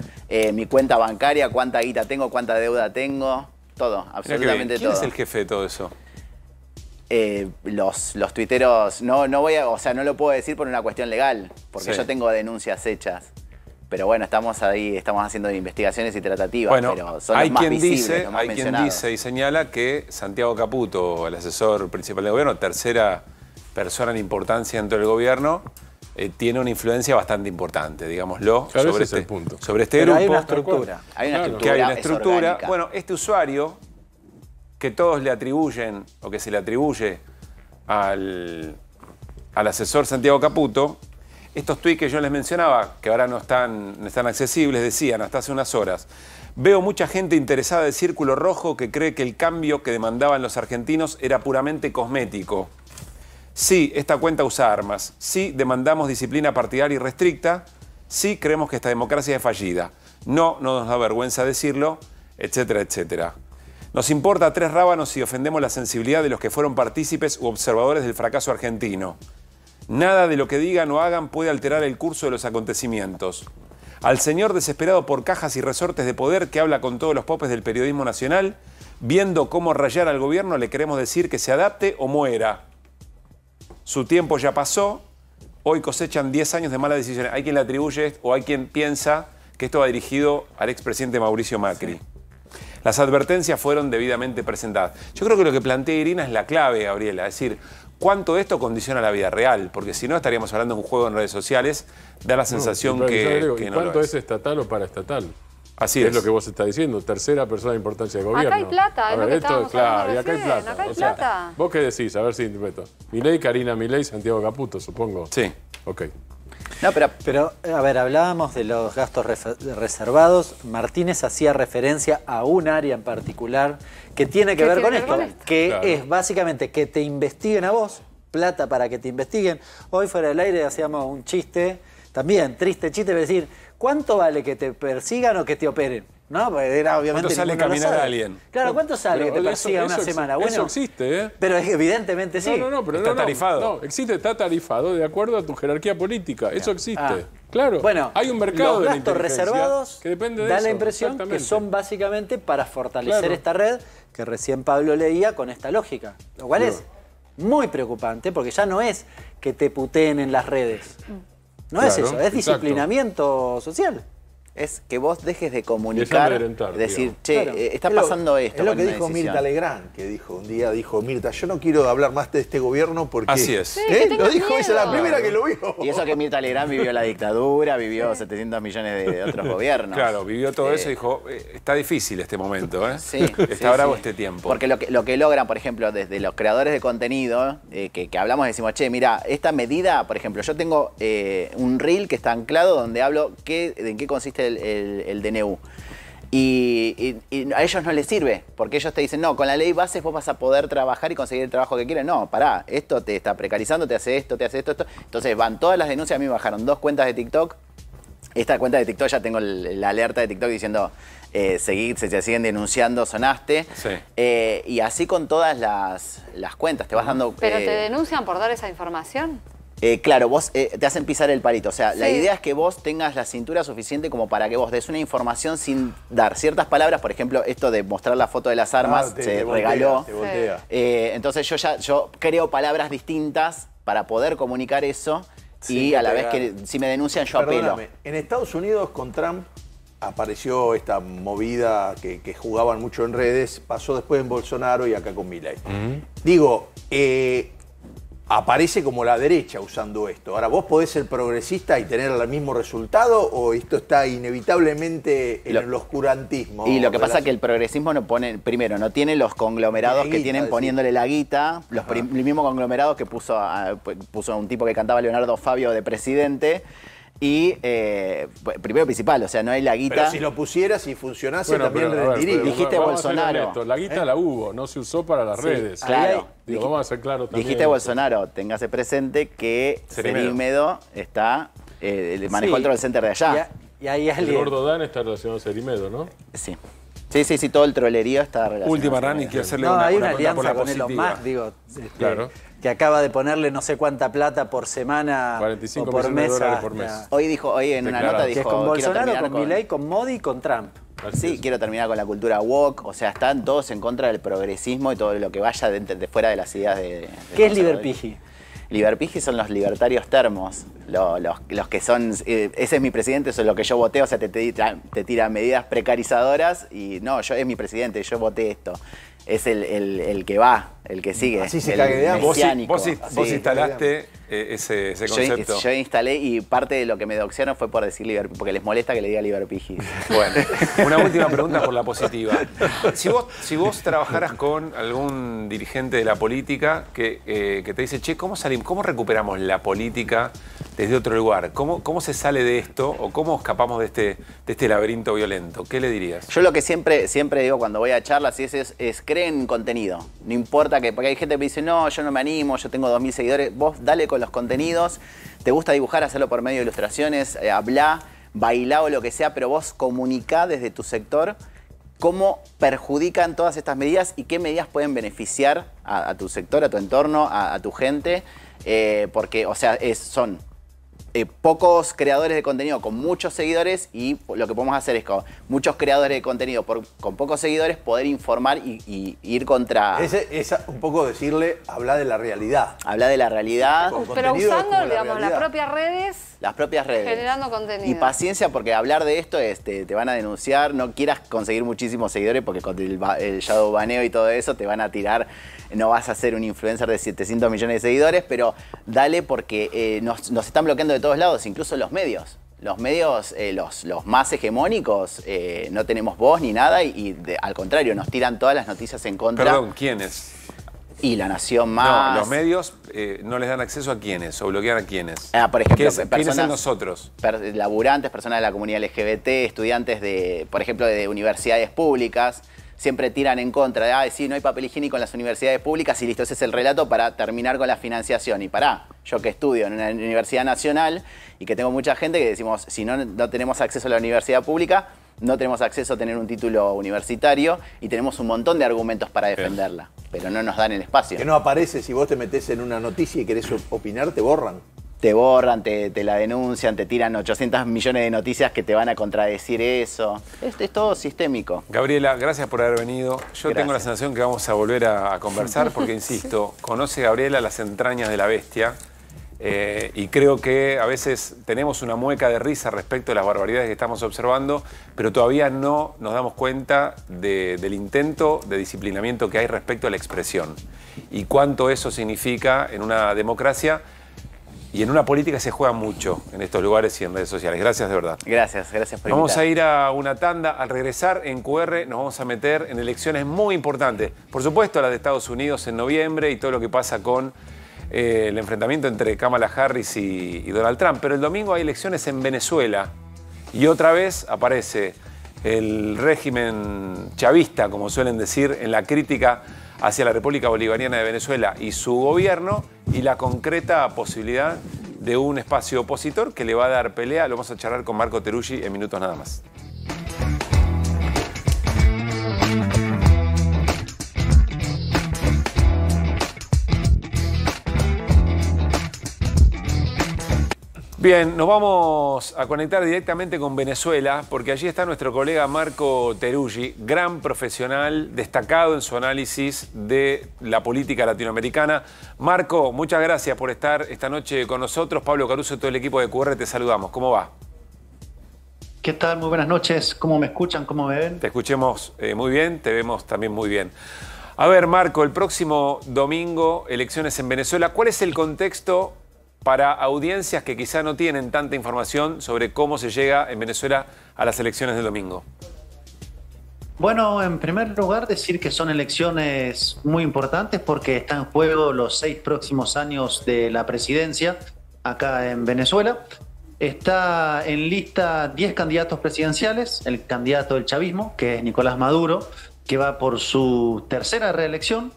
mi cuenta bancaria, cuánta guita tengo, cuánta deuda tengo, todo, absolutamente todo. ¿Quién es el jefe de todo eso? Los tuiteros, no lo puedo decir por una cuestión legal, porque yo tengo denuncias hechas. Pero bueno, estamos haciendo investigaciones y tratativas, pero son los más visibles, los más mencionados. Quien dice y señala que Santiago Caputo, el asesor principal del gobierno, tercera persona en importancia dentro del gobierno, tiene una influencia bastante importante, digámoslo, claro, sobre ese es el punto. Sobre este pero grupo. Hay una estructura. Hay una estructura. Que hay una estructura. Bueno, este usuario que todos le atribuyen, o que se le atribuye al al asesor Santiago Caputo, estos tuits que yo les mencionaba, que ahora no están accesibles, decían hasta hace unas horas: veo mucha gente interesada del Círculo Rojo que cree que el cambio que demandaban los argentinos era puramente cosmético. Sí, esta cuenta usa armas. Sí, demandamos disciplina partidaria y restricta. Sí, creemos que esta democracia es fallida. No nos da vergüenza decirlo, etcétera, etcétera. Nos importa 3 rábanos si ofendemos la sensibilidad de los que fueron partícipes u observadores del fracaso argentino. Nada de lo que digan o hagan puede alterar el curso de los acontecimientos. Al señor desesperado por cajas y resortes de poder que habla con todos los popes del periodismo nacional, viendo cómo rayar al gobierno, le queremos decir que se adapte o muera. Su tiempo ya pasó, hoy cosechan 10 años de malas decisiones. Hay quien le atribuye o hay quien piensa que esto va dirigido al expresidente Mauricio Macri. Sí. Las advertencias fueron debidamente presentadas. Yo creo que lo que plantea Irina es la clave, Gabriela, es decir, cuánto de esto condiciona la vida real, porque si no estaríamos hablando de un juego en redes sociales, da la sensación que no ¿cuánto es estatal o paraestatal? Así es lo que vos estás diciendo, tercera persona de importancia del gobierno. Acá hay plata, es lo que estábamos hablando y acá hay plata. Acá hay plata. ¿Vos qué decís? A ver si interpreto. Milei, Karina Milei, Santiago Caputo, supongo. Sí. Ok. No, pero, a ver, hablábamos de los gastos reservados. Martínez hacía referencia a un área en particular que tiene que ver con esto, que es básicamente que te investiguen a vos, plata para que te investiguen. Hoy fuera del aire hacíamos un chiste, también triste chiste, de decir, ¿cuánto vale que te persigan o que te operen? ¿No? Porque era obviamente. ¿Cuánto sale caminar a alguien? Claro, ¿cuánto sale que te persigan una semana? Bueno, eso existe, ¿eh? Pero evidentemente sí. Pero está tarifado. No, existe, está tarifado de acuerdo a tu jerarquía política. Eso existe. Claro. Bueno, hay un mercado los de gastos reservados que depende de da eso, la impresión que son básicamente para fortalecer esta red que recién Pablo leía con esta lógica. Lo cual es muy preocupante porque ya no es que te puteen en las redes. No es eso, es disciplinamiento social. Es que vos dejes de comunicar, decir, che, está pasando esto. Es lo que dijo Mirta Legrand, que dijo un día, Mirta, yo no quiero hablar más de este gobierno porque... Así es. Sí, lo dijo ella, la primera que lo vio. Y eso que Mirta Legrand vivió la dictadura, vivió 700 millones de otros gobiernos. Claro, vivió todo eso y dijo, está difícil este momento, ¿eh? Sí, está bravo este tiempo. Porque lo que logran, por ejemplo, desde los creadores de contenido, que hablamos, decimos, che, mira, esta medida, por ejemplo, yo tengo un reel que está anclado donde hablo en qué consiste el DNU. Y a ellos no les sirve, porque ellos te dicen, no, con la ley bases vos vas a poder trabajar y conseguir el trabajo que quieres. No, pará, esto te está precarizando, te hace esto, esto. Entonces van todas las denuncias, a mí me bajaron 2 cuentas de TikTok. Esta cuenta de TikTok ya tengo la alerta de TikTok diciendo, se siguen denunciando, sonaste. Sí. Y así con todas las cuentas, te vas dando... ¿Pero te denuncian por dar esa información? Claro, vos te hacen pisar el palito. O sea, la idea es que vos tengas la cintura suficiente como para que vos des una información sin dar ciertas palabras. Por ejemplo, esto de mostrar la foto de las armas se regaló. Te voltea. Entonces yo creo palabras distintas para poder comunicar eso y a la vez que si me denuncian yo apelo. En Estados Unidos con Trump apareció esta movida que jugaban mucho en redes, pasó después en Bolsonaro y acá con Milei. Digo, aparece como la derecha usando esto. Ahora, ¿vos podés ser progresista y tener el mismo resultado o esto está inevitablemente en el oscurantismo? Y lo que pasa es que el progresismo no pone, primero, no tiene los conglomerados que tienen poniéndole la guita, el mismo conglomerado que puso a un tipo que cantaba Leonardo Fabio de presidente. Y primero principal, o sea, no hay la guita. Pero si lo pusieras y funcionase, también rendiría. Dijiste Bolsonaro. La guita la hubo, no se usó para las redes. Claro. Vamos a ser claros también. Dijiste Bolsonaro, téngase presente que Cerimedo está, manejó el troll center de allá. Y ahí el gordo Dan está relacionado a Cerimedo, ¿no? Sí. Sí, todo el trolerío está relacionado. Última, Rani, quiero hacerle hay una alianza con Elon Musk, digo. Claro. Que acaba de ponerle no sé cuánta plata por semana 45 o por millones de mes. dólares por mes. Hoy en una nota dijo... Que es con Bolsonaro, con Milei, con Modi y con Trump. Sí, quiero terminar con la cultura woke. O sea, están todos en contra del progresismo y todo lo que vaya de fuera de las ideas de ¿Qué es liberpigi? Liberpigi son los libertarios termos, los que son, ese es mi presidente, eso es lo que yo voté, o sea, te tiran medidas precarizadoras y no, es mi presidente, yo voté esto. es el que va, el que sigue. Así se el cague de hambre. Vos instalaste ese concepto. Yo instalé y parte de lo que me doxearon fue por decir Liverpool, porque les molesta que le diga Liverpigi. Bueno, una última pregunta por la positiva. Si vos trabajaras con algún dirigente de la política que te dice, che, ¿cómo recuperamos la política desde otro lugar? ¿Cómo se sale de esto o cómo escapamos de este laberinto violento? ¿Qué le dirías? Yo lo que siempre digo cuando voy a charlas es creen en contenido. No importa porque hay gente que me dice, no, yo no me animo, yo tengo 2000 seguidores. Vos dale con los contenidos. Te gusta dibujar, hacerlo por medio de ilustraciones, hablá, bailá o lo que sea, pero vos comunicá desde tu sector cómo perjudican todas estas medidas y qué medidas pueden beneficiar a tu sector, a tu entorno, a tu gente. Porque, o sea, son pocos creadores de contenido con muchos seguidores y lo que podemos hacer es con muchos creadores de contenido con pocos seguidores poder informar y ir contra... Es un poco decirle, habla de la realidad. Habla de la realidad. Pero usando, digamos, las propias redes. Las propias redes. Generando contenido. Y paciencia porque hablar de esto te van a denunciar. No quieras conseguir muchísimos seguidores porque con el shadow baneo y todo eso te van a tirar. No vas a ser un influencer de 700 millones de seguidores, pero dale porque nos están bloqueando de todos lados, incluso los medios. Los medios, los más hegemónicos, no tenemos voz ni nada y al contrario, nos tiran todas las noticias en contra. Perdón, ¿quiénes? Y La Nación Más. No, los medios no les dan acceso a quiénes o bloquean a quiénes. Por ejemplo, ¿Quiénes son nosotros? Laburantes, personas de la comunidad LGBT, estudiantes de, por ejemplo, de universidades públicas. Siempre tiran en contra de, sí, no hay papel higiénico en las universidades públicas y listo, ese es el relato para terminar con la financiación. Y yo que estudio en una universidad nacional y que tengo mucha gente que decimos, si no tenemos acceso a la universidad pública, no tenemos acceso a tener un título universitario y tenemos un montón de argumentos para defenderla, pero no nos dan el espacio. Que no aparece, si vos te metés en una noticia y querés opinar, te borran. Te borran, te la denuncian, te tiran 800 millones de noticias que te van a contradecir eso. Es todo sistémico. Gabriela, gracias por haber venido. Yo tengo la sensación que vamos a volver a conversar porque, insisto, conoce Gabriela las entrañas de la bestia y creo que a veces tenemos una mueca de risa respecto a las barbaridades que estamos observando, pero todavía no nos damos cuenta del intento de disciplinamiento que hay respecto a la expresión y cuánto eso significa en una democracia. Y en una política se juega mucho en estos lugares y en redes sociales. Gracias de verdad. Gracias por invitar. Vamos a ir a una tanda. Al regresar en QR nos vamos a meter en elecciones muy importantes. Por supuesto, las de Estados Unidos en noviembre y todo lo que pasa con el enfrentamiento entre Kamala Harris y Donald Trump. Pero el domingo hay elecciones en Venezuela. Y otra vez aparece el régimen chavista, como suelen decir, en la crítica hacia la República Bolivariana de Venezuela y su gobierno y la concreta posibilidad de un espacio opositor que le va a dar pelea. Lo vamos a charlar con Marco Teruggi en minutos nada más. Bien, nos vamos a conectar directamente con Venezuela porque allí está nuestro colega Marco Teruggi, gran profesional, destacado en su análisis de la política latinoamericana. Marco, muchas gracias por estar esta noche con nosotros. Pablo Caruso y todo el equipo de QR te saludamos. ¿Cómo va? ¿Qué tal? Muy buenas noches. ¿Cómo me escuchan? ¿Cómo me ven? Te escuchemos muy bien, te vemos también muy bien. A ver, Marco, el próximo domingo, elecciones en Venezuela. ¿Cuál es el contexto para audiencias que quizá no tienen tanta información sobre cómo se llega en Venezuela a las elecciones del domingo? Bueno, en primer lugar decir que son elecciones muy importantes porque están en juego los 6 próximos años de la presidencia acá en Venezuela. Está en lista 10 candidatos presidenciales, el candidato del chavismo, que es Nicolás Maduro, que va por su tercera reelección.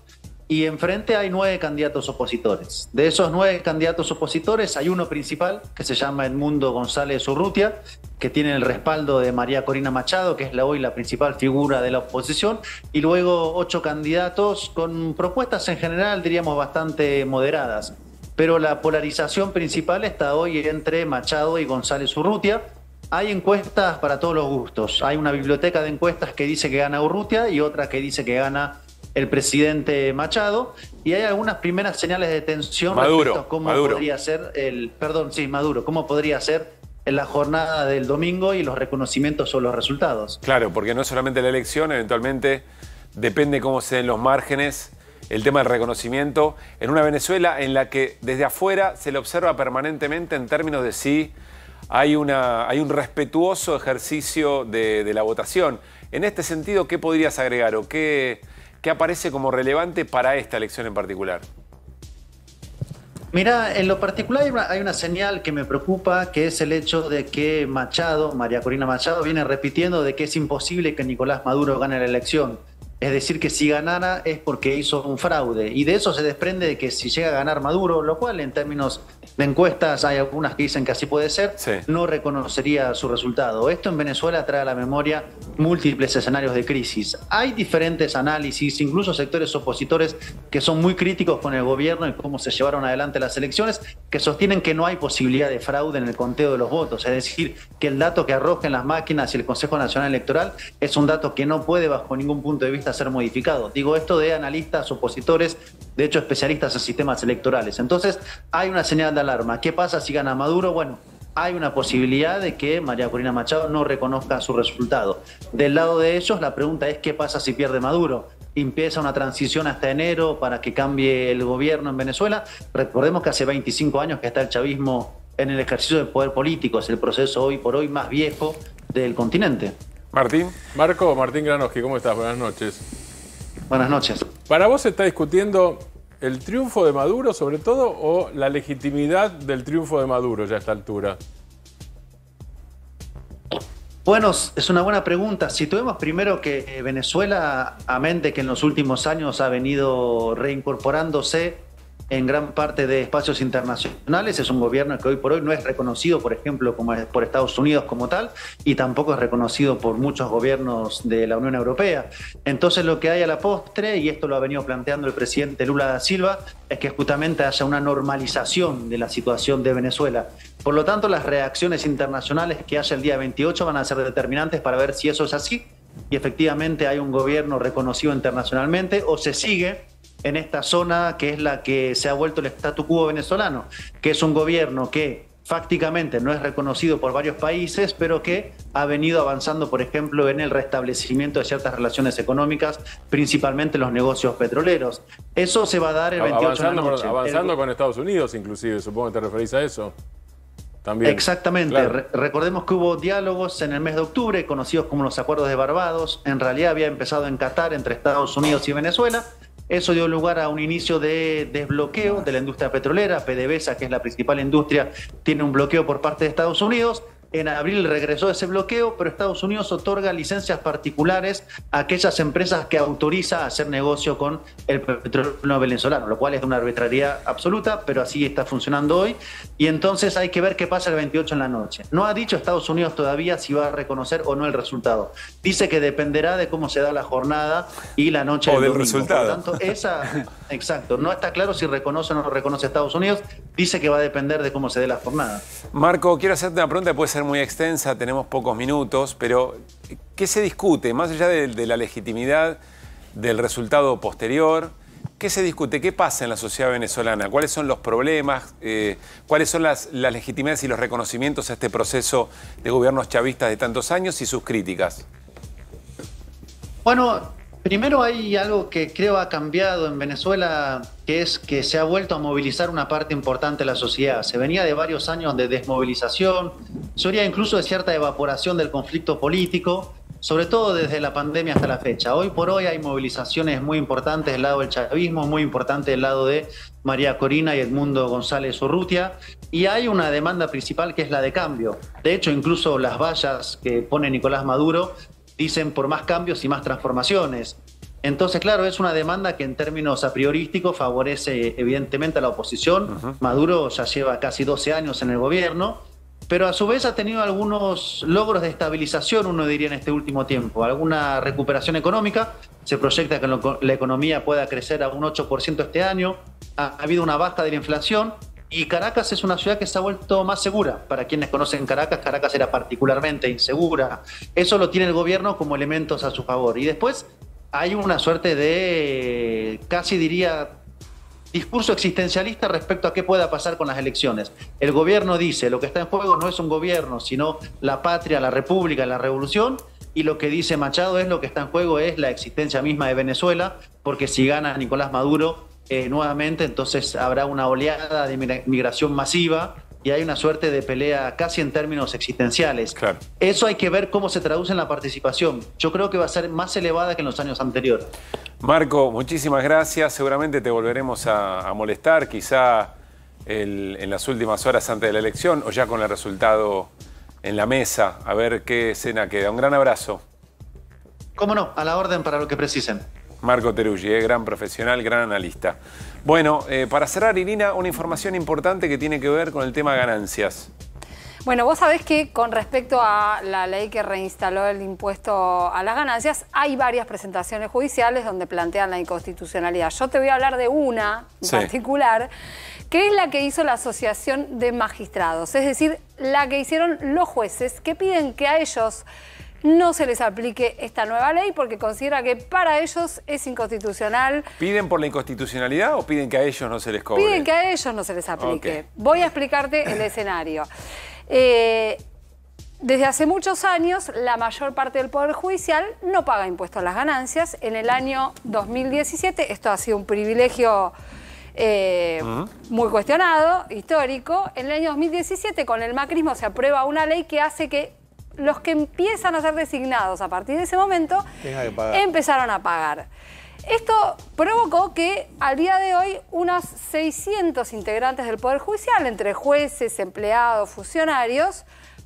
Y enfrente hay 9 candidatos opositores. De esos 9 candidatos opositores hay uno principal que se llama Edmundo González Urrutia, que tiene el respaldo de María Corina Machado, que es hoy la principal figura de la oposición, y luego 8 candidatos con propuestas en general, diríamos, bastante moderadas. Pero la polarización principal está hoy entre Machado y González Urrutia. Hay encuestas para todos los gustos. Hay una biblioteca de encuestas que dice que gana Urrutia y otra que dice que gana el presidente Machado, y hay algunas primeras señales de tensión respecto a cómo podría ser Maduro, cómo podría ser en la jornada del domingo y los reconocimientos o los resultados. Claro, porque no es solamente la elección, eventualmente depende cómo se den los márgenes, el tema del reconocimiento, en una Venezuela en la que desde afuera se le observa permanentemente en términos de si hay un respetuoso ejercicio de la votación. En este sentido, ¿qué podrías agregar o qué aparece como relevante para esta elección en particular? Mira, en lo particular hay una señal que me preocupa, que es el hecho de que María Corina Machado, viene repitiendo de que es imposible que Nicolás Maduro gane la elección. Es decir, que si ganara es porque hizo un fraude. Y de eso se desprende de que si llega a ganar Maduro, lo cual en términos de encuestas hay algunas que dicen que así puede ser, no reconocería su resultado. Esto en Venezuela trae a la memoria múltiples escenarios de crisis. Hay diferentes análisis, incluso sectores opositores que son muy críticos con el gobierno y cómo se llevaron adelante las elecciones, que sostienen que no hay posibilidad de fraude en el conteo de los votos. Es decir, que el dato que arrojen las máquinas y el Consejo Nacional Electoral es un dato que no puede bajo ningún punto de vista ser modificado. Digo esto de analistas, opositores, de hecho especialistas en sistemas electorales. Entonces hay una señal de alarma. ¿Qué pasa si gana Maduro? Bueno, hay una posibilidad de que María Corina Machado no reconozca su resultado. Del lado de ellos, la pregunta es ¿qué pasa si pierde Maduro? ¿Empieza una transición hasta enero para que cambie el gobierno en Venezuela? Recordemos que hace 25 años que está el chavismo en el ejercicio del poder político. Es el proceso hoy por hoy más viejo del continente. Martín. Martín Granowski, ¿cómo estás? Buenas noches. Buenas noches. ¿Para vos se está discutiendo el triunfo de Maduro sobre todo o la legitimidad del triunfo de Maduro ya a esta altura? Bueno, es una buena pregunta. Situemos primero que Venezuela, a mente que en los últimos años ha venido reincorporándose en gran parte de espacios internacionales, es un gobierno que hoy por hoy no es reconocido, por ejemplo, por Estados Unidos como tal, y tampoco es reconocido por muchos gobiernos de la Unión Europea. Entonces lo que hay a la postre, y esto lo ha venido planteando el presidente Lula da Silva, es que justamente haya una normalización de la situación de Venezuela. Por lo tanto, las reacciones internacionales que haya el día 28 van a ser determinantes para ver si eso es así, y efectivamente hay un gobierno reconocido internacionalmente, o se sigue en esta zona que es la que se ha vuelto el statu quo venezolano, que es un gobierno que fácticamente no es reconocido por varios países, pero que ha venido avanzando, por ejemplo, en el restablecimiento de ciertas relaciones económicas, principalmente los negocios petroleros. Eso se va a dar el 28 de la noche. Avanzando con Estados Unidos, inclusive, supongo que te referís a eso. También. Exactamente. Claro. Recordemos que hubo diálogos en el mes de octubre, conocidos como los Acuerdos de Barbados. En realidad había empezado en Qatar entre Estados Unidos y Venezuela. Eso dio lugar a un inicio de desbloqueo de la industria petrolera. PDVSA, que es la principal industria, tiene un bloqueo por parte de Estados Unidos. En abril regresó ese bloqueo, pero Estados Unidos otorga licencias particulares a aquellas empresas que autoriza a hacer negocio con el petróleo venezolano, lo cual es de una arbitrariedad absoluta, pero así está funcionando hoy. Y entonces hay que ver qué pasa el 28 en la noche. No ha dicho Estados Unidos todavía si va a reconocer o no el resultado. Dice que dependerá de cómo se da la jornada y la noche del domingo. Resultado. Por lo tanto, exacto, no está claro si reconoce o no reconoce Estados Unidos. Dice que va a depender de cómo se dé la jornada. Marco, quiero hacerte una pregunta que puede ser muy extensa, tenemos pocos minutos, pero ¿qué se discute? Más allá de la legitimidad del resultado posterior, ¿qué se discute? ¿Qué pasa en la sociedad venezolana? ¿Cuáles son los problemas? ¿Cuáles son las legitimidades y los reconocimientos a este proceso de gobiernos chavistas de tantos años y sus críticas? Bueno, primero hay algo que creo ha cambiado en Venezuela, que es que se ha vuelto a movilizar una parte importante de la sociedad. Se venía de varios años de desmovilización, se venía incluso de cierta evaporación del conflicto político, sobre todo desde la pandemia hasta la fecha. Hoy por hoy hay movilizaciones muy importantes del lado del chavismo, muy importantes del lado de María Corina y Edmundo González Urrutia, y hay una demanda principal que es la de cambio. De hecho, incluso las vallas que pone Nicolás Maduro dicen por más cambios y más transformaciones. Entonces, claro, es una demanda que en términos a priorísticos favorece evidentemente a la oposición. Maduro ya lleva casi 12 años en el gobierno, pero a su vez ha tenido algunos logros de estabilización, uno diría, en este último tiempo. Alguna recuperación económica, se proyecta que la economía pueda crecer a un 8% este año, ha habido una baja de la inflación, y Caracas es una ciudad que se ha vuelto más segura. Para quienes conocen Caracas, Caracas era particularmente insegura. Eso lo tiene el gobierno como elementos a su favor. Y después hay una suerte de, casi diría, discurso existencialista respecto a qué pueda pasar con las elecciones. El gobierno dice, lo que está en juego no es un gobierno, sino la patria, la república, la revolución, y lo que dice Machado es lo que está en juego, es la existencia misma de Venezuela, porque si gana Nicolás Maduro nuevamente, entonces habrá una oleada de migración masiva y hay una suerte de pelea casi en términos existenciales. Claro. Eso hay que ver cómo se traduce en la participación. Yo creo que va a ser más elevada que en los años anteriores. Marco, muchísimas gracias. Seguramente te volveremos a molestar, quizá en las últimas horas antes de la elección o ya con el resultado en la mesa, a ver qué escena queda. Un gran abrazo. Cómo no, a la orden para lo que precisen. Marco Teruggi, gran profesional, gran analista. Bueno, para cerrar, Irina, una información importante que tiene que ver con el tema ganancias. Bueno, vos sabés que con respecto a la ley que reinstaló el impuesto a las ganancias, hay varias presentaciones judiciales donde plantean la inconstitucionalidad. Yo te voy a hablar de una en particular, que es la que hizo la Asociación de Magistrados, es decir, la que hicieron los jueces, que piden que a ellos no se les aplique esta nueva ley porque considera que para ellos es inconstitucional. ¿Piden por la inconstitucionalidad o piden que a ellos no se les cobre? Piden que a ellos no se les aplique. Okay. Voy a explicarte el escenario. Desde hace muchos años, la mayor parte del Poder Judicial no paga impuestos a las ganancias. En el año 2017, esto ha sido un privilegio muy cuestionado, histórico. En el año 2017, con el macrismo, se aprueba una ley que hace que los que empiezan a ser designados a partir de ese momento empezaron a pagar. Esto provocó que al día de hoy unos 600 integrantes del Poder Judicial, entre jueces, empleados, funcionarios,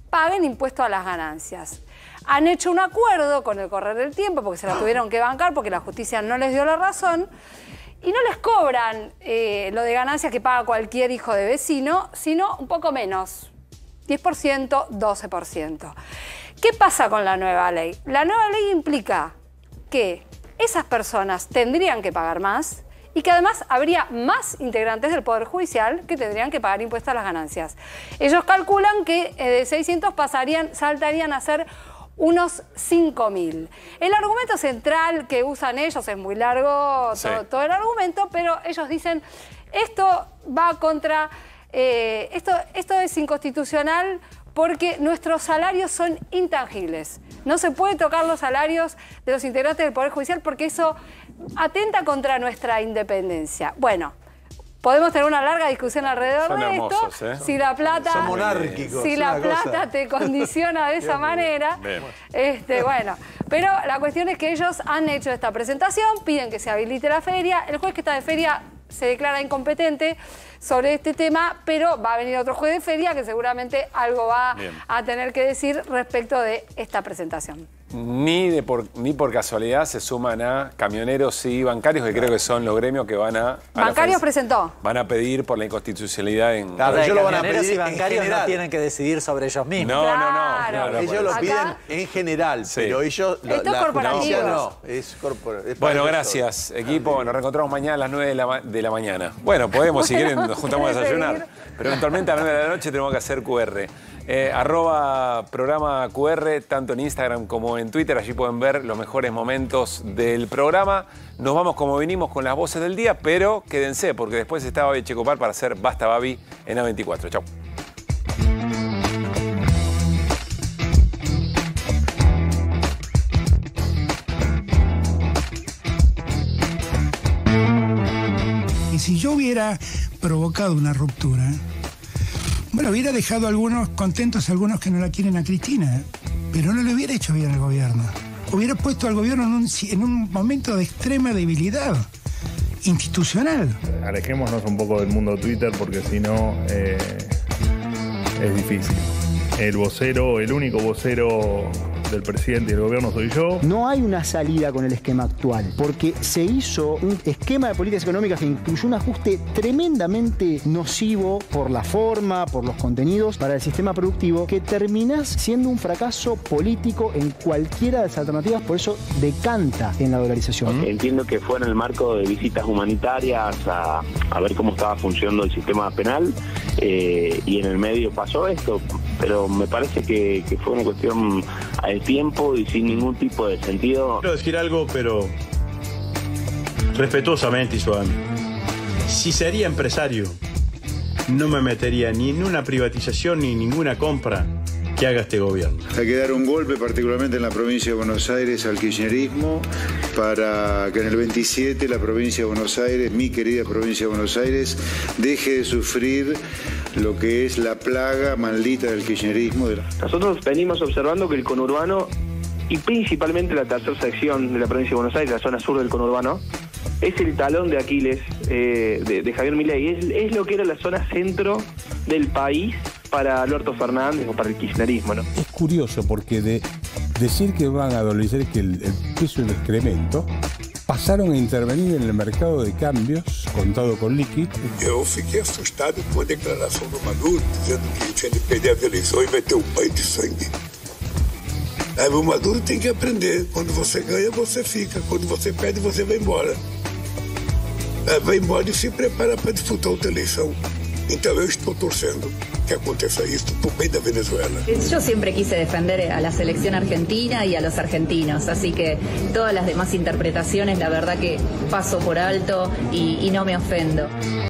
paguen impuesto a las ganancias. Han hecho un acuerdo con el correr del tiempo porque se la tuvieron que bancar porque la justicia no les dio la razón y no les cobran lo de ganancias que paga cualquier hijo de vecino, sino un poco menos. 10%, 12%. ¿Qué pasa con la nueva ley? La nueva ley implica que esas personas tendrían que pagar más y que además habría más integrantes del Poder Judicial que tendrían que pagar impuestos a las ganancias. Ellos calculan que de 600 saltarían a ser unos 5.000. El argumento central que usan ellos es muy largo, todo el argumento, pero ellos dicen, esto va contra... Esto es inconstitucional porque nuestros salarios son intangibles. No se puede tocar los salarios de los integrantes del Poder Judicial porque eso atenta contra nuestra independencia. Bueno, podemos tener una larga discusión alrededor de esto. Si la plata, son monárquicos, si la plata te condiciona de esa manera. Bueno, pero la cuestión es que ellos han hecho esta presentación, piden que se habilite la feria. El juez que está de feria se declara incompetente sobre este tema, pero va a venir otro juez de feria que seguramente algo va a tener que decir respecto de esta presentación. Ni por casualidad se suman a camioneros y bancarios, que creo que son los gremios que van a... Bancarios presentó. Van a pedir por la inconstitucionalidad en... Claro, ellos lo van a pedir y bancarios no tienen que decidir sobre ellos mismos. No. Ellos lo piden en general, pero ellos... Esto es corporativo. No, es corporativo. Bueno, gracias, equipo. Nos reencontramos mañana a las 9 de la mañana. Bueno, podemos, si quieren, nos juntamos a desayunar. Pero eventualmente a las 9 de la noche tenemos que hacer QR. @programa QR, tanto en Instagram como en Twitter. Allí pueden ver los mejores momentos del programa. Nos vamos como vinimos con las voces del día, pero quédense porque después está Babi Checopar para hacer Basta Babi en A24. Chau. Y si yo hubiera provocado una ruptura, bueno, hubiera dejado a algunos contentos, a algunos que no la quieren a Cristina, pero no le hubiera hecho bien al gobierno. Hubiera puesto al gobierno en un momento de extrema debilidad institucional. Alejémonos un poco del mundo Twitter porque si no es difícil. El vocero, el único vocero del presidente y del gobierno soy yo. No hay una salida con el esquema actual, porque se hizo un esquema de políticas económicas que incluyó un ajuste tremendamente nocivo por la forma, por los contenidos, para el sistema productivo, que terminás siendo un fracaso político en cualquiera de las alternativas, por eso decanta en la dolarización. Entiendo que fue en el marco de visitas humanitarias a ver cómo estaba funcionando el sistema penal y en el medio pasó esto, pero me parece que fue una cuestión al tiempo y sin ningún tipo de sentido. Quiero decir algo, pero respetuosamente y suavemente. Si sería empresario, no me metería ni en una privatización ni en ninguna compra que haga este gobierno. Hay que dar un golpe, particularmente en la provincia de Buenos Aires, al kirchnerismo, para que en el 27 la provincia de Buenos Aires, mi querida provincia de Buenos Aires, deje de sufrir lo que es la plaga maldita del kirchnerismo. Nosotros venimos observando que el conurbano, y principalmente la tercera sección de la provincia de Buenos Aires, la zona sur del conurbano, es el talón de Aquiles de Javier Milei. Es lo que era la zona centro del país para Alberto Fernández o para el kirchnerismo, ¿no? Es curioso porque de decir que van a adolecer que el peso del excremento, pasaron a intervenir en el mercado de cambios contado con liqui. Eu fiquei assustado com a declaração do Maduro, dizendo que tinha de perder as eleições e meter um banho de sangue. Aí o Maduro tem que aprender. Quando você ganha, você fica. Quando você perde, você vai embora. Vai embora e se prepara para disputar outra eleição. Então eu estou torcendo que aconteça isso por bem da Venezuela. Yo siempre quise defender a la selección argentina y a los argentinos, así que todas las demás interpretaciones, la verdad que paso por alto y no me ofendo.